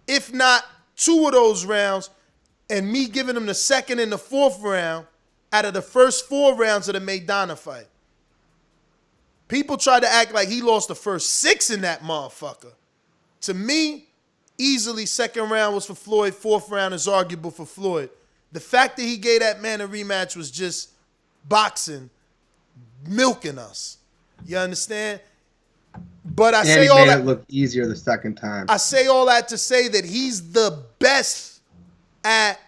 if not two of those rounds, and me giving him the second and the fourth round out of the first 4 rounds of the Maidana fight. People try to act like he lost the first 6 in that motherfucker. To me, easily second round was for Floyd, fourth round is arguable for Floyd. The fact that he gave that man a rematch was just boxing, milking us. You understand? But I say he all made that it look easier the second time. I say all that to say that he's the best at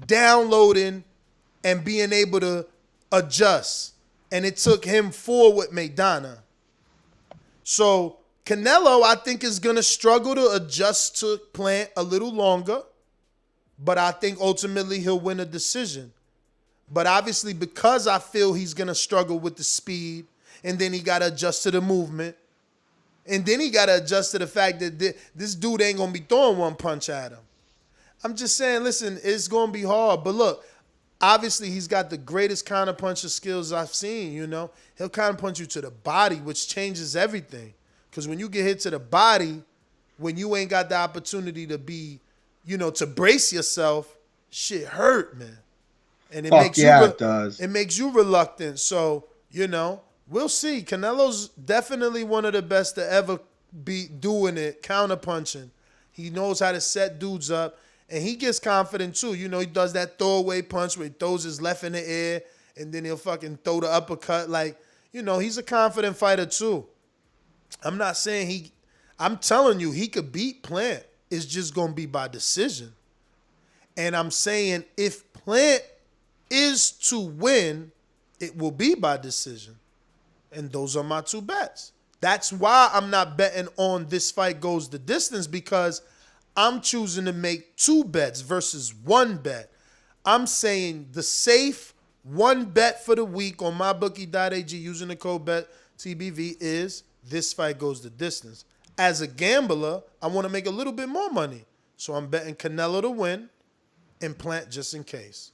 downloading and being able to adjust. And it took him 4 with Maidana. So Canelo, I think, is going to struggle to adjust to Plant a little longer. But I think ultimately he'll win a decision. But obviously, because I feel he's going to struggle with the speed, and then he got to adjust to the movement, and then he got to adjust to the fact that this dude ain't going to be throwing one punch at him. I'm just saying, listen, it's going to be hard. But look, obviously he's got the greatest counterpuncher skills I've seen, you know. He'll counterpunch you to the body, which changes everything. Because when you get hit to the body, when you ain't got the opportunity to be, you know, to brace yourself, shit hurt, man. And it it makes you reluctant. So, you know, we'll see. Canelo's definitely one of the best to ever be doing it, counterpunching. He knows how to set dudes up, and he gets confident too. You know, he does that throwaway punch where he throws his left in the air, and then he'll fucking throw the uppercut. Like, you know, he's a confident fighter too. I'm not saying I'm telling you, he could beat Plant. It's just going to be by decision. And I'm saying if Plant is to win, it will be by decision. And those are my 2 bets. That's why I'm not betting on this fight goes the distance, because I'm choosing to make 2 bets versus 1 bet. I'm saying the safe 1 bet for the week on mybookie.ag using the code BETTBV is this fight goes the distance. As a gambler, I want to make a little bit more money. So I'm betting Canelo to win and Plant just in case.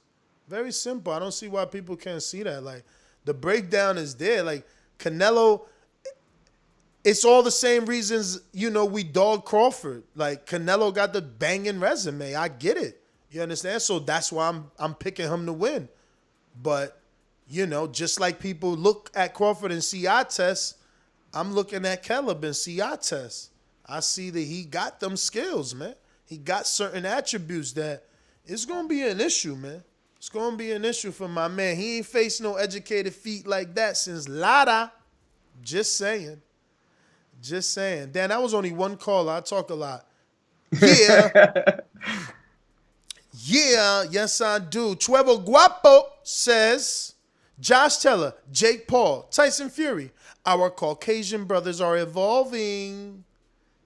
Very simple. I don't see why people can't see that. Like, the breakdown is there. Like, Canelo, it's all the same reasons, you know, we dog Crawford. Like, Canelo got the banging resume. I get it. You understand? So that's why I'm picking him to win. But, you know, just like people look at Crawford and see eye tests, I'm looking at Caleb and see eye tests. I see that he got them skills, man. He got certain attributes that it's going to be an issue, man. It's going to be an issue for my man. He ain't faced no educated feet like that since Lara. Just saying. Just saying. Dan, that was only one caller. I talk a lot. Yeah. Yeah, yes I do. Chuevo Guapo says, Josh Teller, Jake Paul, Tyson Fury, our Caucasian brothers are evolving.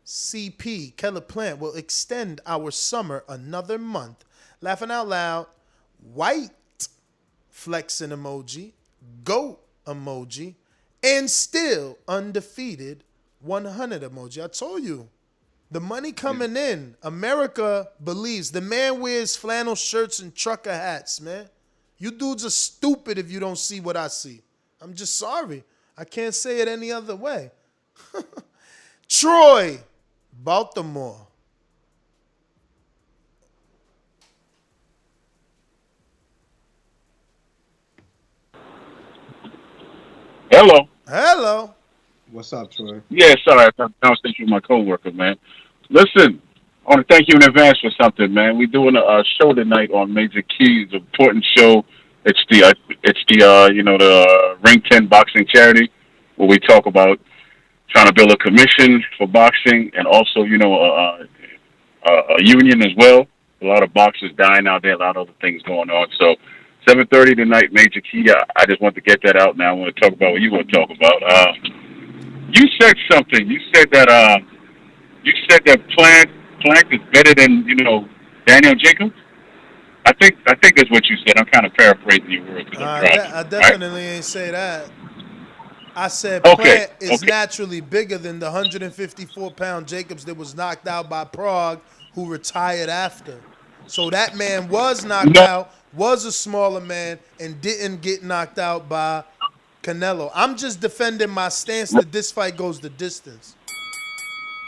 CP, Caleb Plant will extend our summer another month. Laughing out loud. White flexing emoji. Goat emoji. And still undefeated 100 emoji. I told you. The money coming in. America believes. The man wears flannel shirts and trucker hats, man. You dudes are stupid if you don't see what I see. I'm just sorry. I can't say it any other way. Troy, Baltimore. Hello. Hello. What's up, Troy? Yeah, sorry, I conversation with my coworker, man. Listen, I want to thank you in advance for something, man. We're doing a show tonight on Major Keys, important show. It's the the Ring 10 Boxing Charity, where we talk about trying to build a commission for boxing and also, a union as well. A lot of boxers dying out there, a lot of other things going on. So 7:30 tonight, Major Key. I just want to get that out now. I want to talk about what you want to talk about. You said something. You said that Plant is better than Daniel Jacobs. I think that's what you said. I'm kind of paraphrasing your words. I definitely ain't say that. I said Plant is naturally bigger than the 154-pound Jacobs that was knocked out by Prague, who retired after. So that man was knocked out, was a smaller man, and didn't get knocked out by Canelo. I'm just defending my stance that this fight goes the distance.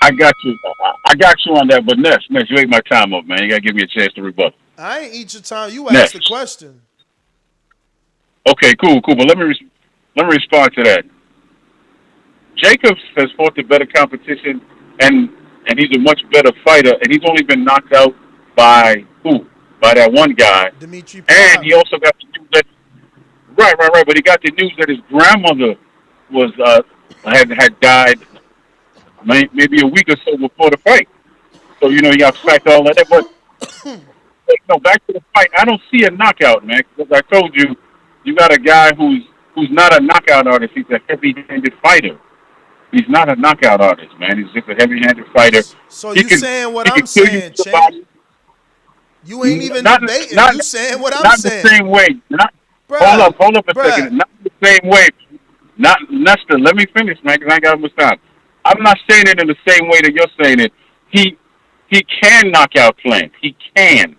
I got you. I got you on that. But Ness, you ate my time up, man. You gotta give me a chance to rebut. I ain't eat your time. You Ness. asked the question. Okay, cool. But let me respond to that. Jacobs has fought the better competition, and he's a much better fighter, and he's only been knocked out by who? By that one guy. Dimitri And Pride. he also got the news that right. But he got the news that his grandmother was had died maybe a week or so before the fight. So you got to factor all that. But back to the fight. I don't see a knockout, man. Because I told you, you got a guy who's not a knockout artist. He's a heavy-handed fighter. He's not a knockout artist, man. He's just a heavy-handed fighter. So you saying what I'm saying, Champ? You ain't even debating. You saying what I'm saying. Not the same way. Hold up a second. Not the same way. Not Nestor. Let me finish, man, because I ain't got much time. I'm not saying it in the same way that you're saying it. He can knock out Plant. He can.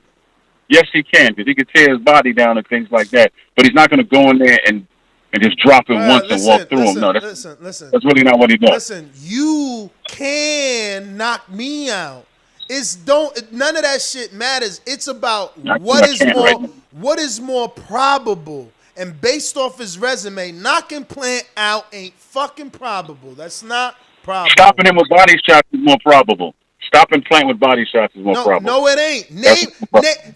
Yes, he can, because he can tear his body down and things like that. But he's not going to go in there and just drop him once and walk through him. No, that's really not what he does. Listen, you can knock me out. None of that shit matters. It's about what is more probable. And based off his resume, knocking Plant out ain't fucking probable. That's not probable. Stopping him with body shots is more probable. Stopping Plant with body shots is more probable. No, it ain't.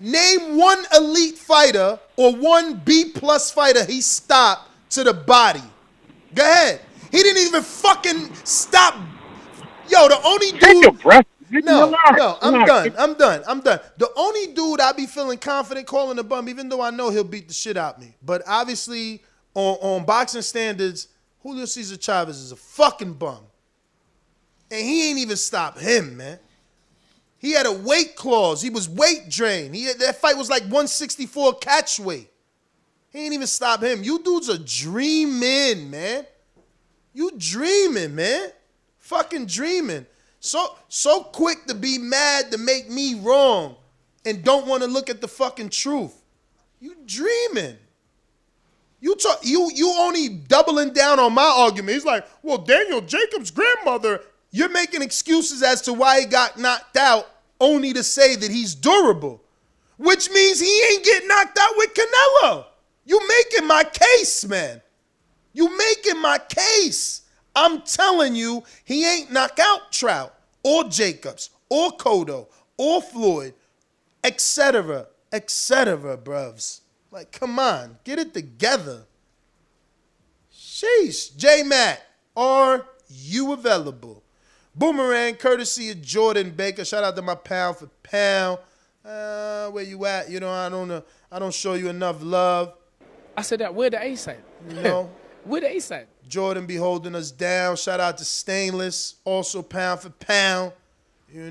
Name one elite fighter or one B+ fighter he stopped to the body. Go ahead. He didn't even fucking stop. Yo, the only dude. Take a breath. No, I'm done. The only dude I be feeling confident calling a bum, even though I know he'll beat the shit out of me. But obviously, on boxing standards, Julio Cesar Chavez is a fucking bum. And he ain't even stopped him, man. He had a weight clause. He was weight drained. That fight was like 164 catch weight. He ain't even stopped him. You dudes are dreaming, man. You dreaming, man. Fucking dreaming. So quick to be mad to make me wrong and don't want to look at the fucking truth. You dreaming. You only doubling down on my argument. He's like, well, Daniel Jacobs' grandmother, you're making excuses as to why he got knocked out only to say that he's durable, which means he ain't getting knocked out with Canelo. You making my case, man. You making my case. I'm telling you, he ain't knock out Trout or Jacobs or Cotto or Floyd, etc., bruvs. Like, come on, get it together. Sheesh. J-Mac, are you available? Boomerang, courtesy of Jordan Baker. Shout out to my pound for pound. Where you at? I don't show you enough love. I said that. Where the ace at? Where the ace at? Jordan be holding us down. Shout out to Stainless, also pound for pound. Where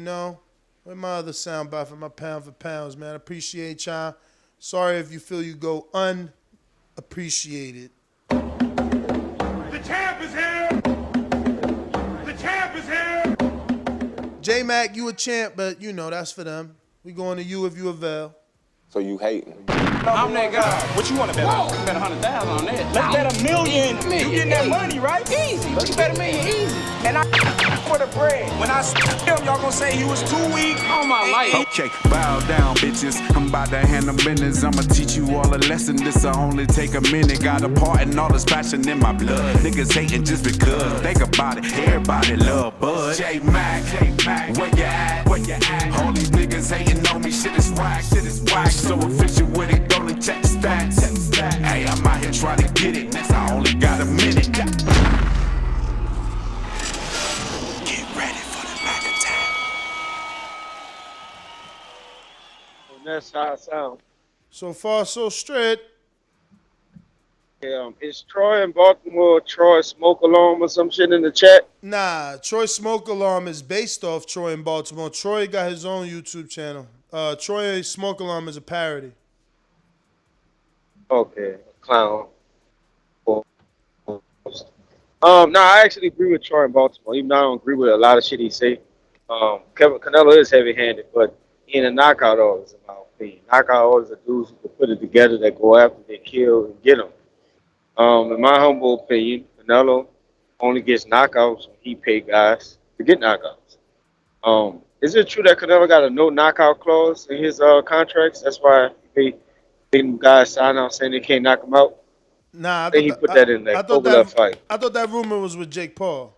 my other soundbite for my pound for pounds, man. Appreciate y'all. Sorry if you feel you go unappreciated. The champ is here. The champ is here. J-Mac, you a champ, but that's for them. We going to you if you avail. So you hating? I'm that guy. What you want to bet on? Bet 100,000 on that. Let's bet $1 million. You getting that money, right? Easy. You bet $1 million easy. And I for the bread. When I him, y'all gonna say he was too weak on my life. Okay, bow down, bitches. I'm about to handle business. I'ma teach you all a lesson. This'll only take a minute. Got a part and all this passion in my blood. Niggas hating just because. Think about it. Everybody love Bud. J-Mac, where you at? All these niggas hating on me. Shit is whack. So official with it. Go and check the stats. Hey, I'm out here trying to get it. Next, I only got a minute. Get ready for the back attack. And that's how it sounds. So far, so straight. Is Troy in Baltimore, Troy Smoke Alarm or some shit in the chat? Nah, Troy Smoke Alarm is based off Troy in Baltimore. Troy got his own YouTube channel. Troy Smoke Alarm is a parody. Okay, clown. No, I actually agree with Troy in Baltimore, even though I don't agree with a lot of shit he say. Canelo is heavy-handed, but he ain't a knockout artist, in my opinion. Knockout artists are dudes who can put it together that go after, they kill, and get them. In my humble opinion, Canelo only gets knockouts when he pay guys to get knockouts. Is it true that Canelo got a no knockout clause in his contracts? That's why they guys sign out saying they can't knock him out. Nah, I think he put that in that Kovalev fight. I thought that rumor was with Jake Paul.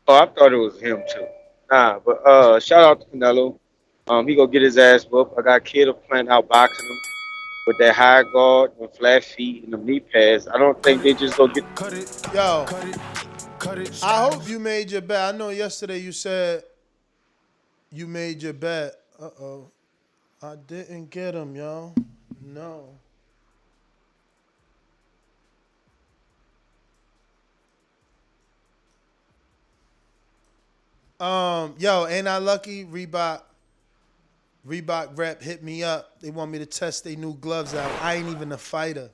Oh, I thought it was him too. Nah, but shout out to Canelo. He gonna get his ass whooped. I got Kid Plant out boxing him with that high guard and flat feet and the knee pads. I don't think they just go get. Yo, I hope you made your bet. I know yesterday you said you made your bet. I didn't get him, yo. No. Yo, ain't I lucky? Reebok rep hit me up. They want me to test their new gloves out. I ain't even a fighter.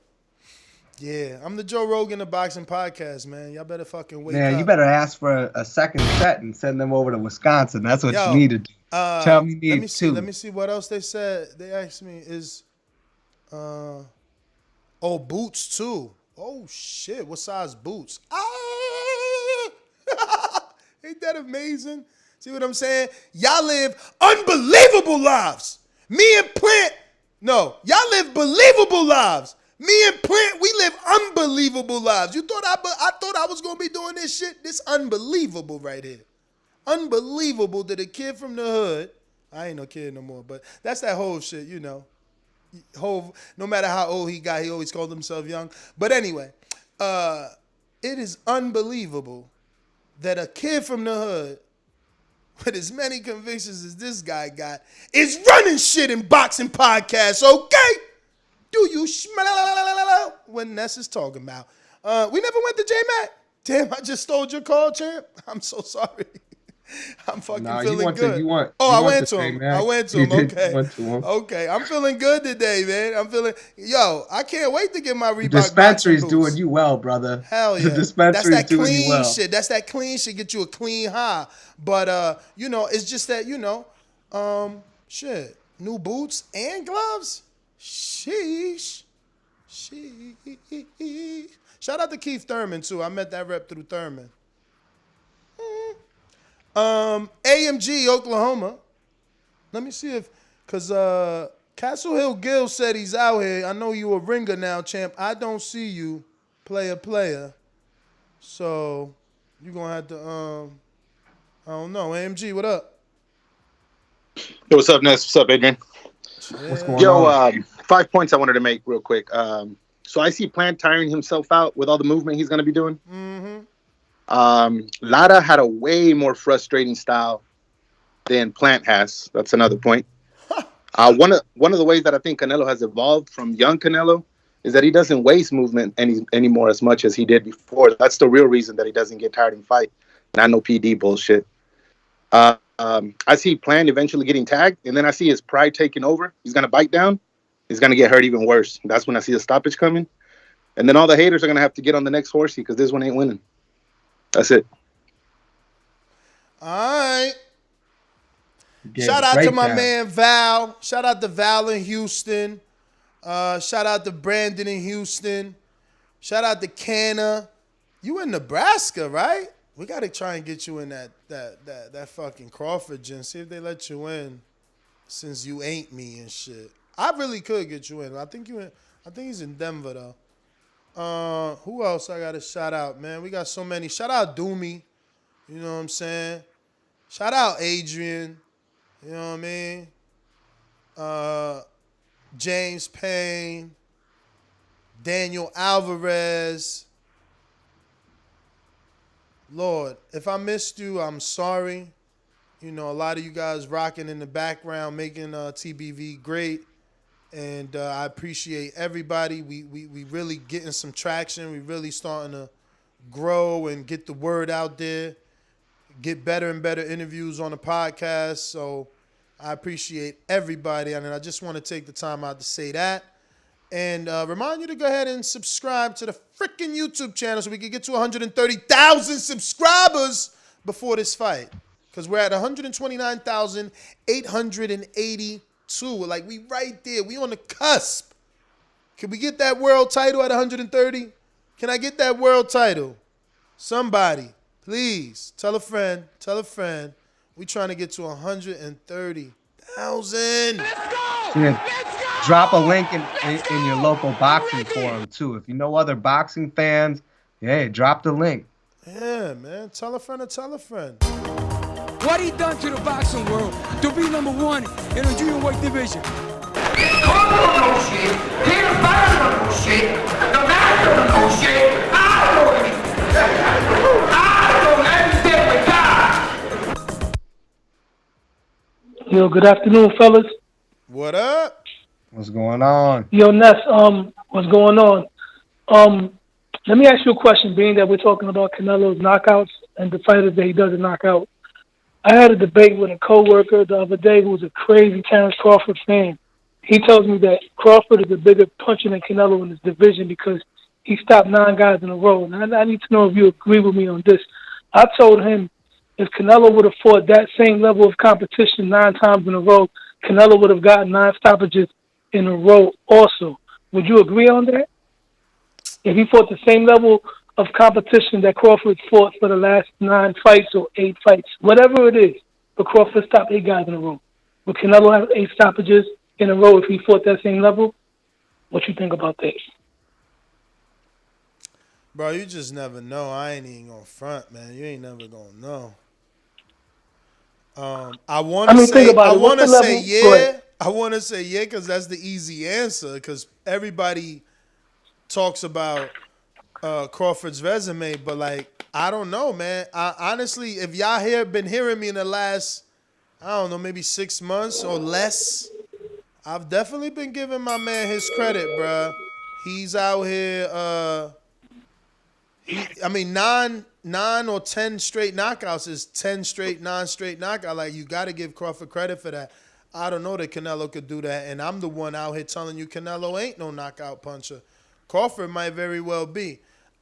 Yeah, I'm the Joe Rogan of boxing podcast, man. Y'all better fucking wake up. Man, you better ask for a second set and send them over to Wisconsin. That's what you need to do. Tell me let me see. Let me see what else they said. They asked me boots too. Oh shit, what size boots? Ain't that amazing? See what I'm saying? Y'all live unbelievable lives. Me and Plant, no, y'all live believable lives. Me and Plant, we live unbelievable lives. You thought I thought I was gonna be doing this shit? This unbelievable right here. Unbelievable that a kid from the hood, I ain't no kid no more, but that's that whole shit, you know. Hove, no matter how old he got, he always called himself young. But anyway, it is unbelievable that a kid from the hood with as many convictions as this guy got is running shit in boxing podcasts, okay? Do you what Ness is talking about? We never went to J-Mac. Damn, I just stole your call, champ. I'm so sorry. I'm fucking feeling good. I went to him. I went to him. Okay. Okay. I'm feeling good today, man. I can't wait to get my Reebok. Dispensary's doing you well, brother. Hell yeah. The dispensary's That's that doing you clean well. shit. That's that clean shit. Get you a clean high. But it's just that, shit. New boots and gloves. Sheesh. Shout out to Keith Thurman too. I met that rep through Thurman. AMG, Oklahoma. Let me see because Castle Hill Gill said he's out here. I know you a ringer now, champ. I don't see you, player. So you're going to have to, I don't know. AMG, what up? Yo, what's up, Ness? What's up, Adrian? What's going on? 5 points I wanted to make real quick. So I see Plant tiring himself out with all the movement he's going to be doing. Mm-hmm. Lara had a way more frustrating style than Plant has. That's another point. One of the ways that I think Canelo has evolved from young Canelo is that he doesn't waste movement anymore as much as he did before. That's the real reason that he doesn't get tired in fight. Not no PD bullshit. I see Plant eventually getting tagged, and then I see his pride taking over. He's going to bite down. He's going to get hurt even worse. That's when I see the stoppage coming. And then all the haters are going to have to get on the next horsey because this one ain't winning. That's it. All right. Shout out to my man Val. Shout out to Val in Houston. Shout out to Brandon in Houston. Shout out to Canna. You in Nebraska, right? We got to try and get you in that fucking Crawford gym. See if they let you in since you ain't me and shit. I really could get you in. I think he's in Denver though. Who else I got to shout out, man? We got so many. Shout out Doomy. You know what I'm saying? Shout out Adrian. You know what I mean? James Payne. Daniel Alvarez. Lord, if I missed you, I'm sorry. You know, a lot of you guys rocking in the background, making TBV great. And I appreciate everybody. We really getting some traction. We really starting to grow and get the word out there. Get better and better interviews on the podcast. So I appreciate everybody. And I just want to take the time out to say that. And remind you to go ahead and subscribe to the freaking YouTube channel so we can get to 130,000 subscribers before this fight. Because we're at 129,882. Like, we right there. We on the cusp. Can we get that world title at 130? Can I get that world title? Somebody, please, tell a friend. We trying to get to 130,000. Drop a link in your local boxing forum too. If you know other boxing fans, hey, drop the link. Yeah, man. Tell a friend to tell a friend. What he done to the boxing world to be number one in the junior weight division. Yo, good afternoon, fellas. What up? What's going on? Yo, Ness, what's going on? Let me ask you a question, being that we're talking about Canelo's knockouts and the fighters that he doesn't knock out. I had a debate with a coworker the other day who was a crazy Terrence Crawford fan. He tells me that Crawford is a bigger puncher than Canelo in his division because he stopped 9 guys in a row. And I need to know if you agree with me on this. I told him if Canelo would have fought that same level of competition 9 times in a row, Canelo would have gotten 9 stoppages in a row also. Would you agree on that? If he fought the same level of competition that Crawford fought for the last 9 fights or 8 fights, whatever it is, but Crawford stopped 8 guys in a row. Would Canelo have 8 stoppages in a row if he fought that same level? What you think about that? Bro, you just never know. I ain't even gonna front, man. You ain't never gonna know. I want to say yeah. I want to say yeah because that's the easy answer. Because everybody talks about Crawford's resume, but like I don't know, man. I honestly, if y'all been hearing me in the last, I don't know, maybe 6 months or less, I've definitely been giving my man his credit, bro. He's out here. I mean, 9 or 10 straight knockouts is 10 straight, 9 straight knockout. Like, you got to give Crawford credit for that. I don't know that Canelo could do that, and I'm the one out here telling you Canelo ain't no knockout puncher. Crawford might very well be.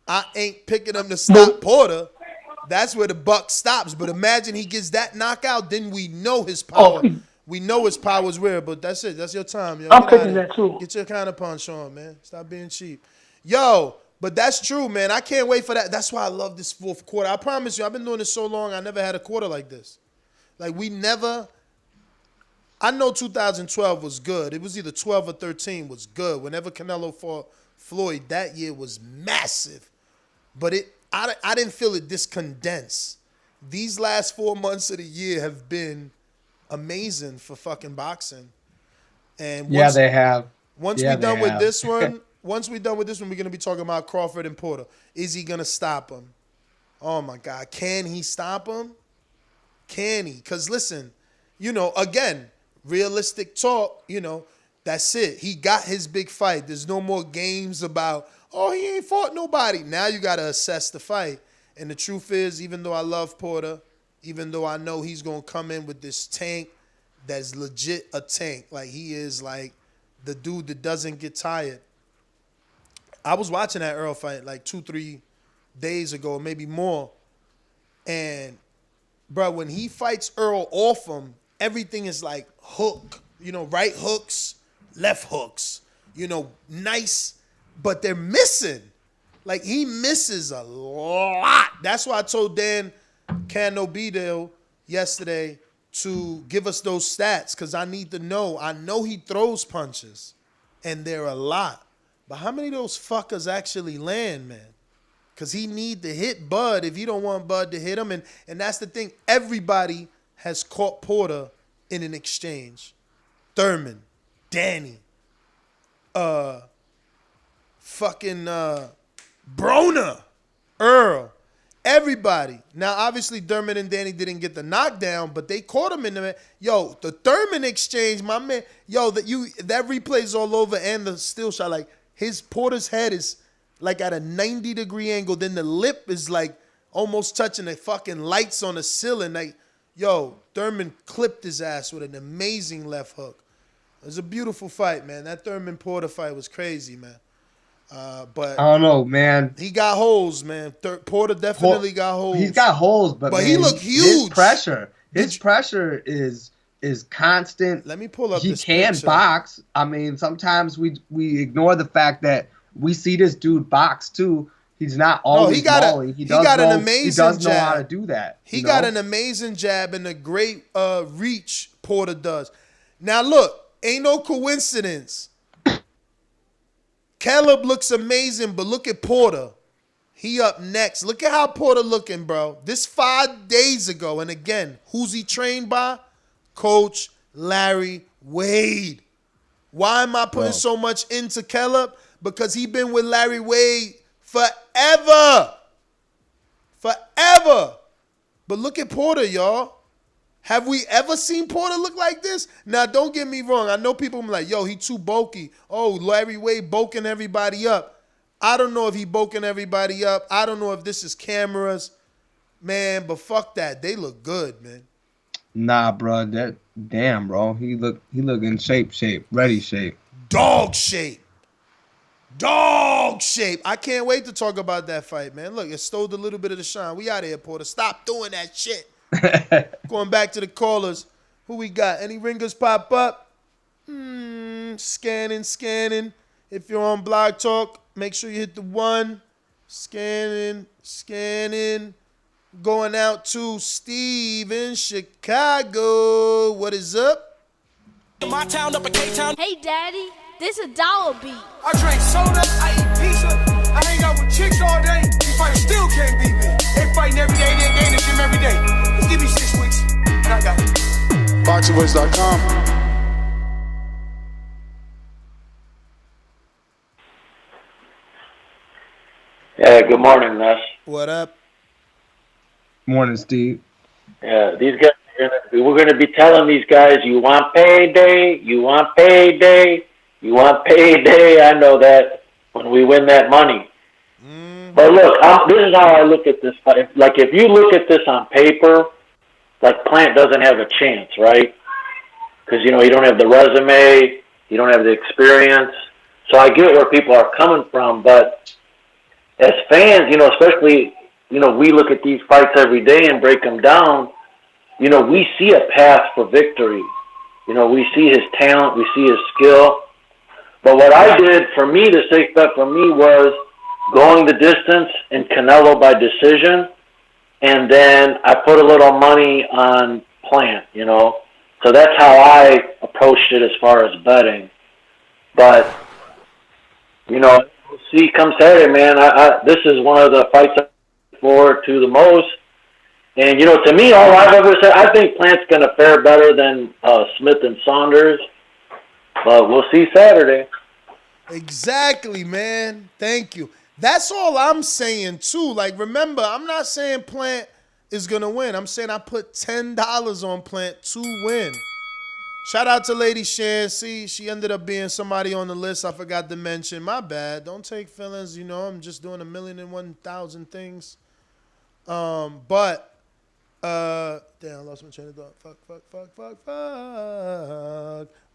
I ain't picking him to stop Porter. That's where the buck stops. But imagine he gets that knockout, then we know his power. We know his power is real, but that's it. That's your time, yo. I'm picking that too. Get your counter punch on, man. Stop being cheap. Yo, but that's true, man. I can't wait for that. That's why I love this fourth quarter. I promise you, I've been doing this so long, I never had a quarter like this. Like, I know 2012 was good. It was either 12 or 13 was good. Whenever Canelo fought Floyd, that year was massive. But I didn't feel it this condensed. These last 4 months of the year have been amazing for fucking boxing. And they have. Once we're done with this one, we're going to be talking about Crawford and Porter. Is he going to stop him? Oh, my God. Can he stop him? Can he? Because, listen, again, realistic talk, that's it. He got his big fight. There's no more games about, he ain't fought nobody. Now you got to assess the fight. And the truth is, even though I love Porter, even though I know he's going to come in with this tank that's legit a tank, like he is like the dude that doesn't get tired. I was watching that Earl fight like 2-3 days ago, maybe more. And, bro, when he fights Earl off him, everything is like hook, right hooks, left hooks, nice, but they're missing. Like, he misses a lot. That's why I told Dan Canobidel yesterday to give us those stats because I need to know. I know he throws punches, and they're a lot. But how many of those fuckers actually land, man? Because he need to hit Bud if you don't want Bud to hit him. And that's the thing. Everybody has caught Porter in an exchange. Thurman, Danny, Broner, Earl, everybody. Now, obviously, Thurman and Danny didn't get the knockdown, but they caught him in the the Thurman exchange, my man. That replay's all over, and the still shot. Like his Porter's head is like at a 90-degree angle. Then the lip is like almost touching the fucking lights on the ceiling. Like, Thurman clipped his ass with an amazing left hook. It was a beautiful fight, man. That Thurman Porter fight was crazy, man. But I don't know, man. He got holes, man. Porter definitely got holes. He's got holes, but he looked huge. His pressure is constant. Let me pull up. He can box. I mean, sometimes we ignore the fact that we see this dude box too. He's not always balling. He does an amazing He does know jab. how to do that. He got an amazing jab and a great reach. Porter does. Now look, ain't no coincidence. Caleb looks amazing, but look at Porter. He up next. Look at how Porter looking, bro. This 5 days ago, and again, who's he trained by? Coach Larry Wade. Why am I putting so much into Caleb? Because he been with Larry Wade forever. Forever. But look at Porter, y'all. Have we ever seen Porter look like this? Now, don't get me wrong. I know people be like, yo, he too bulky. Oh, Larry Wade bulking everybody up. I don't know if he bulking everybody up. I don't know if this is cameras. Man, but fuck that. They look good, man. Nah, bro. Damn, bro. He look in shape. Ready shape. Dog shape. Dog shape. I can't wait to talk about that fight, man. Look, it stole a little bit of the shine. We out of here, Porter. Stop doing that shit. Going back to the callers. Who we got? Any ringers pop up? Scanning. If you're on Blog Talk, make sure you hit the 1. Scanning. Going out to Steve in Chicago. What is up? My town up in K-Town. Hey, Daddy, this a Dolla beat. I drink soda, I eat pizza, I hang out with chicks all day. These fighters still can't beat me. They fighting every day, they in the gym every day. Just give me 6 weeks, and I got it. BoxingVoice.com. Yeah, good morning, Ness. What up? Morning, Steve. Yeah, these guys, we're going to be telling these guys, you want payday, you want payday, you want payday. I know that when we win that money. But look, this is how I look at this. Like, if you look at this on paper, like, Plant doesn't have a chance, right? Because, you don't have the resume, you don't have the experience. So I get where people are coming from, but as fans, especially, we look at these fights every day and break them down. We see a path for victory. We see his talent, we see his skill. But what I did, for me, the safe bet for me was going the distance and Canelo by decision. And then I put a little money on Plant, So that's how I approached it as far as betting. But, we'll see come Saturday, man. This is one of the fights I look forward to the most. And, to me, all I've ever said, I think Plant's going to fare better than Smith and Saunders. But we'll see Saturday. Exactly, man. Thank you. That's all I'm saying, too. Like, remember, I'm not saying Plant is going to win. I'm saying I put $10 on Plant to win. Shout out to Lady Shan. See, she ended up being somebody on the list I forgot to mention. My bad. Don't take feelings. I'm just doing 1,001,000 things. Damn, I lost my train of thought. Fuck.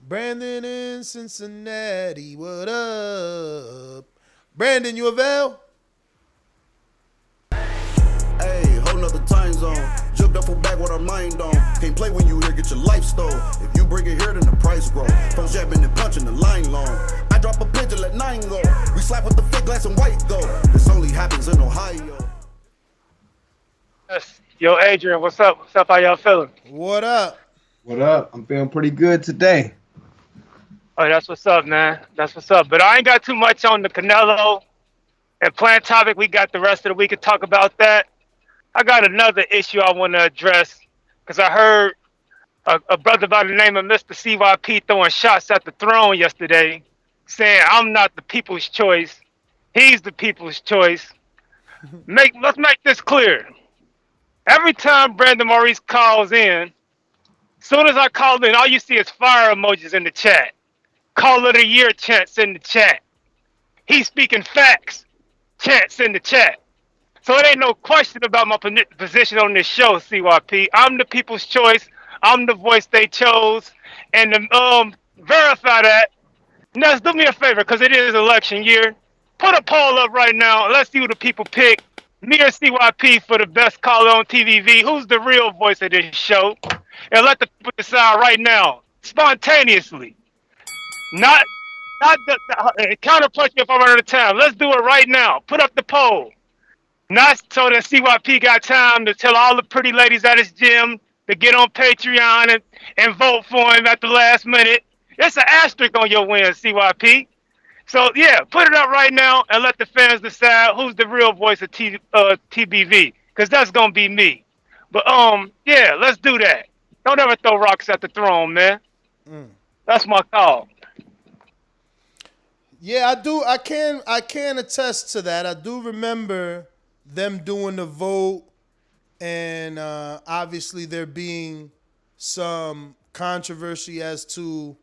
Brandon in Cincinnati, what up? Brandon, you avail? Hey, whole nother time zone. Jumped up for back with our mind on. Can't play when you here, get your life stole. If you bring it here, then the price grow. Phones jabbing and punching the line long. I drop a pigeon, let 9 go. We slap with the fake glass and white though. This only happens in Ohio. Yes. Yo, Adrian, what's up? What's up? How y'all feeling? What up? What up? I'm feeling pretty good today. Oh, that's what's up, man. That's what's up. But I ain't got too much on the Canelo and Plant topic. We got the rest of the week to talk about that. I got another issue I want to address because I heard a brother by the name of Mr. CYP throwing shots at the throne yesterday, saying I'm not the people's choice. He's the people's choice. Let's make this clear. Every time Brandon Maurice calls in, soon as I call in, all you see is fire emojis in the chat. Call of the year chants in the chat. He's speaking facts chants in the chat. So it ain't no question about my position on this show, CYP. I'm the people's choice. I'm the voice they chose. And to verify that, Ness, do me a favor, because it is election year. Put a poll up right now, and let's see who the people pick. Me or CYP for the best caller on TVV. Who's the real voice of this show? And let the people decide right now, spontaneously. Not the counterpunch if I run out of time. Let's do it right now. Put up the poll. Not so that CYP got time to tell all the pretty ladies at his gym to get on Patreon and vote for him at the last minute. It's an asterisk on your win, CYP. So yeah, put it up right now and let the fans decide who's the real voice of TBV, because that's gonna be me. But yeah, let's do that. Don't ever throw rocks at the throne, man. That's my call. Yeah, I do. I can attest to that. I do remember them doing the vote, and obviously there being some controversy as to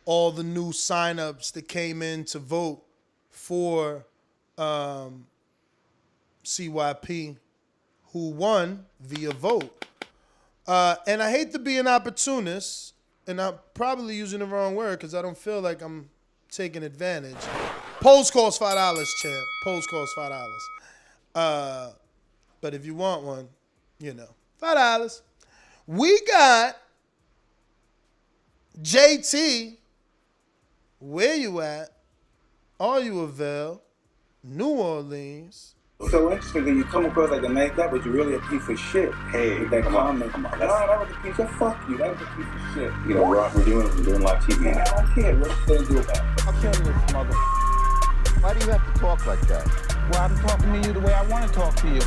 all the new signups that came in to vote for CYP, who won via vote. And I hate to be an opportunist, and I'm probably using the wrong word because I don't feel like I'm taking advantage. Polls cost $5, champ. Polls cost $5. But if you want one, $5. We got JT. Where you at? Are you avail? New Orleans. So interesting that you come across like a nice guy, but you're really a piece of shit. Hey, with that comment. Come on, that was a piece of fuck you. That was a piece of shit. You know, we're doing live TV. Man, I don't care. What you gonna do about it? I'll kill this mother. Why do you have to talk like that? Well, I'm talking to you the way I want to talk to you.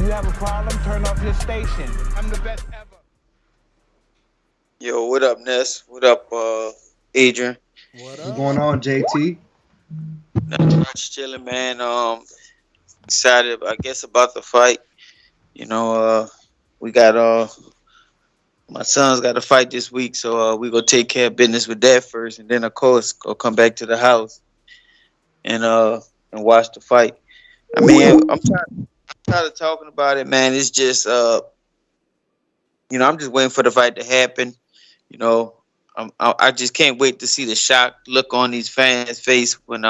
You have a problem? Turn off your station. I'm the best ever. Yo, what up, Ness? What up, Adrian? What's going on, JT? Nothing much, chilling, man. Excited, I guess, about the fight. We got my son's got a fight this week, so we gonna take care of business with that first, and then of course go come back to the house and watch the fight. I mean, I'm tired of talking about it, man. It's just I'm just waiting for the fight to happen. I just can't wait to see the shocked look on these fans' face when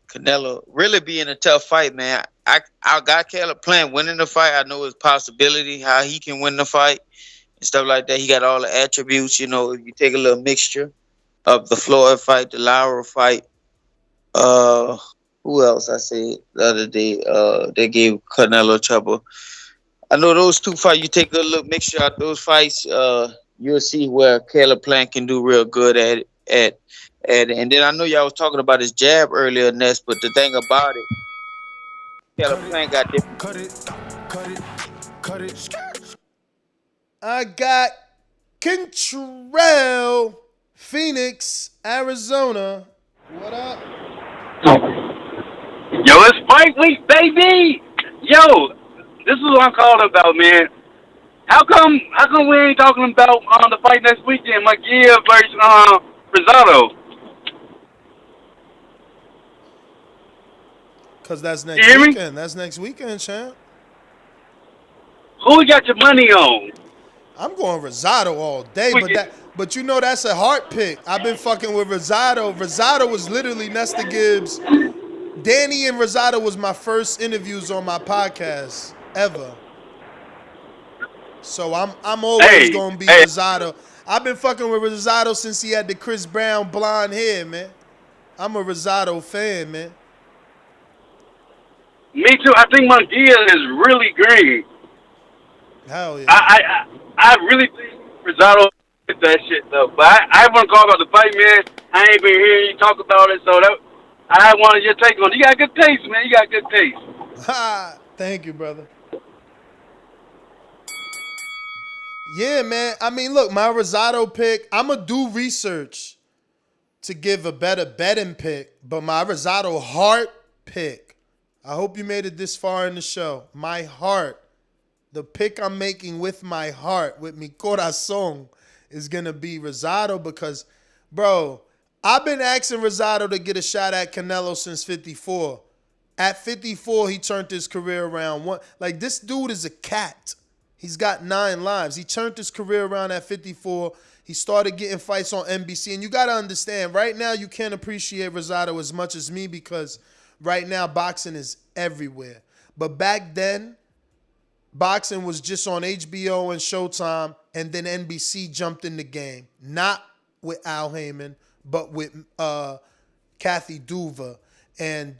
Canelo really be in a tough fight, man. I got Caleb Plant winning the fight. I know his possibility, how he can win the fight and stuff like that. He got all the attributes, if you take a little mixture of the Floyd fight, the Lara fight. Who else I said the other day they gave Canelo trouble. I know those two fights, you take a little mixture of those fights, you'll see where Caleb Plant can do real good at it. And then I know y'all was talking about his jab earlier, Ness, but the thing about it, Caleb Plant got different. Cut it. I got Kentrell, Phoenix, Arizona. What up? Yo, it's fight week, baby. Yo, this is what I'm calling about, man. How come we ain't talking about the fight next weekend, Magia versus Rosado? Because that's next weekend. That's next weekend, champ. Who got your money on? I'm going Rosado all day, but that's a heart pick. I've been fucking with Rosado. Rosado was literally Nesta Gibbs. Danny and Rosado was my first interviews on my podcast ever. So I'm always gonna be Rosado. I've been fucking with Rosado since he had the Chris Brown blonde hair, man. I'm a Rosado fan, man. Me too. I think Magia is really green. Hell yeah. I really think Rosado did that shit though. But I want to call about the fight, man. I ain't been hearing you talk about it, so I wanted your take on it. You got good taste, man. You got good taste. Thank you, brother. Yeah, man. I mean, look, my Rosado pick, I'm going to do research to give a better betting pick, but my Rosado heart pick, I hope you made it this far in the show. My heart, the pick I'm making with my heart, with mi corazón, is going to be Rosado because, bro, I've been asking Rosado to get a shot at Canelo since 54. At 54, he turned his career around. Like, this dude is a cat. He's got 9 lives. He turned his career around at 54. He started getting fights on NBC. And you got to understand, right now you can't appreciate Rosado as much as me because right now boxing is everywhere. But back then, boxing was just on HBO and Showtime, and then NBC jumped in the game. Not with Al Heyman, but with Kathy Duva and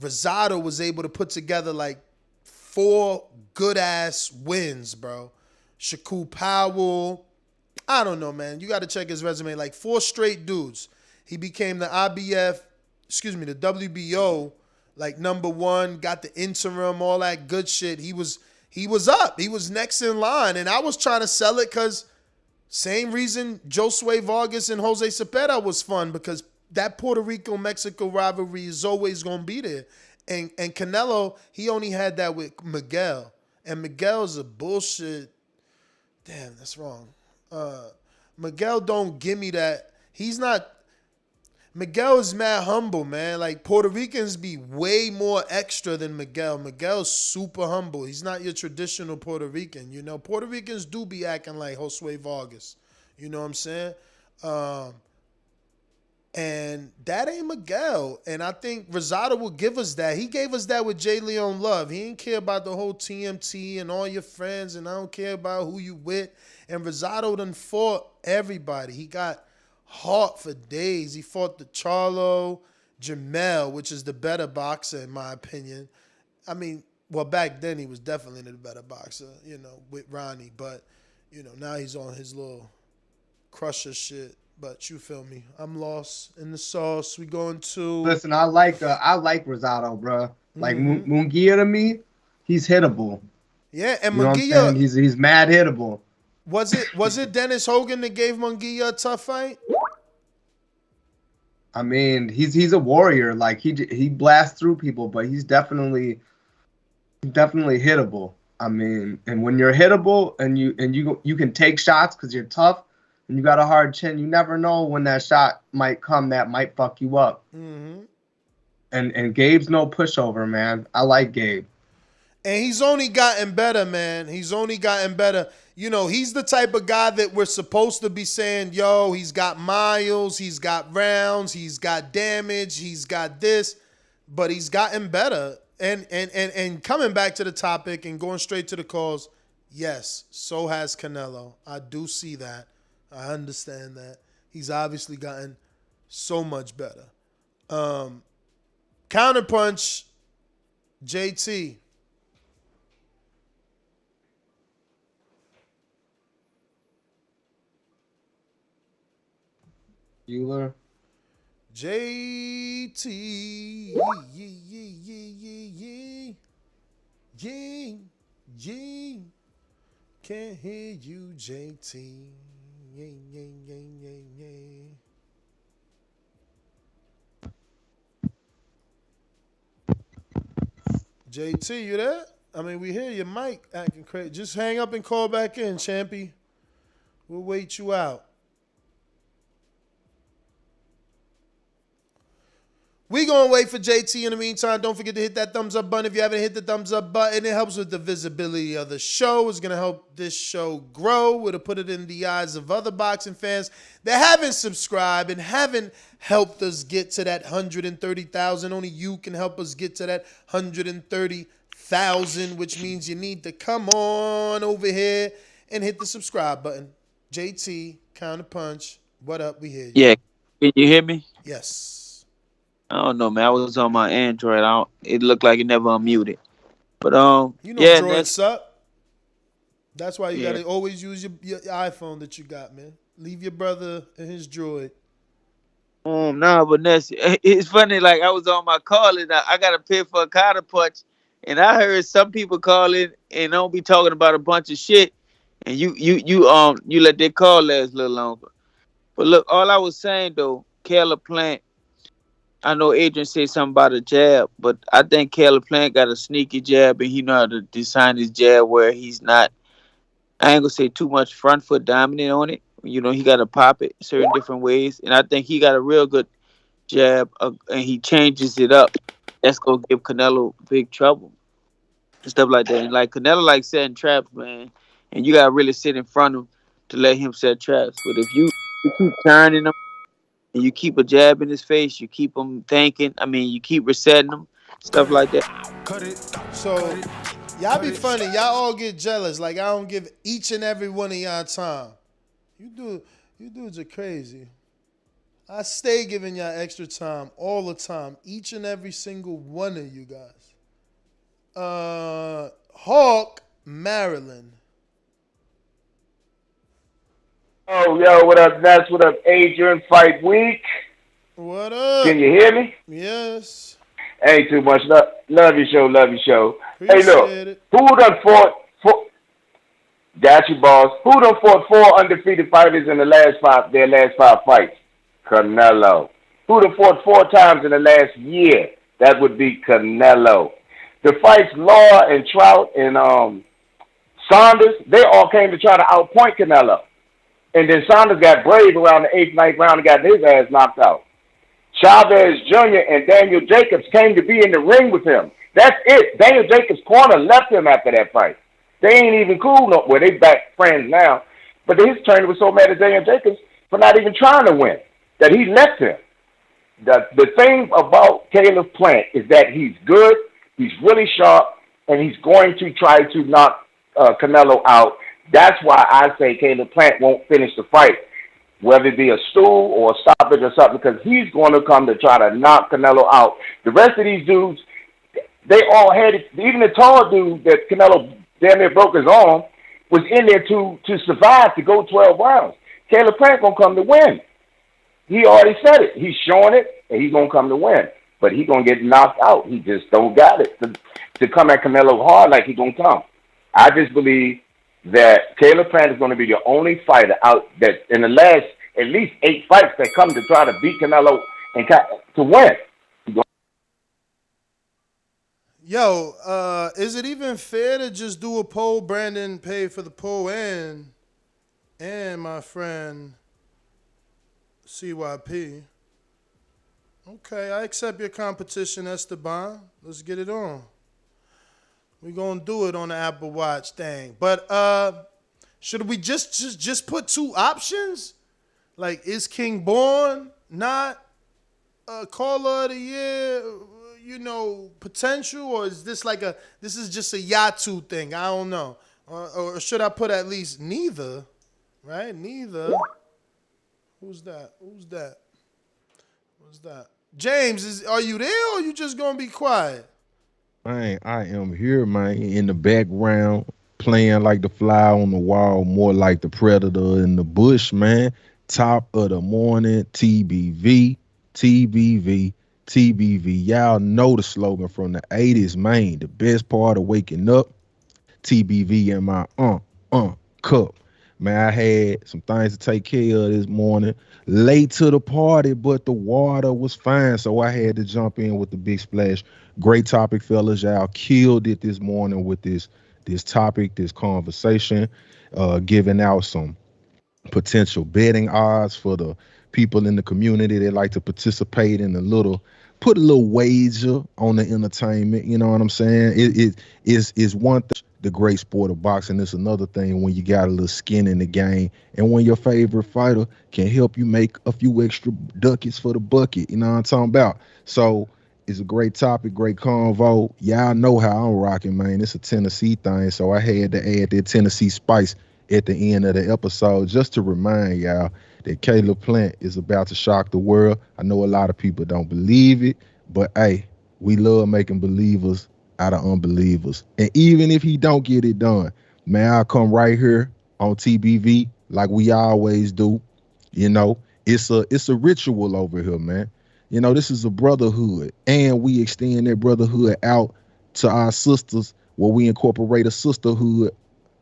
Rosado was able to put together like 4 good ass wins, bro. Shakur Powell. I don't know, man. You got to check his resume. Like 4 straight dudes. He became the the WBO, like #1, got the interim, all that good shit. He was up. He was next in line. And I was trying to sell it because same reason Josue Vargas and Jose Cepeda was fun, because that Puerto Rico-Mexico rivalry is always going to be there. And Canelo, he only had that with Miguel. And Miguel's a bullshit. Damn, that's wrong. Miguel don't give me that. He's not. Miguel is mad humble, man. Like, Puerto Ricans be way more extra than Miguel. Miguel's super humble. He's not your traditional Puerto Rican. You know, Puerto Ricans do be acting like Josue Vargas. You know what I'm saying? And that ain't Miguel. And I think Rosado will give us that. He gave us that with J. Leon Love. He didn't care about the whole TMT and all your friends, and I don't care about who you with. And Rosado done fought everybody. He got heart for days. He fought the Charlo, Jamel, which is the better boxer in my opinion. I mean, well, back then he was definitely the better boxer, you know, with Ronnie. But, you know, now he's on his little crusher shit. But you feel me? I'm lost in the sauce. We going to listen. I like Rosado, bro. Like Munguia to me, he's hittable. Yeah, and you know Munguia, he's mad hittable. Was it Dennis Hogan that gave Munguia a tough fight? I mean, he's a warrior. Like he blasts through people, but he's definitely hittable. I mean, and when you're hittable and you can take shots because you're tough and you got a hard chin, you never know when that shot might come that might fuck you up. Mm-hmm. And Gabe's no pushover, man. I like Gabe. And he's only gotten better, man. He's only gotten better. You know, he's the type of guy that we're supposed to be saying, yo, he's got miles, he's got rounds, he's got damage, he's got this, but he's gotten better. And coming back to the topic and going straight to the cause, yes, so has Canelo. I do see that. I understand that. He's obviously gotten so much better. Counterpunch, JT. Bueller. JT. Yeah. Can't hear you, JT. Yeah. JT, you there? I mean, we hear your mic acting crazy. Just hang up and call back in, Champy. We'll wait you out. We gonna wait for JT in the meantime. Don't forget to hit that thumbs up button if you haven't hit the thumbs up button. It helps with the visibility of the show. It's gonna help this show grow. It'll put it in the eyes of other boxing fans that haven't subscribed and haven't helped us get to that 130,000. Only you can help us get to that 130,000, which means you need to come on over here and hit the subscribe button. JT, Counterpunch, what up? We hear you. Yeah, can you hear me? Yes. I don't know, man. I was on my Android. It looked like it never unmuted. But you know, yeah, droids suck. That's why you gotta always use your iPhone that you got, man. Leave your brother and his droid. Nah, but Ness, it's funny. Like, I was on my call and I got a pick for a counterpunch, and I heard some people calling and don't be talking about a bunch of shit, and you let their call last a little longer. But look, all I was saying though, Caleb Plant. I know Adrian said something about a jab, but I think Caleb Plant got a sneaky jab, and he know how to design his jab where he's not, I ain't gonna say too much front foot dominant on it. You know, he got to pop it certain different ways, and I think he got a real good jab, and he changes it up. That's gonna give Canelo big trouble and stuff like that. And like Canelo like setting traps, man, and you gotta really sit in front of him to let him set traps. But if you keep turning him, and you keep a jab in his face, you keep him thinking. I mean, you keep resetting him, stuff like that. So, y'all be funny. Y'all all get jealous. Like, I don't give each and every one of y'all time. You dudes are crazy. I stay giving y'all extra time all the time, each and every single one of you guys. Hawk, Maryland. Oh, yo, what up, Ness? What up, Adrian? Fight week. What up? Can you hear me? Yes. Ain't too much. Love your show. Love your show. Hey, Appreciate look. it. Who done fought? Got you, boss. Who done fought 4 undefeated fighters in their last 5 fights? Canelo. Who done fought 4 times in the last year? That would be Canelo. The fights Law and Trout and Saunders, they all came to try to outpoint Canelo. And then Saunders got brave around the 8th, 9th round and got his ass knocked out. Chavez Jr. and Daniel Jacobs came to be in the ring with him. That's it. Daniel Jacobs' corner left him after that fight. They ain't even cool no well, they back friends now. But his trainer was so mad at Daniel Jacobs for not even trying to win that he left him. The thing about Caleb Plant is that he's good, he's really sharp, and he's going to try to knock Canelo out. That's why I say Caleb Plant won't finish the fight, whether it be a stool or a stoppage or something, because he's going to come to try to knock Canelo out. The rest of these dudes, they all had it. Even the tall dude that Canelo damn near broke his arm was in there to survive, to go 12 rounds. Caleb Plant going to come to win. He already said it. He's showing it, and he's going to come to win. But he's going to get knocked out. He just don't got it to come at Canelo hard like he's going to come. I just believe that Caleb Plant is going to be the only fighter out that in the last at least 8 fights that come to try to beat Canelo and to win. Yo, is it even fair to just do a poll? Brandon paid for the poll and my friend CYP. Okay, I accept your competition, Esteban. Let's get it on. We're going to do it on the Apple Watch thing. But should we just put 2 options? Like, is King Born not a caller of the year, potential? Or is this this is just a Yatu thing? I don't know. Or should I put at least neither? Right? Neither. Who's that? James, are you there or you just going to be quiet? Man, I am here, man, in the background, playing like the fly on the wall, more like the predator in the bush, man. Top of the morning, TBV, TBV, TBV. Y'all know the slogan from the 80s, man. The best part of waking up, TBV in my cup. Man, I had some things to take care of this morning. Late to the party, but the water was fine, so I had to jump in with the big splash. Great topic, fellas. Y'all killed it this morning with this topic, this conversation, giving out some potential betting odds for the people in the community that like to participate in put a little wager on the entertainment. You know what I'm saying? It is one thing, the great sport of boxing. It's another thing when you got a little skin in the game and when your favorite fighter can help you make a few extra ducats for the bucket. You know what I'm talking about? So it's a great topic, great convo. Y'all know how I'm rocking, man. It's a Tennessee thing, so I had to add that Tennessee spice at the end of the episode just to remind y'all that Caleb Plant is about to shock the world. I know a lot of people don't believe it, but hey, we love making believers out of unbelievers. And even if he don't get it done, man, I'll come right here on TBV like we always do. It's a ritual over here, man. This is a brotherhood, and we extend that brotherhood out to our sisters where we incorporate a sisterhood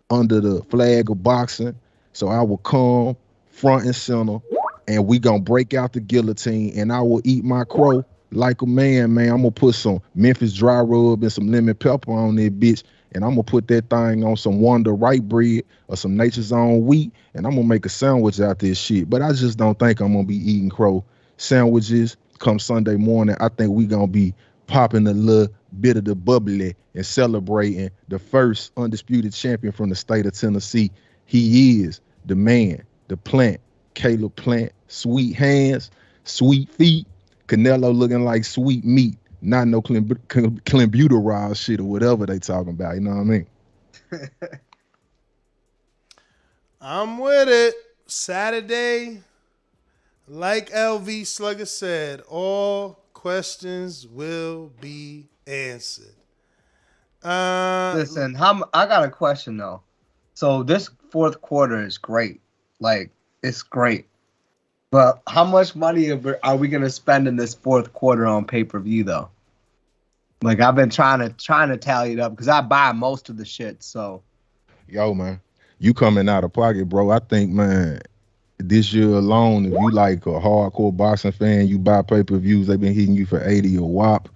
under the flag of boxing. So I will come front and center, and we gonna break out the guillotine, and I will eat my crow like a man. I'm gonna put some Memphis dry rub and some lemon pepper on that bitch, and I'm gonna put that thing on some Wonder Right bread or some Nature's Own wheat, and I'm gonna make a sandwich out this shit. But I just don't think I'm gonna be eating crow sandwiches come Sunday morning. I think we gonna be popping a little bit of the bubbly and celebrating the first undisputed champion from the state of Tennessee. He is the man, the plant, Caleb Plant. Sweet hands, sweet feet. Canelo looking like sweet meat, not no clenbuterol shit or whatever they talking about. You know what I mean? I'm with it. Saturday, Like LV Slugger said, all questions will be answered. Listen, I got a question though. So this fourth quarter is great. Like, it's great. But how much money are we gonna spend in this fourth quarter on pay-per-view though? Like, I've been trying to tally it up because I buy most of the shit. So, Yo, man, you coming out of pocket, bro. I think, man, this year alone, if you like a hardcore boxing fan, you buy pay-per-views, they've been hitting you for 80 a whop.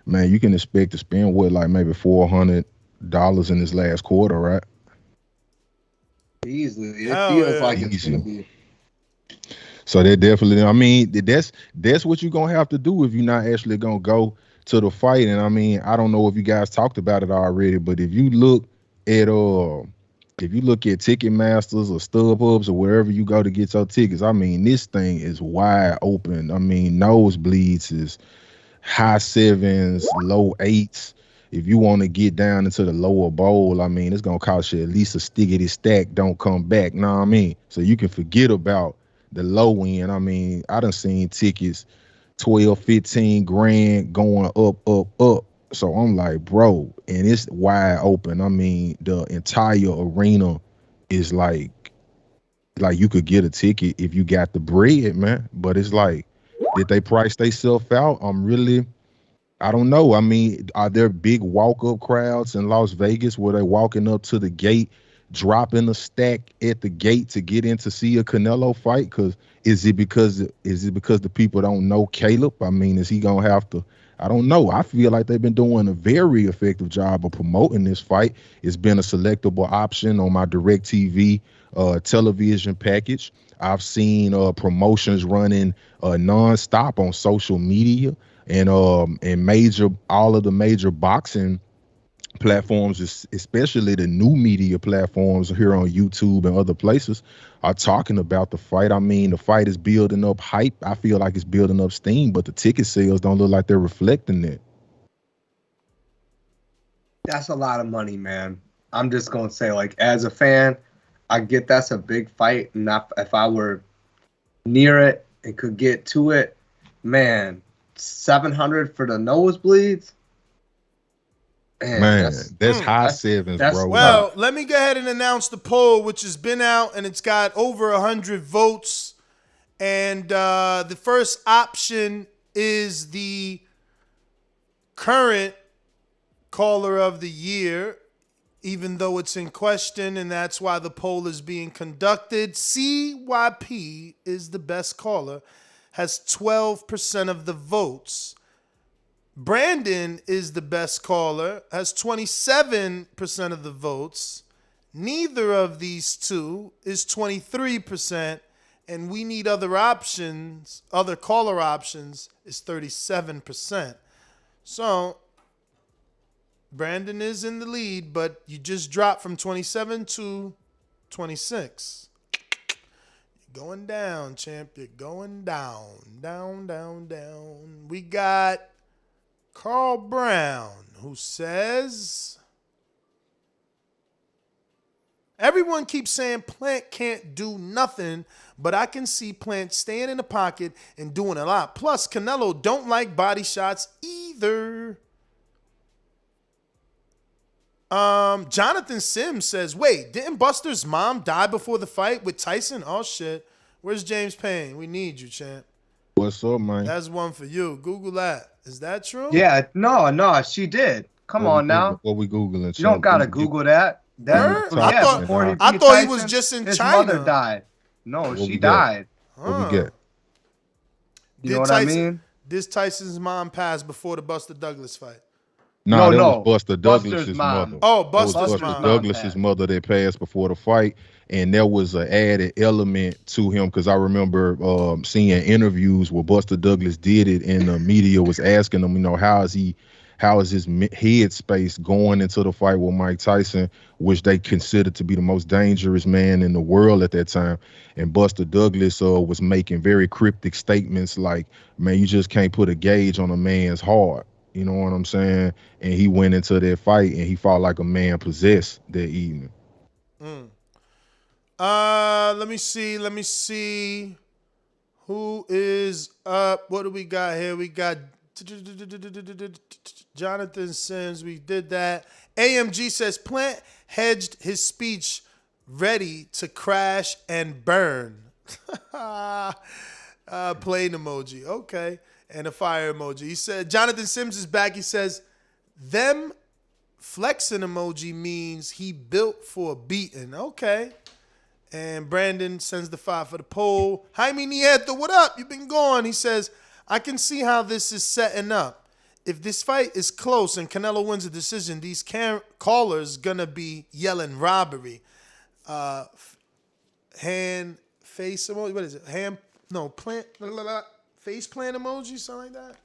Man, you can expect to spend what, like maybe $400 in this last quarter, right? easily, it feels like it's gonna be. So that definitely, I mean, that's what you're gonna have to do if you're not actually gonna go to the fight. And I mean, I don't know if you guys talked about it already, but if you look at Ticketmasters or StubHubs or wherever you go to get your tickets, I mean, this thing is wide open. I mean, nosebleeds is high sevens, low eights. If you want to get down into the lower bowl, I mean, it's gonna cost you at least a stickety stack. Don't come back, know what I mean? So you can forget about the low end. I mean, I done seen tickets 12, 15 grand going up. So I'm like, bro, and it's wide open. I mean, the entire arena is like you could get a ticket if you got the bread, man. But it's like, did they price themselves out? I don't know. I mean, are there big walk-up crowds in Las Vegas where they walking up to the gate, dropping a stack at the gate to get in to see a Canelo fight? Because is it because the people don't know Caleb? I mean, is he gonna have to? I don't know. I feel like they've been doing a very effective job of promoting this fight. It's been a selectable option on my DirecTV television package. I've seen promotions running nonstop on social media and all of the major boxing platforms, especially the new media platforms here on YouTube and other places, are talking about the fight. I mean, the fight is building up hype. I feel like it's building up steam, but the ticket sales don't look like they're reflecting it. That's a lot of money, man. I'm just gonna say, like, as a fan, I get that's a big fight, and if I were near it and could get to it, man, $700 for the nosebleeds. Man, that's high sevens, bro. Well, let me go ahead and announce the poll, which has been out, and it's got over 100 votes. And the first option is the current caller of the year, even though it's in question, and that's why the poll is being conducted. CYP is the best caller, has 12% of the votes. Brandon is the best caller, has 27% of the votes. Neither of these two is 23%, and we need other options, other caller options is 37%. So Brandon is in the lead, but you just dropped from 27 to 26. You're going down, champ. You're going down. Down. We got Carl Brown, who says, everyone keeps saying Plant can't do nothing, but I can see Plant staying in the pocket and doing a lot. Plus, Canelo don't like body shots either. Jonathan Sims says, wait, didn't Buster's mom die before the fight with Tyson? Oh, shit. Where's James Payne? We need you, champ. What's up, man? That's one for you. Google that. Is that true? Yeah, no, she did. Come on now. What we Googling? You don't gotta Google that. I thought he was just in his China. His mother died. No, What she we got? died. What we get? You know what I mean? Did Tyson's mom pass before the Buster Douglas fight? No, that was Buster Douglas's mom. mother. Oh, That was Buster's Buster mom. Douglas's mother that passed before the fight, and there was an added element to him because I remember seeing interviews where Buster Douglas did it, and the media was asking him, how is his head space going into the fight with Mike Tyson, which they considered to be the most dangerous man in the world at that time. And Buster Douglas was making very cryptic statements like, man, you just can't put a gauge on a man's heart. You know what I'm saying? And he went into that fight and he fought like a man possessed that evening. Let me see Who is up? What do we got here? We got Jonathan Sims. We did that. AMG says Plant hedged his speech ready to crash and burn. Plane emoji. Okay. And a fire emoji. He said, Jonathan Sims is back. He says, them flexing emoji means he built for a beating. Okay. And Brandon sends the 5 for the poll. Jaime Nieto, what up? You've been gone. He says, I can see how this is setting up. If this fight is close and Canelo wins a decision, these callers gonna be yelling robbery. Hand, face emoji. What is it? Plant, face plant emoji, something like that.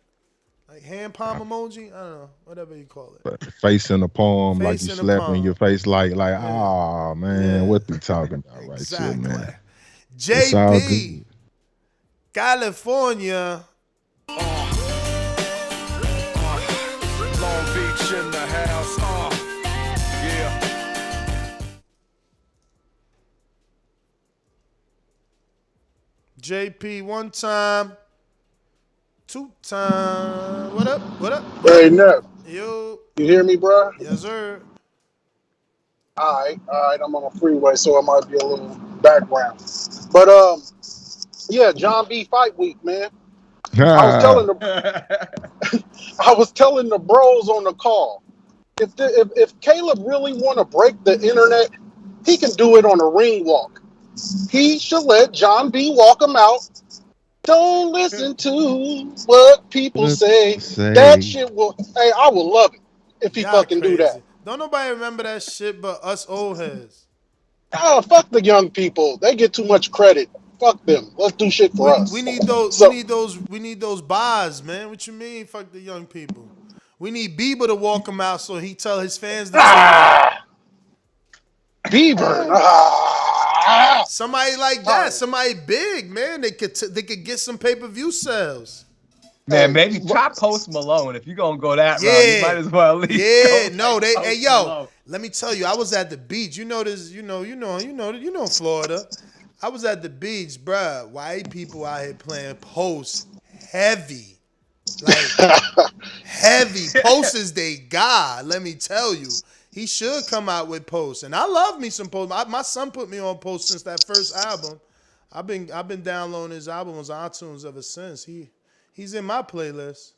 Like hand palm emoji. I don't know, whatever you call it. Face in the palm, Face like you in the slapping palm. your face, like, oh man, what they talking about right here, man? It's all JP, good. California. Long Beach in the house. Yeah. JP, 1 time, 2 time. What up? What up? Hey, Nep. Yo. You hear me, bro? Yes, sir. All right. I'm on a freeway, so it might be a little background. But yeah, John B. Fight Week, man. I was telling the bros on the call, if Caleb really want to break the internet, he can do it on a ring walk. He should let John B. walk him out. Don't listen to what people say. That shit will. Hey, I will love it if he fucking do that. Don't nobody remember that shit but us old heads. Oh, fuck the young people. They get too much credit. Fuck them. Let's do shit for us. We need those. We need those bars, man. What you mean? Fuck the young people. We need Bieber to walk him out so he tell his fans the truth. Bieber. Somebody like that. Somebody big, man. They could get some pay-per-view sales. Man, maybe try Post Malone. If you're gonna go that route, you might as well at least. Yeah, go no, they. Post Hey, yo, Malone. let me tell you, I was at the beach. You know this. You know Florida. I was at the beach, bruh. White people out here playing Post heavy, like heavy. Post is they god. Let me tell you, he should come out with Post. And I love me some Post. My son put me on Post since that first album. I've been downloading his albums on iTunes ever since. He's in my playlist.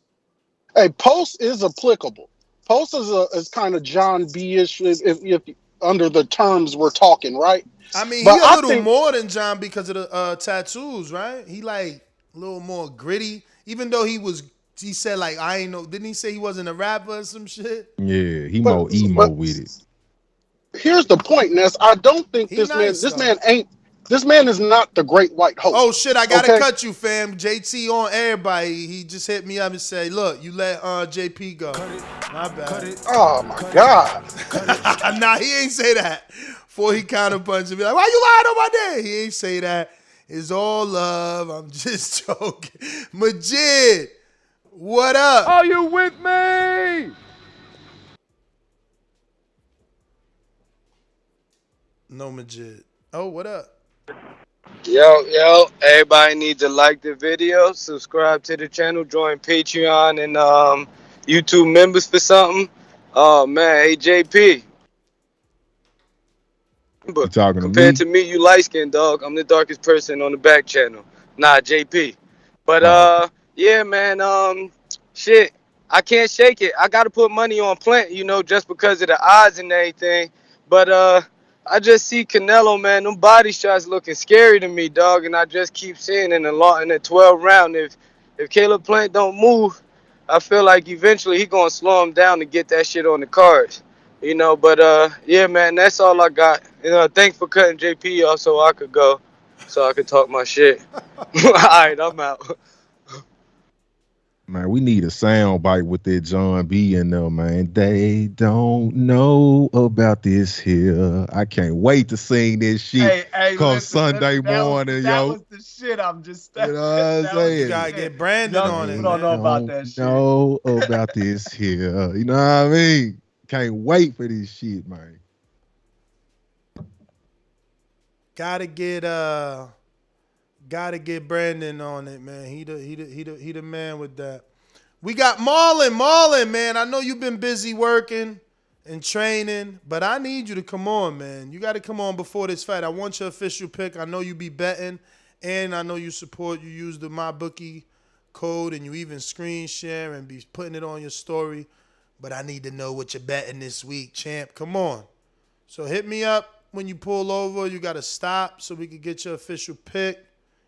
Hey, Post is applicable. Post is kind of John B-ish if under the terms we're talking, right? I mean, But he a I little think- more than John because of the tattoos, right? He like a little more gritty. Even though he said like I ain't know. Didn't he say he wasn't a rapper or some shit? Yeah, he more emo with it. Here's the point, Ness. I don't think this man is not the great white host. Oh shit! I gotta okay? cut you, fam. JT on everybody. He just hit me up and say, "Look, you let JP go." My bad. Oh my god. Nah, he ain't say that. Before he counter punch and be like, "Why you lying on my name?" He ain't say that. It's all love. I'm just joking. Majid, what up? Are you with me? No Majid. Oh, what up? Yo, everybody needs to like the video, subscribe to the channel, join Patreon and YouTube members for something. Oh man, hey JP. You talking to me? Compared to me, you light skinned dog. I'm the darkest person on the back channel. Nah, JP. But yeah, man, shit. I can't shake it. I gotta put money on Plant, just because of the odds and everything. But I just see Canelo, man. Them body shots looking scary to me, dog. And I just keep seeing in the 12th round, if Caleb Plant don't move, I feel like eventually he gonna slow him down to get that shit on the cards. But yeah, man, that's all I got. Thanks for cutting JP off so I could go, so I could talk my shit. All right, I'm out. Man, we need a sound bite with that John B in there, man. They don't know about this here. I can't wait to sing this shit come Sunday morning, that yo. was the shit. I'm just. You know what I'm saying? You gotta get Brandon on it. Don't know about that shit. Know about this here. You know what I mean? Can't wait for this shit, man. Gotta get Gotta get Brandon on it, man. He the man with that. We got Marlon. Marlon, man. I know you've been busy working and training, but I need you to come on, man. You got to come on before this fight. I want your official pick. I know you be betting, and I know you support. You use the MyBookie code, and you even screen share and be putting it on your story. But I need to know what you're betting this week, champ. Come on. So hit me up when you pull over. You got to stop so we can get your official pick.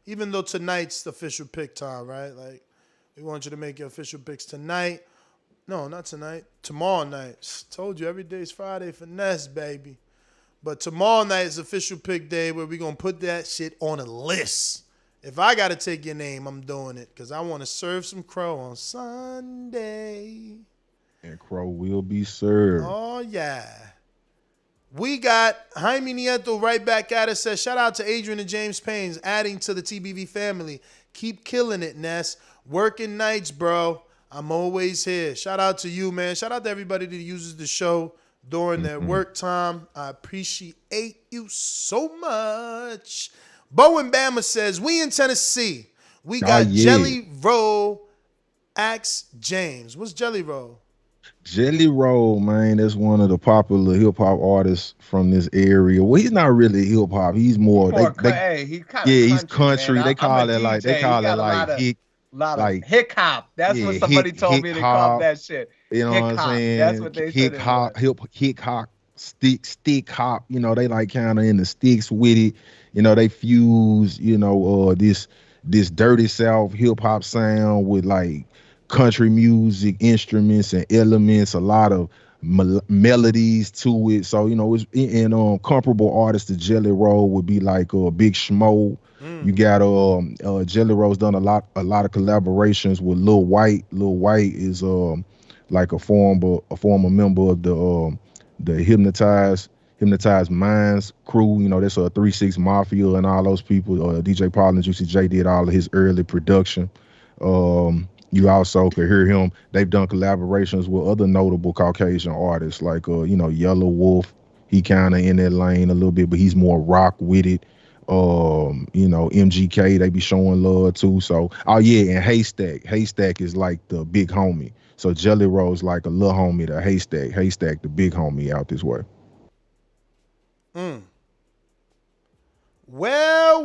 Even though tonight's the official pick time, right? Like, we want you to make your official picks tonight. No, not tonight. Tomorrow night. Told you, every day's Friday finesse, baby. But tomorrow night is official pick day where we're going to put that shit on a list. If I got to take your name, I'm doing it because I want to serve some crow on Sunday. And crow will be served. Oh, yeah. We got Jaime Nieto right back at us. Says, shout out to Adrian and James Paynes adding to the TBV family. Keep killing it, Ness. Working nights, bro. I'm always here. Shout out to you, man. Shout out to everybody that uses the show during their work time. I appreciate you so much. Bowen Bama says, we in Tennessee. We got Jelly Roll, Axe James. What's Jelly Roll? Jelly Roll, man, that's one of the popular hip hop artists from this area. Well, he's not really hip hop. He's more. He's kind of he's country. Man. they call it like hip hop. That's what somebody told me to call that shit. You know what I'm saying? That's what they said. Hip hop, stick hop. You know, they like kind of in the sticks with it. You know, they fuse. You know, this dirty South hip hop sound with like country music instruments and elements, a lot of melodies to it. So, you know, it's in comparable artists to Jelly Roll would be like Big Schmo. You got Jelly Roll's done a lot of collaborations with Lil White. Lil White is like a former member of the Hypnotized Minds crew. You know, that's a 3-6 Mafia and all those people. DJ Paul and Juicy J did all of his early production. You also could hear him. They've done collaborations with other notable Caucasian artists like, Yellow Wolf. He kind of in that lane a little bit, but he's more rock with it. MGK, they be showing love too. So, and Haystack. Haystack is like the big homie. So Jelly Roll's like a little homie to Haystack. Haystack, the big homie out this way. Well.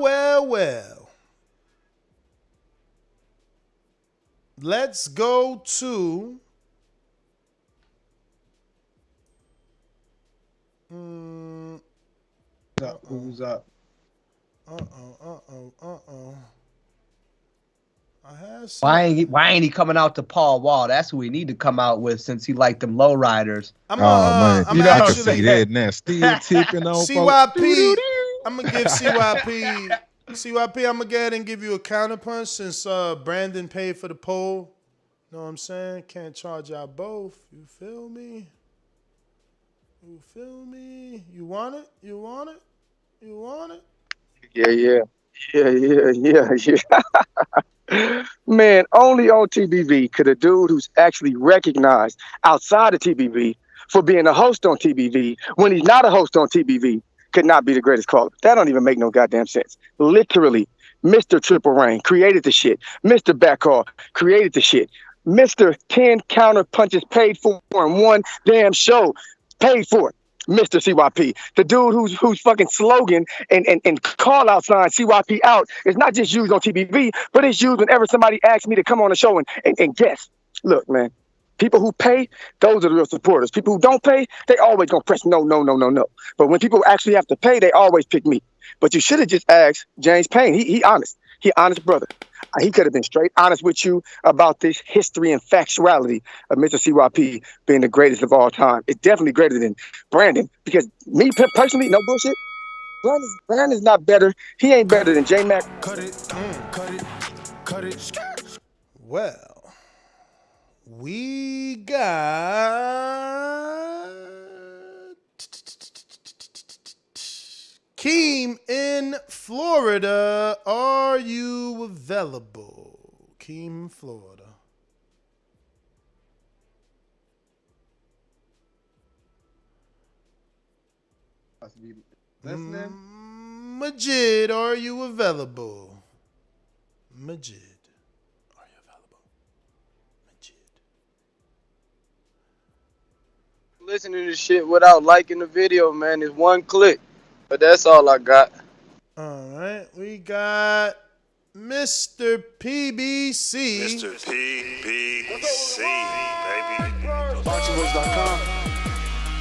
Let's go to Who's up? Why ain't he coming out to Paul Wall? That's who we need to come out with since he liked them lowriders. Man, I can see that now. Still tipping on CYP. I'm gonna give CYP. CYP, I'm gonna go ahead and give you a counterpunch since Brandon paid for the poll. Know what I'm saying? Can't charge out both. You feel me? You want it? Yeah. Man, only on TBV could a dude who's actually recognized outside of TBV for being a host on TBV when he's not a host on TBV could not be the greatest caller. That don't even make no goddamn sense. Literally, Mr. Triple Rain created the shit. Mr. Backcall created the shit. Mr. 10 counter punches paid for in one damn show. Paid for it. Mr. CYP. The dude whose fucking slogan and call out sign CYP out is not just used on TBV, but it's used whenever somebody asks me to come on the show and guess. Look, man. People who pay, those are the real supporters. People who don't pay, they always gonna press no. But when people actually have to pay, they always pick me. But you should have just asked James Payne. He honest. He honest brother. He could have been straight honest with you about this history and factuality of Mr. CYP being the greatest of all time. It's definitely greater than Brandon. Because me personally, no bullshit, Brandon's not better. He ain't better than J-Mac. Cut it. Well. We got Keem in Florida. Are you available? Keem, Florida. Majid, are you available? Majid. Are you available? Majid. Listening to shit without liking the video, man, is one click. But that's all I got. All right, we got Mr. PBC. Mr. PBC, baby. BoxingWorks.com.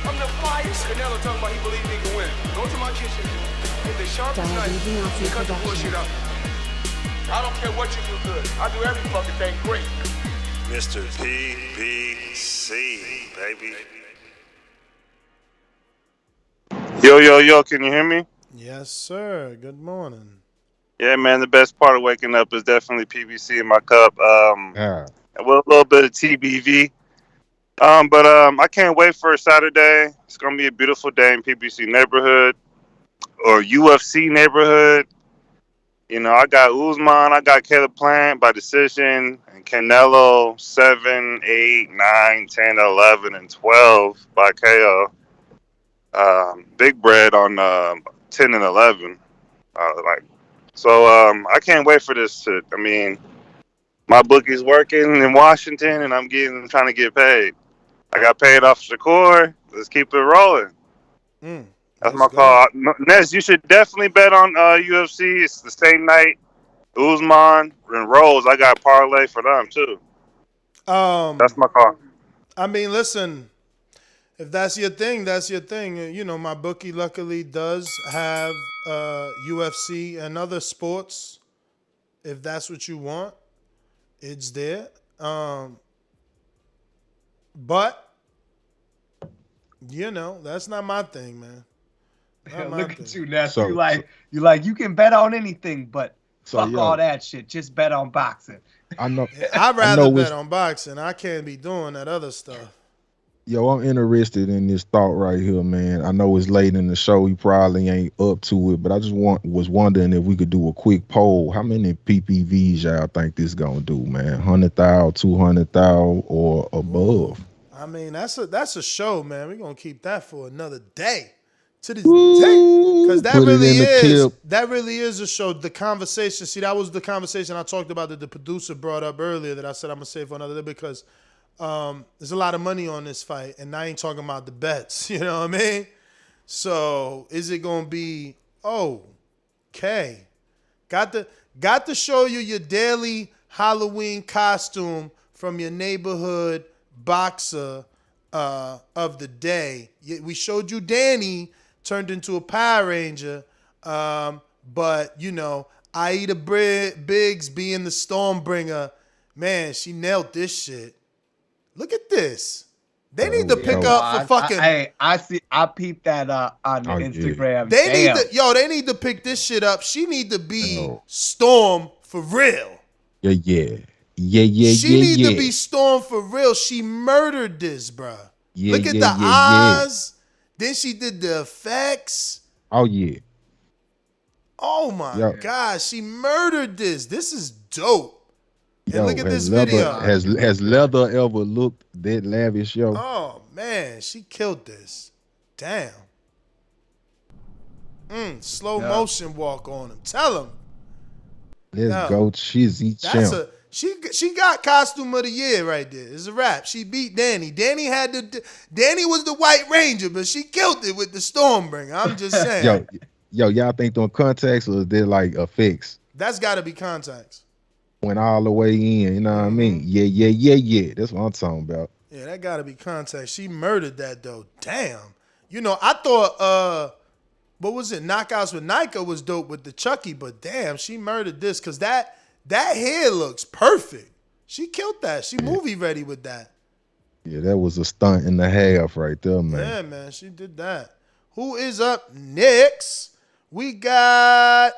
I'm the flyest. Canelo talking about he believe he can win. Go to my kitchen. Get the sharpest knife and cut the bullshit up. I don't care what you do good. I do every fucking thing great. Mr. PBC, baby. Yo, can you hear me? Yes, sir. Good morning. Yeah, man, the best part of waking up is definitely PBC in my cup. With a little bit of TBV. But I can't wait for Saturday. It's going to be a beautiful day in PBC neighborhood or UFC neighborhood. You know, I got Usman, I got Caleb Plant by decision, and Canelo 7, 8, 9, 10, 11, and 12 by KO. Big bread on 10 and 11. I can't wait for this shit. I mean, my bookie's working in Washington, and I'm trying to get paid. I got paid off Shakur. Let's keep it rolling. That's my call. Nez, you should definitely bet on UFC. It's the same night. Usman and Rose. I got parlay for them too. That's my call. I mean, listen. If that's your thing, that's your thing. You know, my bookie luckily does have UFC and other sports. If that's what you want, it's there. But you know, that's not my thing, man. Look at you, Ness. You like you can bet on anything, but fuck all that shit. Just bet on boxing. I know. I'd rather bet on boxing. I can't be doing that other stuff. Yo, I'm interested in this thought right here, man. I know it's late in the show. You probably ain't up to it, but I just was wondering if we could do a quick poll. How many PPVs y'all think this gonna do, man? 100,000, 200,000, or above? I mean, that's a show, man. We're gonna keep that for another day. To this day, because that really is a show. The conversation. See, that was the conversation I talked about that the producer brought up earlier. That I said I'm gonna save for another day because. There's a lot of money on this fight, and I ain't talking about the bets. You know what I mean? So is it gonna be okay? Got to show you your daily Halloween costume from your neighborhood boxer of the day. We showed you Danny turned into a Power Ranger, but you know Aida Biggs being the Stormbringer, man, she nailed this shit. Look at this. They need to pick up for fucking. I peeped that on Instagram. They need to pick this shit up. She need to be Storm for real. Yeah. She need to be Storm for real. She murdered this, bruh. Look at the eyes. Then she did the effects. Oh yeah. Oh my God, she murdered this. This is dope. And look at this video. Has leather ever looked that lavish, yo? Oh man, she killed this. Damn. Slow motion walk on him. Tell him. Let's go, Chizzy Champ. She got costume of the year right there. It's a wrap. She beat Danny. Danny was the White Ranger, but she killed it with the Stormbringer. I'm just saying. Y'all think they're contacts or is there like a fix? That's got to be contacts. Went all the way in, you know what I mean? Yeah. That's what I'm talking about. Yeah, that gotta be contact. She murdered that though. Damn. You know, I thought what was it? Knockouts with Nika was dope with the Chucky, but damn, she murdered this because that hair looks perfect. She killed that. She movie ready with that. Yeah, that was a stunt and a half right there, man. Yeah, man, she did that. Who is up next? We got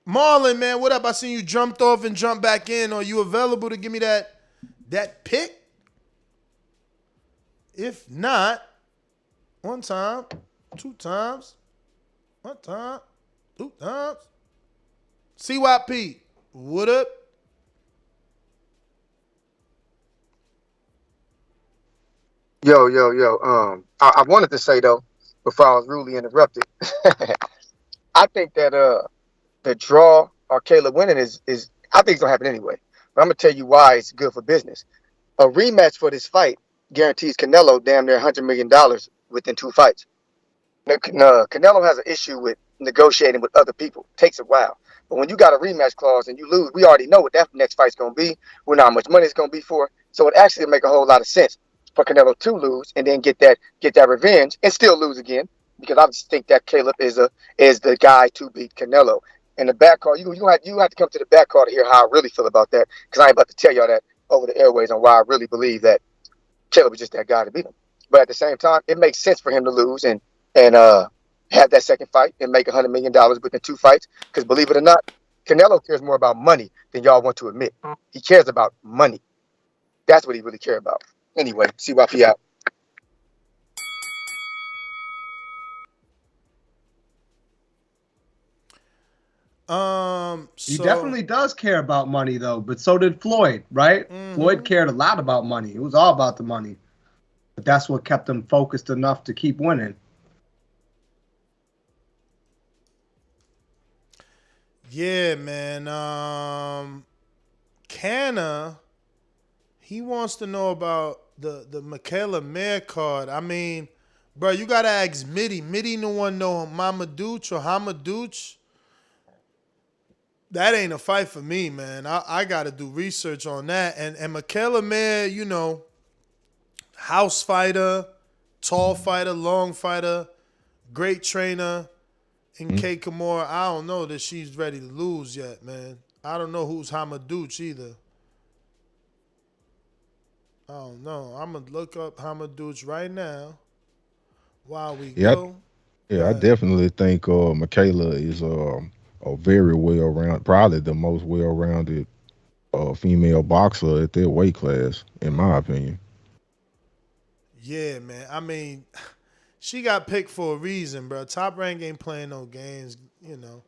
Marlon, man, what up? I seen you jumped off and jumped back in. Are you available to give me that pick? If not, one time, two times, one time, two times. CYP, what up? Yo. I wanted to say though, before I was rudely interrupted, I think that the draw or Caleb winning is I think it's gonna happen anyway. But I'm gonna tell you why it's good for business. A rematch for this fight guarantees Canelo damn near $100 million within 2 fights. Canelo has an issue with negotiating with other people. It takes a while. But when you got a rematch clause and you lose, we already know what that next fight's going to be. We know how much money it's going to be for. So it actually make a whole lot of sense for Canelo to lose and then get that revenge and still lose again. Because I just think that Caleb is the guy to beat Canelo. And the back card, you have to come to the back card to hear how I really feel about that. Because I ain't about to tell y'all that over the airways on why I really believe that Caleb is just that guy to beat him. But at the same time, it makes sense for him to lose and have that second fight and make $100 million within 2 fights. Because believe it or not, Canelo cares more about money than y'all want to admit. He cares about money. That's what he really cares about. Anyway, CYP out. He definitely does care about money though, but so did Floyd, right? Floyd cared a lot about money. It was all about the money. But that's what kept him focused enough to keep winning. Yeah, man. Canna, he wants to know about the Michaela Mayer card. I mean, bro, you gotta ask Mitty. Mitty no one know Mama Dooch or Hamadouch. That ain't a fight for me, man. I got to do research on that. And Michaela Mayer, you know, house fighter, tall fighter, long fighter, great trainer. And Kay Kimura, I don't know that she's ready to lose yet, man. I don't know who's Hamadouch either. I don't know. I'm going to look up Hamadouch right now while we go. I definitely think Michaela is a very well-rounded, probably the most well-rounded female boxer at their weight class, in my opinion. Yeah, man. I mean, she got picked for a reason, bro. Top Rank ain't playing no games, you know.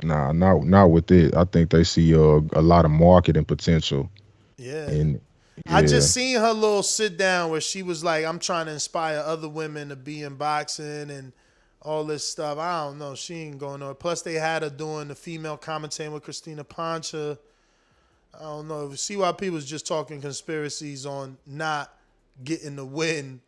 Nah, not with it. I think they see a lot of marketing potential. Yeah. And I just seen her little sit down where she was like, I'm trying to inspire other women to be in boxing and all this stuff. I don't know. She ain't going on. Plus, they had her doing the female commentating with Christina Pancha. I don't know. CYP was just talking conspiracies on not getting the win.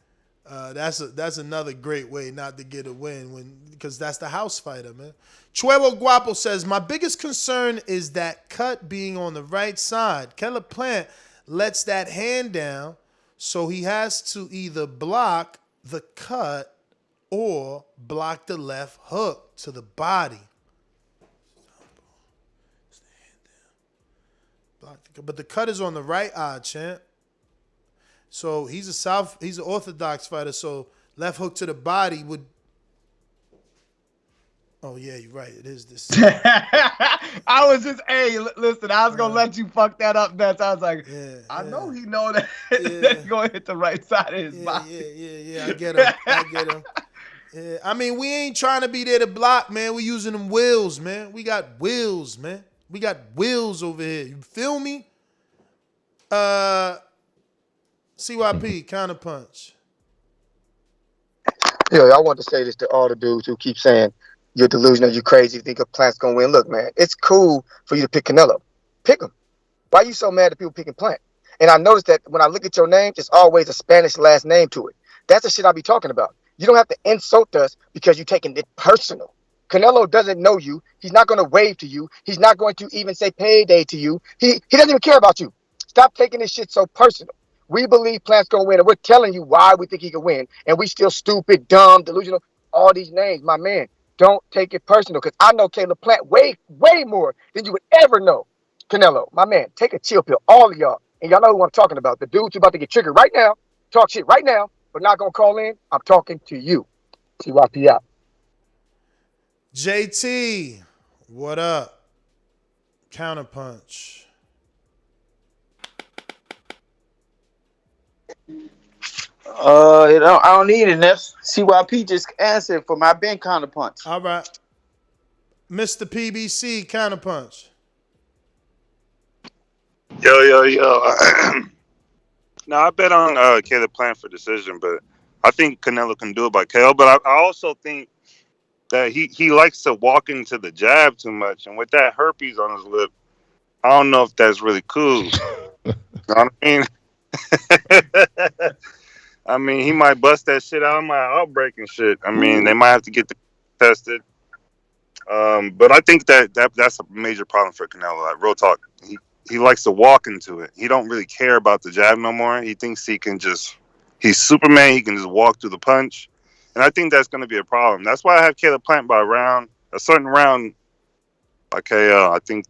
That's another great way not to get a win because that's the house fighter, man. Chuevo Guapo says, my biggest concern is that cut being on the right side. Caleb Plant lets that hand down, so he has to either block the cut or block the left hook to the body. But the cut is on the right eye, champ. So he's an orthodox fighter, so left hook to the body would. Oh yeah, you're right. It is this. I was just, listen, I was gonna let you fuck that up, Bets. I was like, I know he know that that's gonna hit the right side of his body. Yeah. I get him. Yeah, I mean, we ain't trying to be there to block, man. We using them wheels, man. We got wheels, man. We got wheels over here. You feel me? CYP, counterpunch. Yeah, I want to say this to all the dudes who keep saying you're delusional, you're crazy, you think a Plant's gonna win. Look, man, it's cool for you to pick Canelo. Pick him. Why are you so mad at people picking Plant? And I noticed that when I look at your name, it's always a Spanish last name to it. That's the shit I be talking about. You don't have to insult us because you're taking it personal. Canelo doesn't know you. He's not going to wave to you. He's not going to even say payday to you. He doesn't even care about you. Stop taking this shit so personal. We believe Plant's going to win, and we're telling you why we think he can win. And we still stupid, dumb, delusional, all these names. My man, don't take it personal because I know Caleb Plant way more than you would ever know. Canelo, my man, take a chill pill, all of y'all. And y'all know who I'm talking about. The dudes who about to get triggered right now, talk shit right now, but not going to call in. I'm talking to you. CYP out. JT, what up? Counterpunch. I don't need it, Ness. CYP just answered for my Ben counterpunch. All right. Mr. PBC, counterpunch. Yo. No, I bet on Caleb Plant for decision, but I think Canelo can do it by KO. But I also think that he likes to walk into the jab too much, and with that herpes on his lip, I don't know if that's really cool. You know what I mean? I mean, he might bust that shit out, might outbreak and shit. I mean, they might have to get tested. But I think that's a major problem for Canelo. Like, real talk, he likes to walk into it. He don't really care about the jab no more. He thinks he's Superman. He can just walk through the punch, and I think that's going to be a problem. That's why I have Caleb Plant by a certain round by KO. I think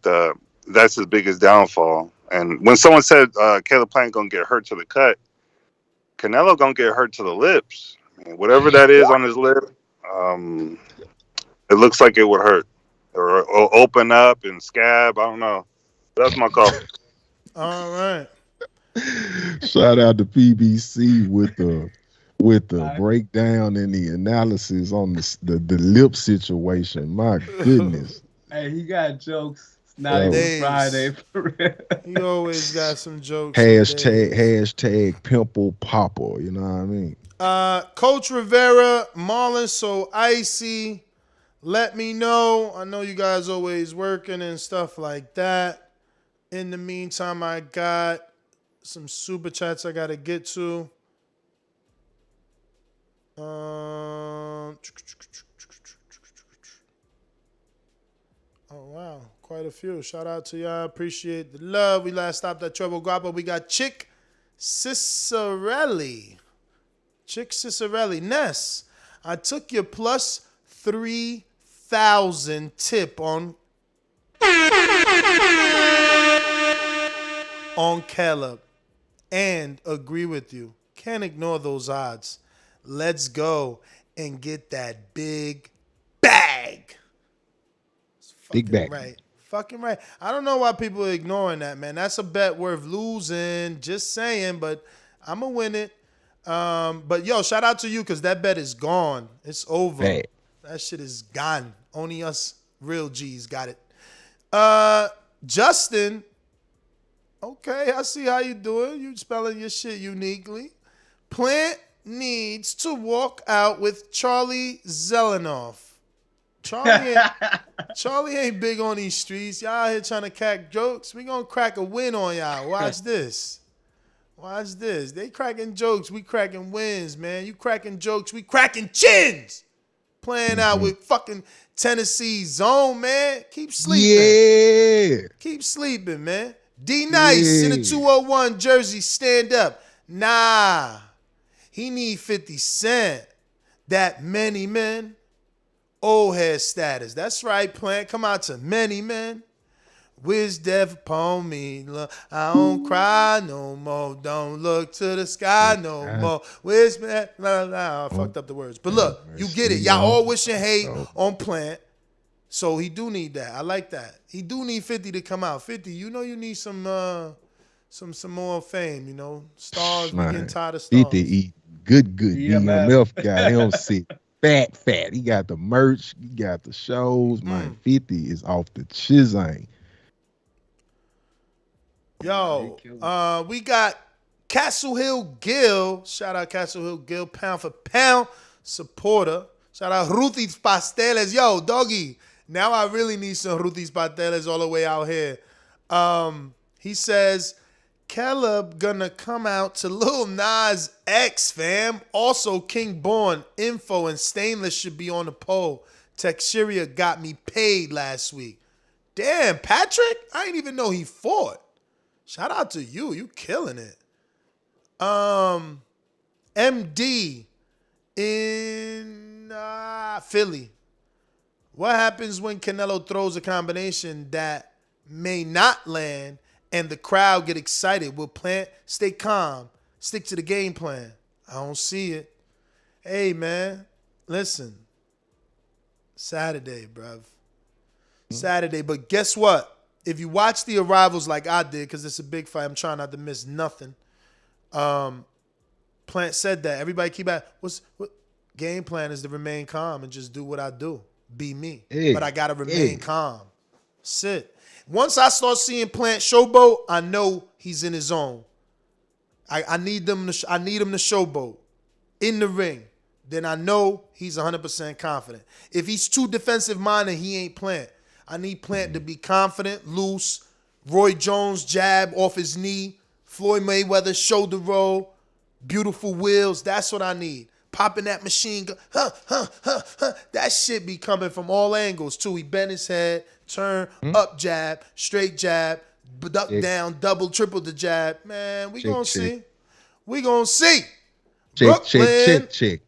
that's his biggest downfall. And when someone said Caleb Plant gonna get hurt to the cut, Canelo gonna get hurt to the lips. I mean, whatever that is on his lip, it looks like it would hurt or open up and scab. I don't know. That's my call. All right. Shout out to PBC with the breakdown and the analysis on the lip situation. My goodness. Hey, he got jokes. It's not even Friday for real. He always got some jokes. Hashtag pimple popper. You know what I mean? Coach Rivera, Marlon so icy. Let me know. I know you guys always working and stuff like that. In the meantime, I got some super chats I got to get to. Oh, wow. Quite a few. Shout out to y'all. Appreciate the love. We last stopped at Trouble Guapa. We got Chick Cicerelli. Ness, I took your plus 3,000 tip on Caleb and agree with you. Can't ignore those odds. Let's go and get that big bag. Big bag. Right. Fucking right. I don't know why people are ignoring that, man. That's a bet worth losing. Just saying, but I'm going to win it. But, yo, shout out to you because that bet is gone. It's over. Bad. That shit is gone. Only us real G's got it. Justin. Okay, I see how you doing. You spelling your shit uniquely. Plant needs to walk out with Charlie Zelenoff. Charlie ain't big on these streets. Y'all out here trying to crack jokes. We gonna crack a win on y'all. Watch this. They cracking jokes. We cracking wins, man. You cracking jokes. We cracking chins. Playing out with fucking Tennessee zone, man. Keep sleeping. Yeah. Keep sleeping, man. D Nice in the 201 jersey, stand up. Nah. He need 50 Cent. That many men. Old head status. That's right, Plant. Come out to many men. Wish death upon me. I don't cry no more. Don't look to the sky no more. Wish me. I fucked up the words. But look, you get it. Y'all all wishing hate on Plant. So he do need that. I like that. He do need 50 to come out. 50, you know you need some more fame, you know. Stars, we getting tired of stars. 50 eat good DMF guy. He don't sit fat. He got the merch. He got the shows. Man, 50 is off the chisang. Yo, we got Castle Hill Gill. Shout out Castle Hill Gill, pound for pound supporter. Shout out Ruthie's Pasteles. Yo, doggy, now I really need some Ruthie's Pasteles all the way out here. He says, Caleb gonna come out to Lil Nas X, fam. Also, King Born, Info, and Stainless should be on the poll. Texuria got me paid last week. Damn, Patrick? I didn't even know he fought. Shout out to you. You killing it. MD in Philly. What happens when Canelo throws a combination that may not land and the crowd get excited? Will Plant stay calm, stick to the game plan? I don't see it. Hey, man, listen. Saturday, bruv. Saturday, but guess what? If you watch the arrivals like I did, because it's a big fight, I'm trying not to miss nothing. Plant said that. Everybody keep at what game plan is to remain calm and just do what I do. Be me. Hey, but I gotta remain calm. Sit. Once I start seeing Plant showboat, I know he's in his zone. I need him to showboat in the ring. then I know he's 100% confident. If he's too defensive minded, he ain't Plant. I need Plant to be confident, loose. Roy Jones jab off his knee. Floyd Mayweather shoulder roll. Beautiful wheels. That's what I need. Popping that machine gun. That shit be coming from all angles too. He bent his head, turn, up jab, straight jab, duck down, double, triple the jab. Man, we gonna see. We gonna see. Brooklyn. Check.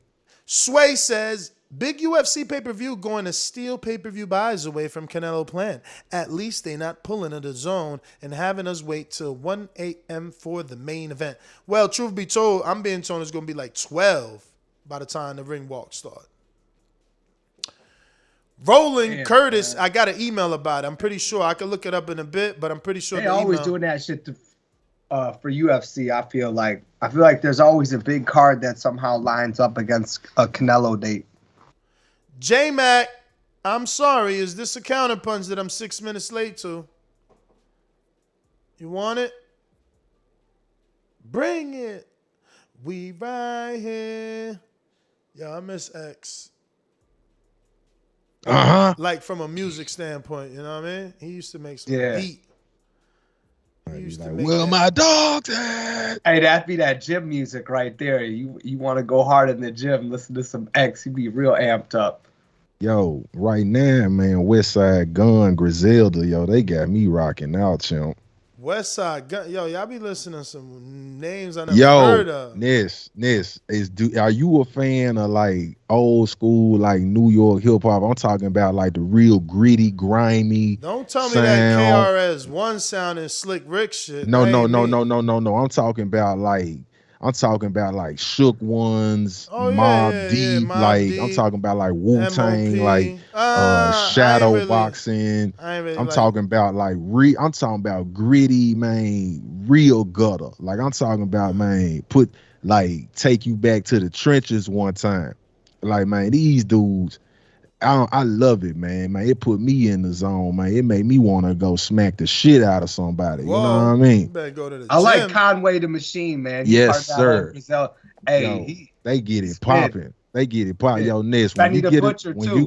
Sway says, big UFC pay-per-view going to steal pay-per-view buys away from Canelo Plant. At least they not pulling of the zone and having us wait till 1 a.m. for the main event. Well, truth be told, I'm being told it's going to be like 12 by the time the ring walk start. Roland Curtis, man. I got an email about it. I'm pretty sure. I could look it up in a bit, but I'm pretty sure they always doing that shit for UFC. I feel like there's always a big card that somehow lines up against a Canelo date. J-Mac, I'm sorry. Is this a counterpunch that I'm 6 minutes late to? You want it? Bring it. We right here. Yeah, I miss X. Like from a music standpoint, you know what I mean? He used to make some heat. He used to make my dogs at? Hey, that'd be that gym music right there. You want to go hard in the gym, listen to some X, you be real amped up. Yo, right now, man, Westside Gun, Griselda, yo, they got me rocking out, chimp. Westside Gun, yo, y'all be listening to some names I never heard of. Ness, are you a fan of like old school, like New York hip hop? I'm talking about like the real gritty, grimy. Don't tell me that KRS-One sound and Slick Rick shit. No. I'm talking about like Shook Ones, Mob Deep, I'm talking about like Wu-Tang, like Shadow Boxing. I'm talking about I'm talking about gritty, man, real gutter. Like I'm talking about, man, take you back to the trenches one time. Like, man, these dudes, I love it, man. It put me in the zone, man. It made me want to go smack the shit out of somebody. You know what I mean? You better go to the gym. I like Conway the Machine, man. Yes, sir. Hey, they get it popping. Yo, Ness, when you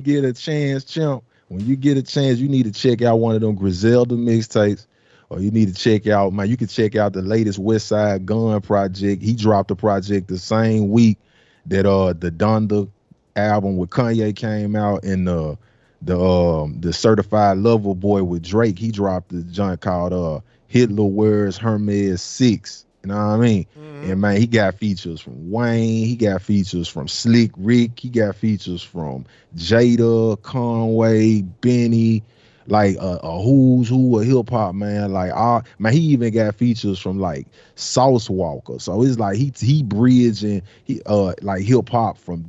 get a chance, chimp, when you get a chance, you need to check out one of them Griselda mixtapes, or you need to check out, man, you can check out the latest Westside Gun project. He dropped the project the same week that the Donda album with Kanye came out, and the Certified Lover Boy with Drake, he dropped the joint called Hitler Wears Hermes 6. You know what I mean? Mm-hmm. And man, he got features from Wayne, he got features from Slick Rick, he got features from Jada, Conway, Benny, like a who's who of hip hop, man. Like, man, he even got features from like Sauce Walker. So it's like he bridging like hip hop from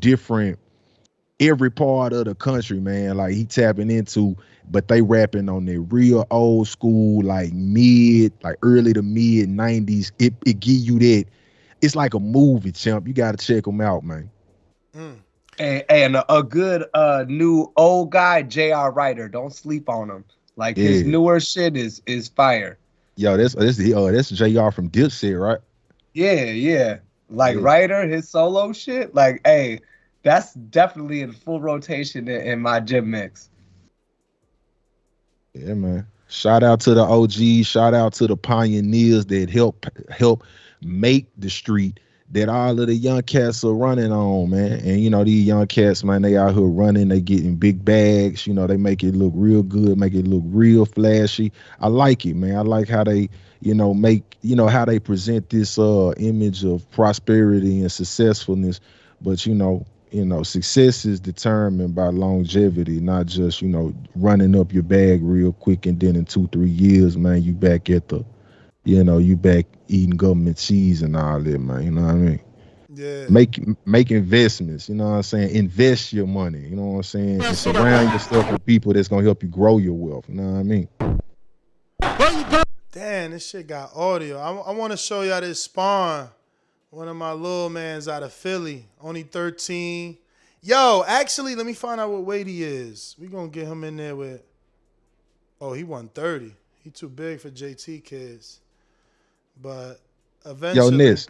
every part of the country, man. Like he tapping into, but they rapping on their real old school, like early to mid 90s. It give you that. It's like a movie, champ. You got to check them out, man. And a good new old guy, J.R. Ryder. Don't sleep on him. Like his newer shit is fire. Yo, that's J.R. from Dipset, right? Yeah. Like Ryder, his solo shit. Like, hey, that's definitely in full rotation in my gym mix. Yeah, man. Shout out to the OGs. Shout out to the pioneers that help make the street that all of the young cats are running on, man. And, you know, these young cats, man, they out here running. They getting big bags. You know, they make it look real good, make it look real flashy. I like it, man. I like how they, how they present this image of prosperity and successfulness. But, success is determined by longevity, not just, running up your bag real quick and then in 2-3 years, man, you back at the, you back eating government cheese and all that, man. You know what I mean? Yeah. Make investments, you know what I'm saying? Invest your money, you know what I'm saying? And surround yourself with people that's going to help you grow your wealth, you know what I mean? Damn, this shit got audio. I want to show y'all this Spawn. One of my little mans out of Philly, only 13. Yo, actually, let me find out what weight he is. We gonna get him in there with. Oh, he 130. He too big for JT kids. But eventually. Yo, Nis,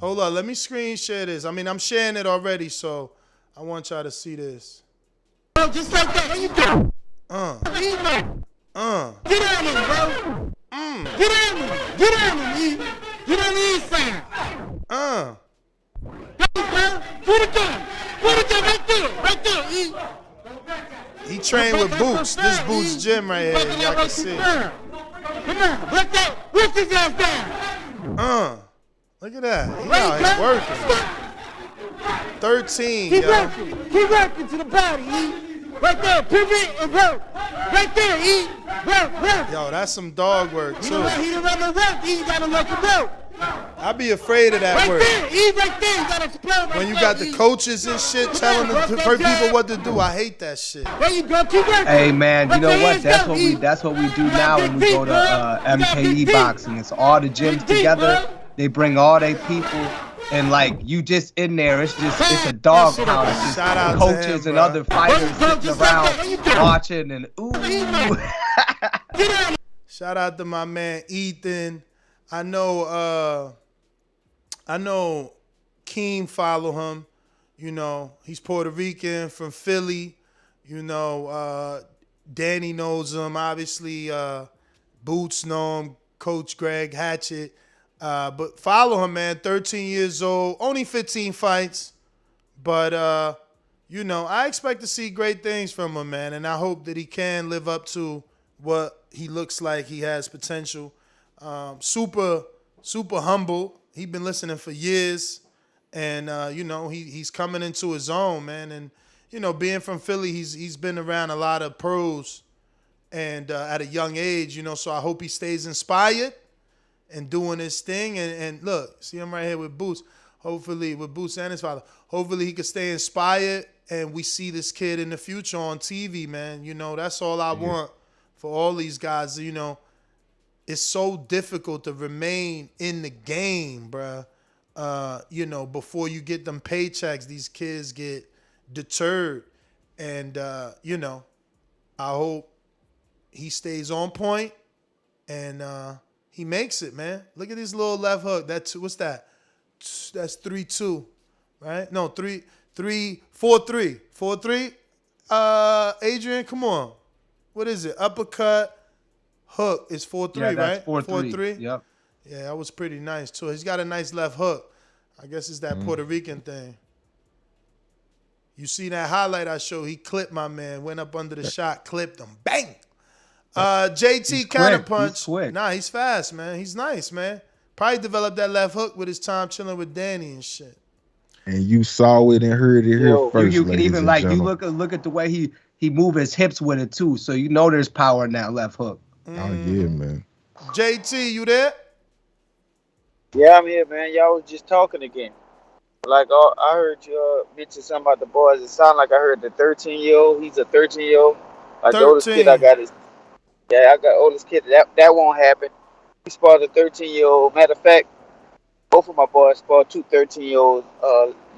Hold on, let me screen share this. I mean, I'm sharing it already, so I want y'all to see this. Bro, just like that. What you doing? Get on him, bro. Get on him. Get on him, E. Get on the inside. Hey, bro. Put it down. Put it down right there. Right there, E. He trained with Boots. This Boots gym right here. Y'all can see. Come on. Let that. Lift his ass down. Look at that. He out here working. 13, Keep yo. working. Keep working to the body, E. Right there. Pivot and work. Right there, E. Work. Yo, that's some dog work, You too. know what? He done run the work. E. You gotta let him go. I be afraid of that Right work. there, E. Right there. You gotta explode right When you there, got the E. coaches and shit telling the people what to do, I hate that shit. There you go. Keep working. Hey man, you Let know your what? hands That's go, what E. we do now when we go to MKE boxing. It's all the gyms together. They bring all their people, and like you just in there. It's a dog pound. It's just Shout out to coaches him, and bro. other fighters sitting around watching and ooh. Shout out to my man Ethan. I know Keem follow him. You know, he's Puerto Rican from Philly. You know, Danny knows him. Obviously, Boots know him. Coach Greg Hatchett. But follow him, man. 13 years old. Only 15 fights. But, you know, I expect to see great things from him, man. And I hope that he can live up to what he looks like he has potential. Super humble. He's been listening for years. And, you know, he's coming into his own, man. And, you know, being from Philly, he's been around a lot of pros and at a young age, you know, so I hope he stays inspired and doing his thing. And look, see him right here with Boots. Hopefully, with Boots and his father. Hopefully he can stay inspired and we see this kid in the future on TV, man. You know, that's all I want for all these guys. You know, it's so difficult to remain in the game, bruh. You know, before you get them paychecks, these kids get deterred. And, you know, I hope he stays on point and he makes it, man. Look at this little left hook. What's that? That's 3-2, right? No, 4-3. 4-3. Adrian, come on. What is it? Uppercut, hook is 4-3, Yeah, that's right? 4-3. Yep. Yeah, that was pretty nice, too. He's got a nice left hook. I guess it's that Puerto Rican thing. You see that highlight I showed? He clipped my man, went up under the shot, clipped him. Bang! JT counterpunch. He's quick. Nah, he's fast, man. He's nice, man. Probably developed that left hook with his time chilling with Danny and shit. And you saw it and heard it here first. You can ladies even and like you gentlemen. look at the way he move his hips with it too, so you know there's power in that left hook. Oh yeah, man. JT, you there? Yeah, I'm here, man. Y'all was just talking again. Like, I heard you mention something about the boys. It sounded like I heard the 13-year-old. He's a 13-year-old. Like, the oldest kid I got is... Yeah, I got oldest kid. That won't happen. He sparred a 13-year-old. Matter of fact, both of my boys sparred two 13-year-olds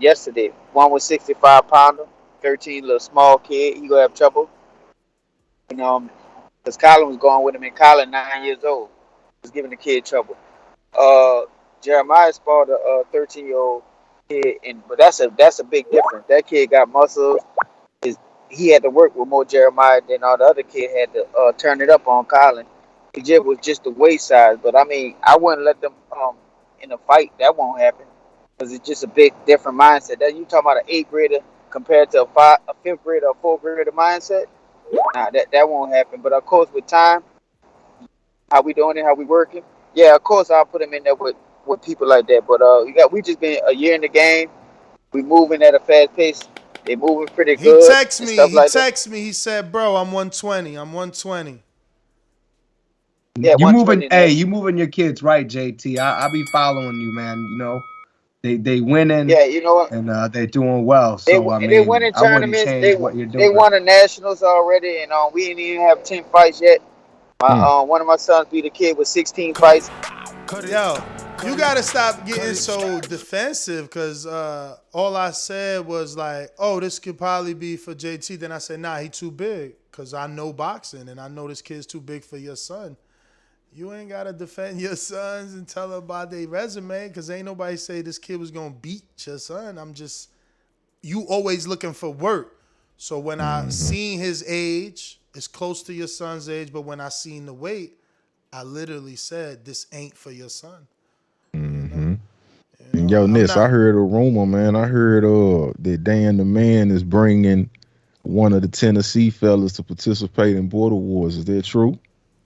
yesterday. One was 65-pounder, 13, little small kid. He gonna have trouble. And, because Colin was going with him, and Colin, 9 years old, was giving the kid trouble. Jeremiah sparred a 13-year-old kid, but that's a big difference. That kid got muscles. He had to work with more Jeremiah than all the other kid had to turn it up on Colin. He just was just the weight size, but I mean, I wouldn't let them in a fight. That won't happen because it's just a big different mindset. That you talking about an 8th grader compared to a 5th grader or 4th grader mindset. Nah, that won't happen. But of course, with time, how we doing it, how we working. Yeah, of course I'll put him in there with people like that. But we just been a year in the game. We moving at a fast pace. They moving pretty good. He texted me. He said, "Bro, I'm 120. I'm 120." Yeah, you moving your kids right, JT. I be following you, man. You know, they winning. Yeah, you know what? And they're doing well. So they winning tournaments. They won the nationals already, and we didn't even have 10 fights yet. One of my sons beat a kid with 16 fights. Yo, you gotta stop getting so defensive, because all I said was like, oh, this could probably be for JT. Then I said, nah, he too big, because I know boxing and I know this kid's too big for your son. You ain't gotta defend your sons and tell them about their resume, because ain't nobody say this kid was gonna beat your son. You always looking for work. So when I seen his age, it's close to your son's age, but when I seen the weight, I literally said, this ain't for your son. And yo, Nis, I heard a rumor, man. I heard that Dan the Man is bringing one of the Tennessee fellas to participate in Border Wars. Is that true?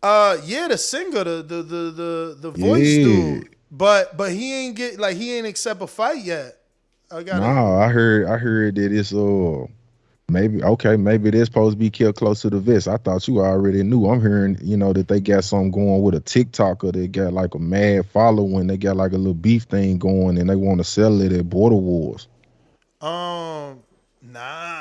Yeah, the singer, the voice dude. But he ain't he ain't accept a fight yet. I heard that it's maybe they're supposed to be killed close to the vest. I thought you already knew. I'm hearing, that they got something going with a TikToker. They got like a mad following. They got like a little beef thing going, and they want to sell it at Border Wars. Nah,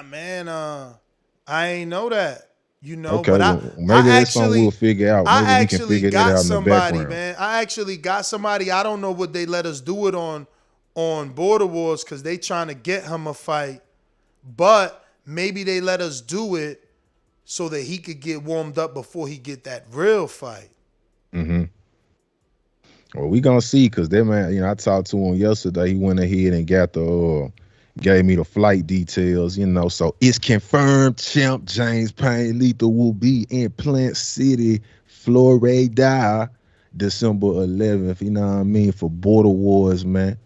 man. I ain't know that. Okay, but maybe that's something we'll figure out. Maybe we can figure that out in the background. Man. I actually got somebody. I don't know what they let us do it on Border Wars, because they trying to get him a fight, but maybe they let us do it so that he could get warmed up before he get that real fight. Well, we gonna see, because that man, I talked to him yesterday. He went ahead and gave me the flight details, so it's confirmed champ James Payne Lethal will be in Plant City, Florida, December 11th, you know what I mean, for Border Wars, man.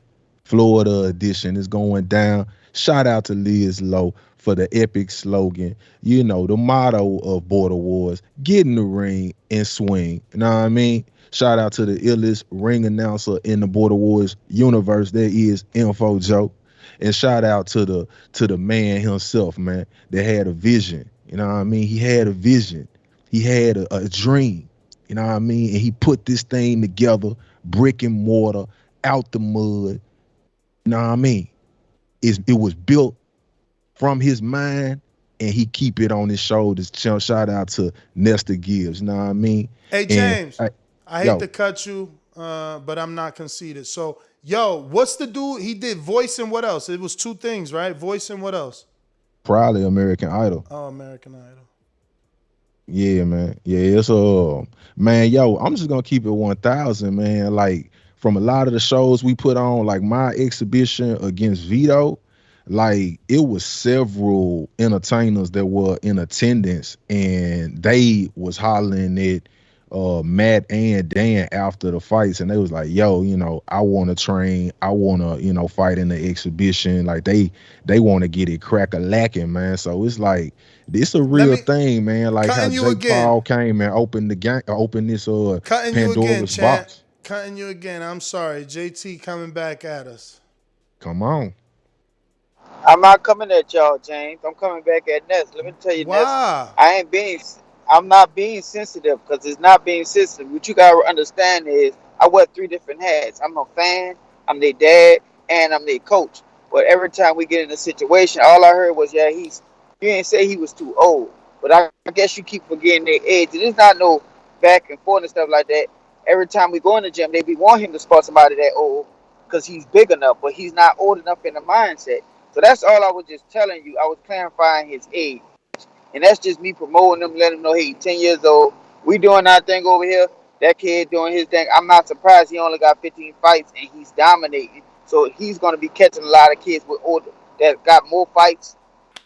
Florida edition is going down. Shout out to Liz Lowe for the epic slogan. The motto of Border Wars: get in the ring and swing. You know what I mean? Shout out to the illest ring announcer in the Border Wars universe. There is Info Joe. And shout out to the man himself, man, that had a vision. You know what I mean? He had a vision. He had a dream. You know what I mean? And he put this thing together, brick and mortar, out the mud. You know what I mean? It was built from his mind, and he keep it on his shoulders. Shout out to Nestor Gibbs. You know what I mean? Hey, James, I hate to cut you, but I'm not conceited. So, what's the dude? He did voice and what else? It was two things, right? Voice and what else? Probably American Idol. Oh, American Idol. Yeah, man. Yeah, it's man, I'm just gonna keep it 1,000, man. Like, from a lot of the shows we put on, like my exhibition against Vito, like it was several entertainers that were in attendance, and they was hollering at Matt and Dan after the fights, and they was like, I want to train, I want to, fight in the exhibition. Like they want to get it crack-a-lacking, man. So it's like, this a real thing, man. Like how Jake Paul came and opened this Pandora's box. Cutting you again. I'm sorry. JT coming back at us. Come on. I'm not coming at y'all, James. I'm coming back at Ness. Let me tell you, wow. Ness, I'm not being sensitive, because it's not being sensitive. What you gotta understand is I wear 3 different hats. I'm a fan, I'm their dad, and I'm their coach. But every time we get in a situation, all I heard was, you didn't say he was too old. But I guess you keep forgetting their age. It is not no back and forth and stuff like that. Every time we go in the gym, they be want him to spot somebody that old because he's big enough, but he's not old enough in the mindset. So that's all I was just telling you. I was clarifying his age. And that's just me promoting him, letting him know, hey, he's 10 years old. We doing our thing over here. That kid doing his thing. I'm not surprised he only got 15 fights and he's dominating. So he's going to be catching a lot of kids with older that got more fights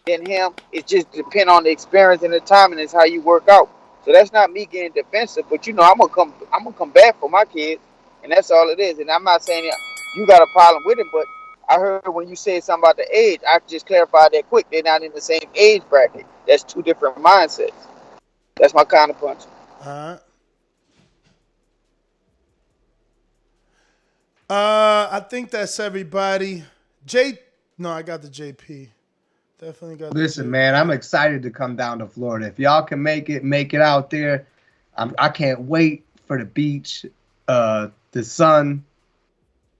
than him. It just depends on the experience and the timing is how you work out. So that's not me getting defensive, but I'm gonna come back for my kids, and that's all it is. And I'm not saying you got a problem with it, but I heard when you said something about the age, I just clarified that quick. They're not in the same age bracket. That's 2 different mindsets. That's my counterpunch. All right. I think that's everybody. No, I got the JP. Definitely got. Listen, man, I'm excited to come down to Florida. If y'all can make it out there. I can't wait for the beach, the sun,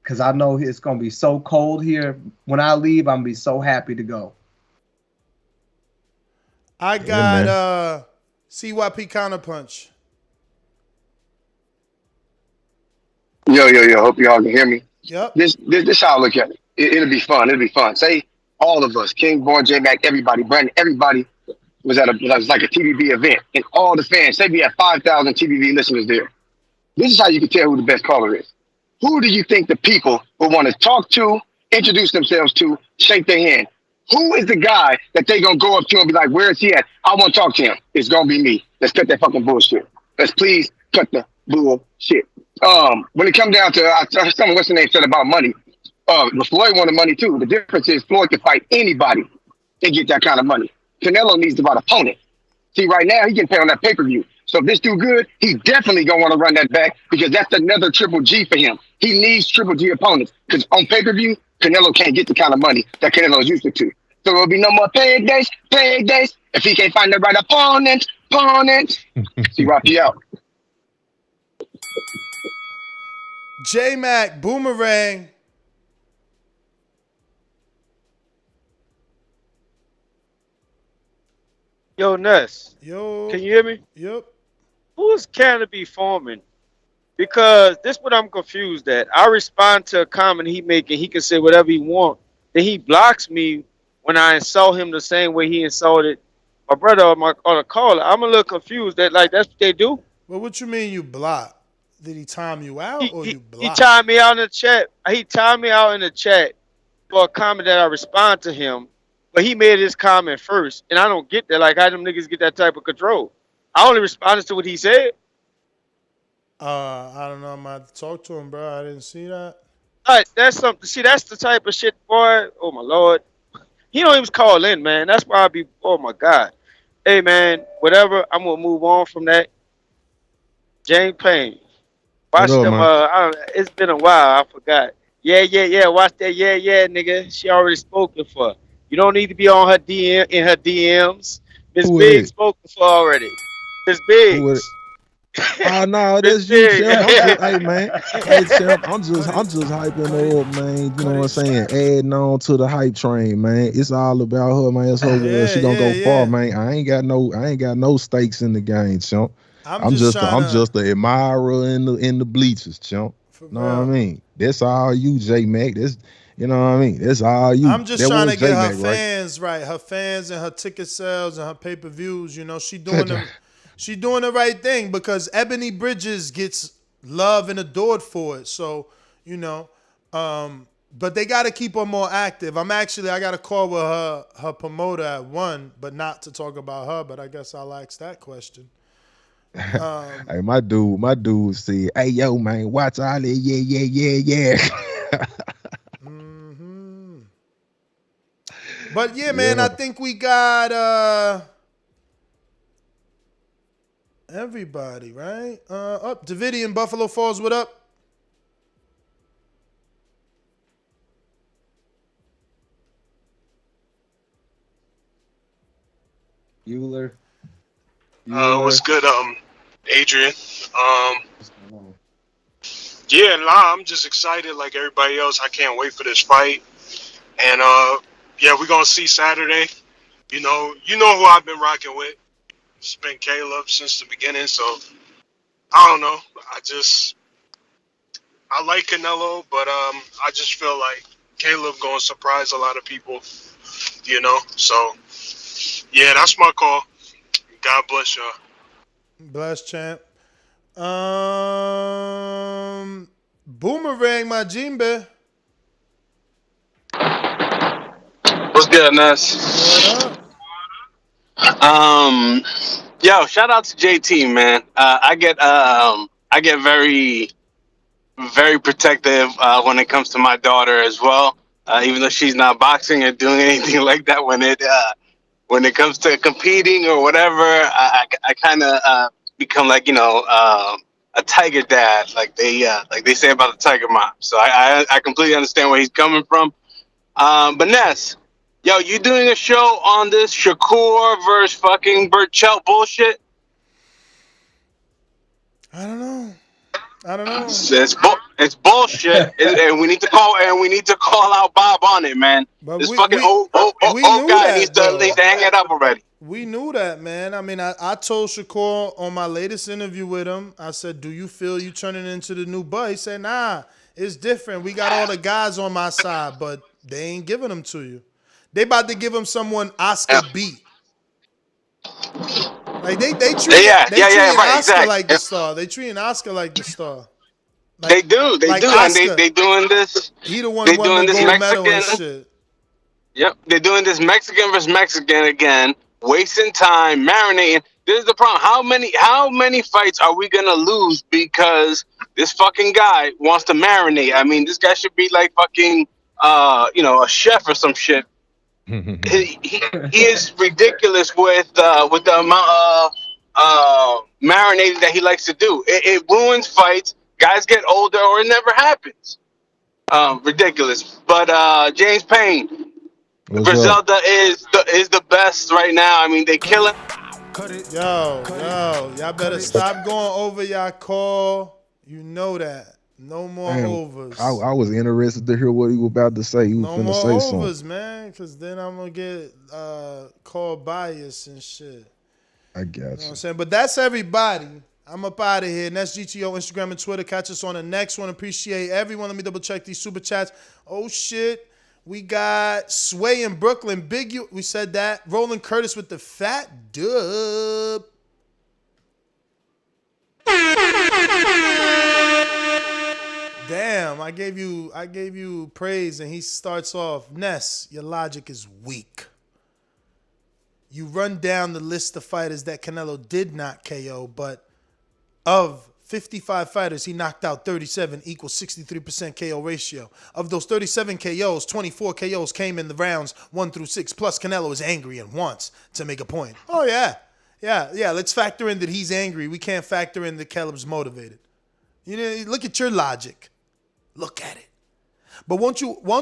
because I know it's gonna be so cold here. When I leave, I'm gonna be so happy to go. I got CYP counterpunch. Yo. Hope y'all can hear me. Yep. This how I look at it. It'll be fun. It'll be fun. Say all of us, King, Born, J Mac, everybody, Brandon, everybody was like a TBV event, and all the fans. Say we had 5,000 TBV listeners there. This is how you can tell who the best caller is. Who do you think the people will want to talk to, introduce themselves to, shake their hand? Who is the guy that they gonna go up to and be like, "Where is he at? I want to talk to him." It's gonna be me. Let's cut that fucking bullshit. Let's please cut the bullshit. When it comes down to someone what's the name said about money. Floyd wanted money too. The difference is Floyd can fight anybody and get that kind of money. Canelo needs the right opponent. See, right now he can pay on that pay-per-view. So if this do good, he definitely gonna want to run that back because that's another Triple G for him. He needs Triple G opponents because on pay-per-view, Canelo can't get the kind of money that Canelo is used to. So there'll be no more paydays. If he can't find the right opponent. See, Rocky out. J-Mac, Boomerang. Yo, Ness. Yo. Can you hear me? Yep. Who is Canopy Foreman? Because this is what I'm confused at. I respond to a comment he making. He can say whatever he want. Then he blocks me when I insult him the same way he insulted my brother on a caller. I'm a little confused that like that's what they do. Well, what you mean you block? Did he time you out or you block? He timed me out in the chat. He timed me out in the chat for a comment that I respond to him. But he made his comment first, and I don't get that. Like, how them niggas get that type of control? I only responded to what he said. I don't know. I'm about to talk to him, bro. I didn't see that. All right, that's something. See, that's the type of shit, boy. Oh, my Lord. He don't even call in, man. That's why I be, oh, my God. Hey, man, whatever. I'm going to move on from that. James Payne. Watch them. It's been a while. I forgot. Yeah. Watch that. Yeah, nigga. She already spoken for. You don't need to be on her DM in her DMs. Miss Biggs spoken for already. Miss Biggs. Oh no, that's you, Champ. Hey man, hey Champ, I'm just hyping her up, man. You know what I'm saying? Adding on to the hype train, man. It's all about her, man. It's her world. She gonna go far, man. I ain't got no stakes in the game, Champ. I'm just the admirer in the bleachers, Champ. Know what I mean? That's all you, J Mac. That's you know what I mean? That's all you. I'm just trying to get her fans right. Her fans and her ticket sales and her pay-per-views. You know, she doing the right thing because Ebony Bridges gets love and adored for it. So, you know, but they got to keep her more active. I got a call with her promoter at 1, but not to talk about her. But I guess I'll ask that question. Hey, my dude said, "Hey, yo, man, watch all that, yeah." But yeah, man, I think we got everybody, right? Up Davidian Buffalo Falls, what up? Bueller. What's good, Adrian? I'm just excited like everybody else. I can't wait for this fight. And we're gonna see Saturday. You know who I've been rocking with. It's been Caleb since the beginning, so I don't know. I like Canelo, but I just feel like Caleb gonna surprise a lot of people, you know. So yeah, that's my call. God bless y'all. Bless, champ. Boomerang, my Jimbe. What's good, Ness? Yo, shout out to JT, man. I get very, very protective when it comes to my daughter as well. Even though she's not boxing or doing anything like that, when it comes to competing or whatever, I kind of become like a tiger dad, like they say about the tiger mom. So I completely understand where he's coming from. But Ness, yo, you doing a show on this Shakur versus fucking Burchell bullshit? I don't know. It's bullshit, and we need to call out Bob on it, man. But this fucking old guy needs to hang it up already. We knew that, man. I mean, I told Shakur on my latest interview with him, I said, "Do you feel you turning into the new Bud?" He said, "Nah, it's different. We got all the guys on my side, but they ain't giving them to you. They about to give him someone Oscar beat." Like they treating right, Oscar exactly. like the star. They treating Oscar like the star. They do, like and Oscar. they doing this. He the one They won doing the this gold medal and Mexican. shit. Yep, they're doing this Mexican versus Mexican again, wasting time, marinating. This is the problem. How many fights are we gonna lose because this fucking guy wants to marinate? I mean, this guy should be like fucking, a chef or some shit. He is ridiculous with the amount of marinating that he likes to do. It ruins fights. Guys get older, or it never happens. Ridiculous. But James Payne. Griselda is the best right now. I mean, they kill it. Yo, y'all better stop going over y'all call. You know that. No more overs. I was interested to hear what he was about to say. He was finna say something. No more overs, man, because then I'm going to get called bias and shit. I got you. You know what I'm saying? But that's everybody. I'm up out of here. And that's GTO, Instagram, and Twitter. Catch us on the next one. Appreciate everyone. Let me double check these super chats. Oh, shit. We got Sway in Brooklyn. Big U. We said that. Roland Curtis with the fat dub. Damn, I gave you praise, and he starts off. Ness, your logic is weak. You run down the list of fighters that Canelo did not KO, but of 55 fighters, he knocked out 37, equals 63% KO ratio. Of those 37 KOs, 24 KOs came in the rounds 1 through 6. Plus, Canelo is angry and wants to make a point. Oh, yeah. Let's factor in that he's angry. We can't factor in that Caleb's motivated. You know, look at your logic. Look at it. But won't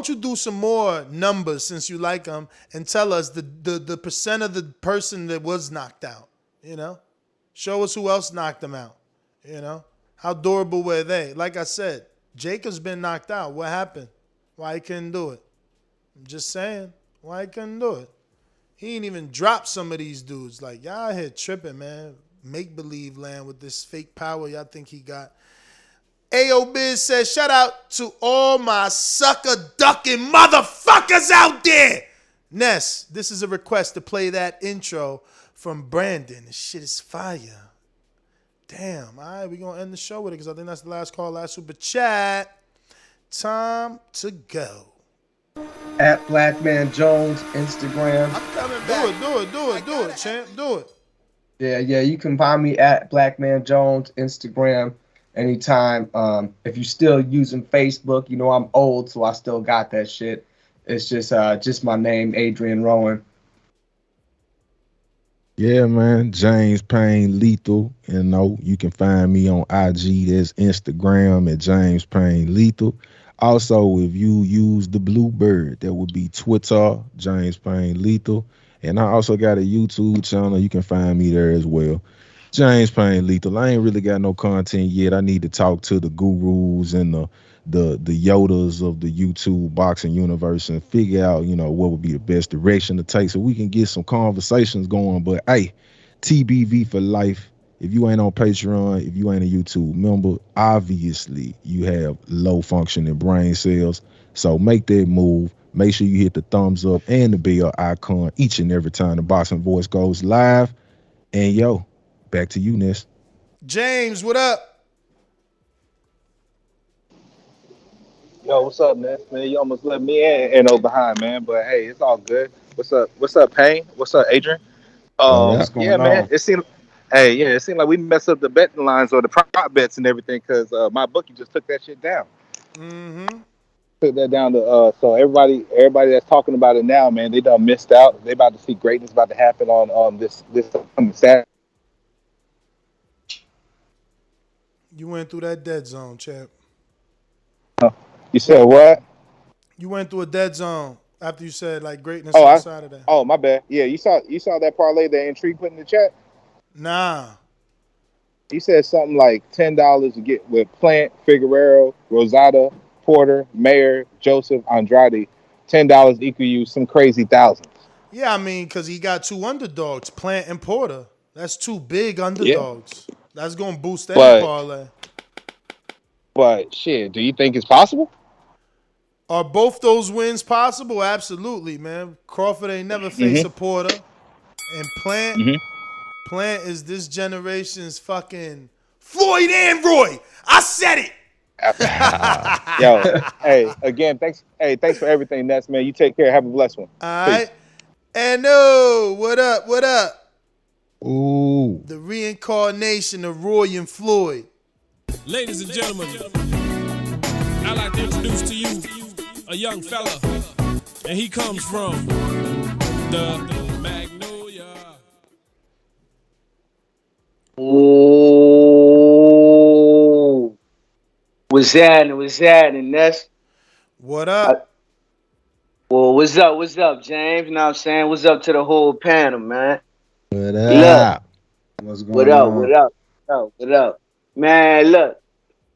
you do some more numbers since you like them and tell us the percent of the person that was knocked out? You know, show us who else knocked them out. You know, how durable were they? Like I said, Jacob's been knocked out. What happened? Why he couldn't do it? I'm just saying, why he couldn't do it? He ain't even dropped some of these dudes. Like, y'all out here tripping, man. Make-believe land with this fake power y'all think he got. Ayo Biz says, shout out to all my sucker-ducking motherfuckers out there. Ness, this is a request to play that intro from Brandon. This shit is fire. Damn, all right, we're going to end the show with it because I think that's the last call, last super chat. Time to go. At Blackman Jones, Instagram. I'm coming back. Do it, champ. Do it. Yeah, you can find me at Blackman Jones, Instagram, anytime. If you're still using Facebook, you know I'm old, so I still got that shit. It's just my name, Adrian Rowan. Yeah, man. James Payne Lethal. You know, you can find me on IG. That's Instagram at James Payne Lethal. Also, if you use the Bluebird, that would be Twitter, James Payne Lethal. And I also got a YouTube channel. You can find me there as well. James Payne Lethal. I ain't really got no content yet. I need to talk to the gurus and the Yodas of the YouTube boxing universe and figure out, you know, what would be the best direction to take so we can get some conversations going. But hey, TBV for life. If you ain't on Patreon, if you ain't a YouTube member, obviously you have low functioning brain cells. So make that move. Make sure you hit the thumbs up and the bell icon each and every time the Boxing Voice goes live. And yo, back to you, Ness. James, what up? Yo, what's up, Ness? Man, you almost left me and behind, man. But hey, it's all good. What's up? What's up, Payne? What's up, Adrian? What's going on? Man. It seemed like we messed up the betting lines or the prop bets and everything because my bookie just took that shit down. Mm-hmm. Took that down to so everybody that's talking about it now, man, they done missed out. They about to see greatness about to happen on this Saturday. You went through that dead zone, champ. You said what? You went through a dead zone after you said like greatness on Saturday. Oh, my bad. Yeah, you saw that parlay that Intrigue put in the chat? Nah. He said something like $10 to get with Plant, Figueroa, Rosada, Porter, Mayer, Joseph, Andrade. $10 equal you some crazy thousands. Yeah, I mean, because he got two underdogs, Plant and Porter. That's two big underdogs. Yeah. That's going to boost any parlay. But shit, do you think it's possible? Are both those wins possible? Absolutely, man. Crawford ain't never faced a Porter. And Plant, Plant is this generation's fucking Floyd and Roy. I said it. Yo, hey, again, thanks. Hey, thanks for everything, Ness, man. You take care. Have a blessed one. All right. And no, what up? What up? Ooh. The reincarnation of Roy and Floyd. Ladies and gentlemen, I'd like to introduce to you a young fella, and he comes from the Magnolia. Ooh. What's happening, Ness? What up? Well, what's up, James? You know what I'm saying? What's up to the whole panel, man? What up? What's What up? Man, look,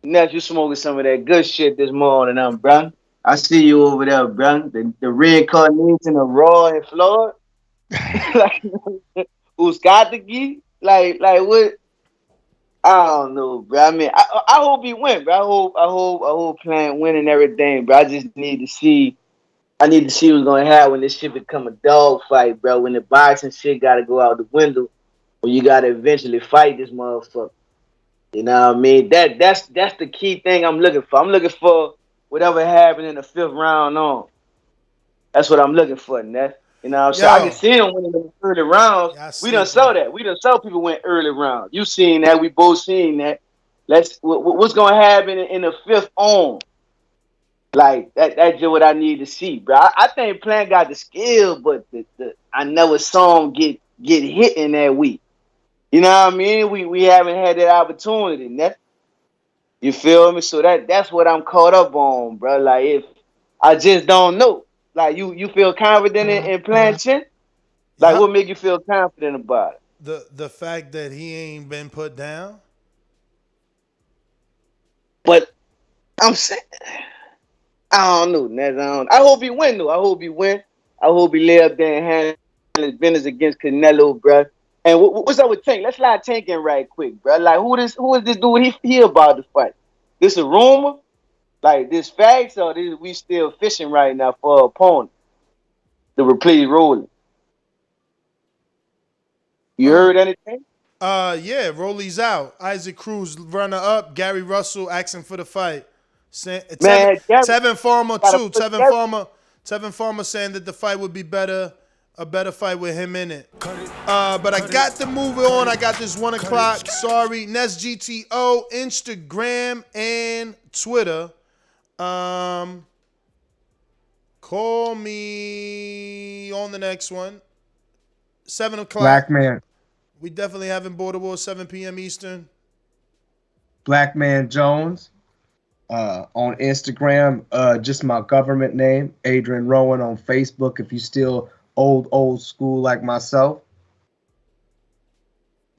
Ness, you smoking some of that good shit this morning, bruh. I see you over there, bruh. The reincarnation of Roy and Floyd. Like, who's got the key? Like what? I don't know, bro. I mean, I hope he win, bro. I hope Plant win and everything, bro. I just need to see. I need to see what's gonna happen when this shit become a dog fight, bro. When the boxing shit gotta go out the window, when you gotta eventually fight this motherfucker. You know what I mean? That's the key thing I'm looking for. I'm looking for whatever happened in the 5th round on. That's what I'm looking for, Ness. You know what I'm saying? I can see him winning the early rounds. We done saw that. We done saw people win early rounds. You seen that. We both seen that. What's going to happen in the 5th on? Like, that's just what I need to see, bro. I think Plant got the skill, but I never saw him get hit in that week. You know what I mean? We haven't had that opportunity. You feel me? So that's what I'm caught up on, bro. Like, if I just don't know. Like, you feel confident in Plant Chin? Like, what make you feel confident about it? The fact that he ain't been put down. But I'm saying, I don't know, Nez. I hope he win, though. I hope he lay up there and handle his business against Canelo, bro. And what's up with Tank? Let's slide Tank in right quick, bro. Like, who is this dude? He about to fight. This a rumor? Like, this facts, or we still fishing right now for an opponent? The replay rolling. You heard anything? Yeah, Rolly's out. Isaac Cruz, runner up. Gary Russell asking for the fight. Tevin Farmer too. Tevin Farmer saying that the fight would be better, a better fight with him in it. But I got to move it on. I got this 1 o'clock. Sorry, Ness GTO, Instagram and Twitter. Call me on the next one. 7 o'clock. Black Man. We definitely having Border War 7 p.m. Eastern. Black Man Jones. On Instagram, just my government name, Adrian Rowan. On Facebook, if you still old school like myself.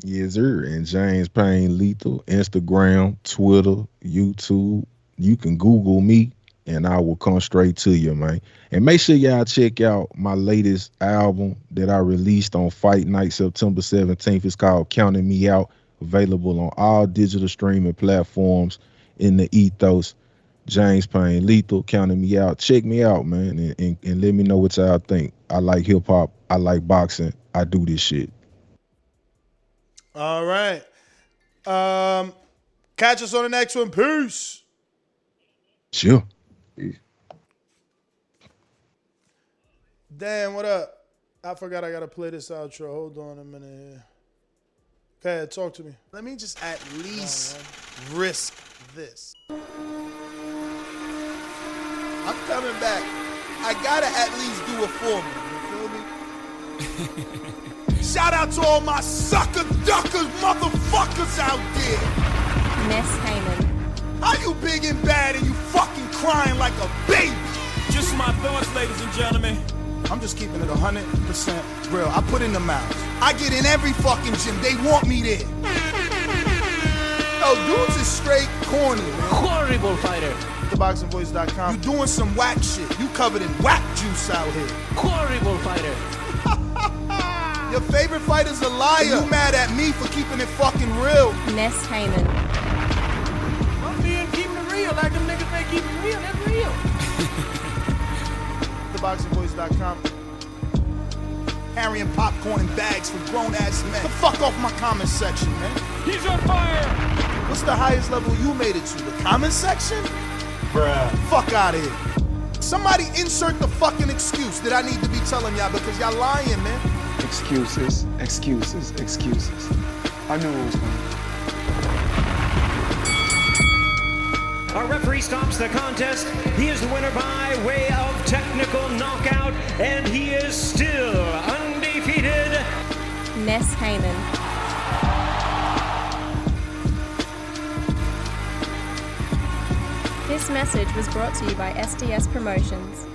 Yes, sir. And James Payne Lethal, Instagram, Twitter, YouTube. You can Google me, and I will come straight to you, man. And make sure y'all check out my latest album that I released on Fight Night, September 17th. It's called Counting Me Out, available on all digital streaming platforms in the ethos. James Payne Lethal, Counting Me Out. Check me out, man, and let me know what y'all think. I like hip-hop. I like boxing. I do this shit. All right. Catch us on the next one. Peace. Sure. Dan, what up? I forgot I got to play this outro. Hold on a minute here. Go ahead, talk to me. Let me just at least risk this. I'm coming back. I got to at least do it for me. You feel me? Shout out to all my sucker duckers, motherfuckers out there. Ness Heyman. How you big and bad and you fucking crying like a baby? Just my thoughts, ladies and gentlemen. I'm just keeping it 100% real. I put in the miles. I get in every fucking gym. They want me there. Yo, dudes is straight corny, man. Horrible fighter. TheBoxingVoice.com. You doing some whack shit. You covered in whack juice out here. Horrible fighter. Your favorite fighter's a liar. And you mad at me for keeping it fucking real. Ness Heyman. I'm being keeping it real. Like them niggas they keep it real. That's real. TheBoxingVoice.com. carrying popcorn in bags for grown-ass men. The fuck off my comment section, man. He's on fire! What's the highest level you made it to? The comment section? Bruh. Fuck out of here. Somebody insert the fucking excuse that I need to be telling y'all because y'all lying, man. Excuses, excuses, excuses. I knew it was coming. Our referee stops the contest. He is the winner by way of technical knockout, and he is still undefeated. Ness Heyman. This message was brought to you by SDS Promotions.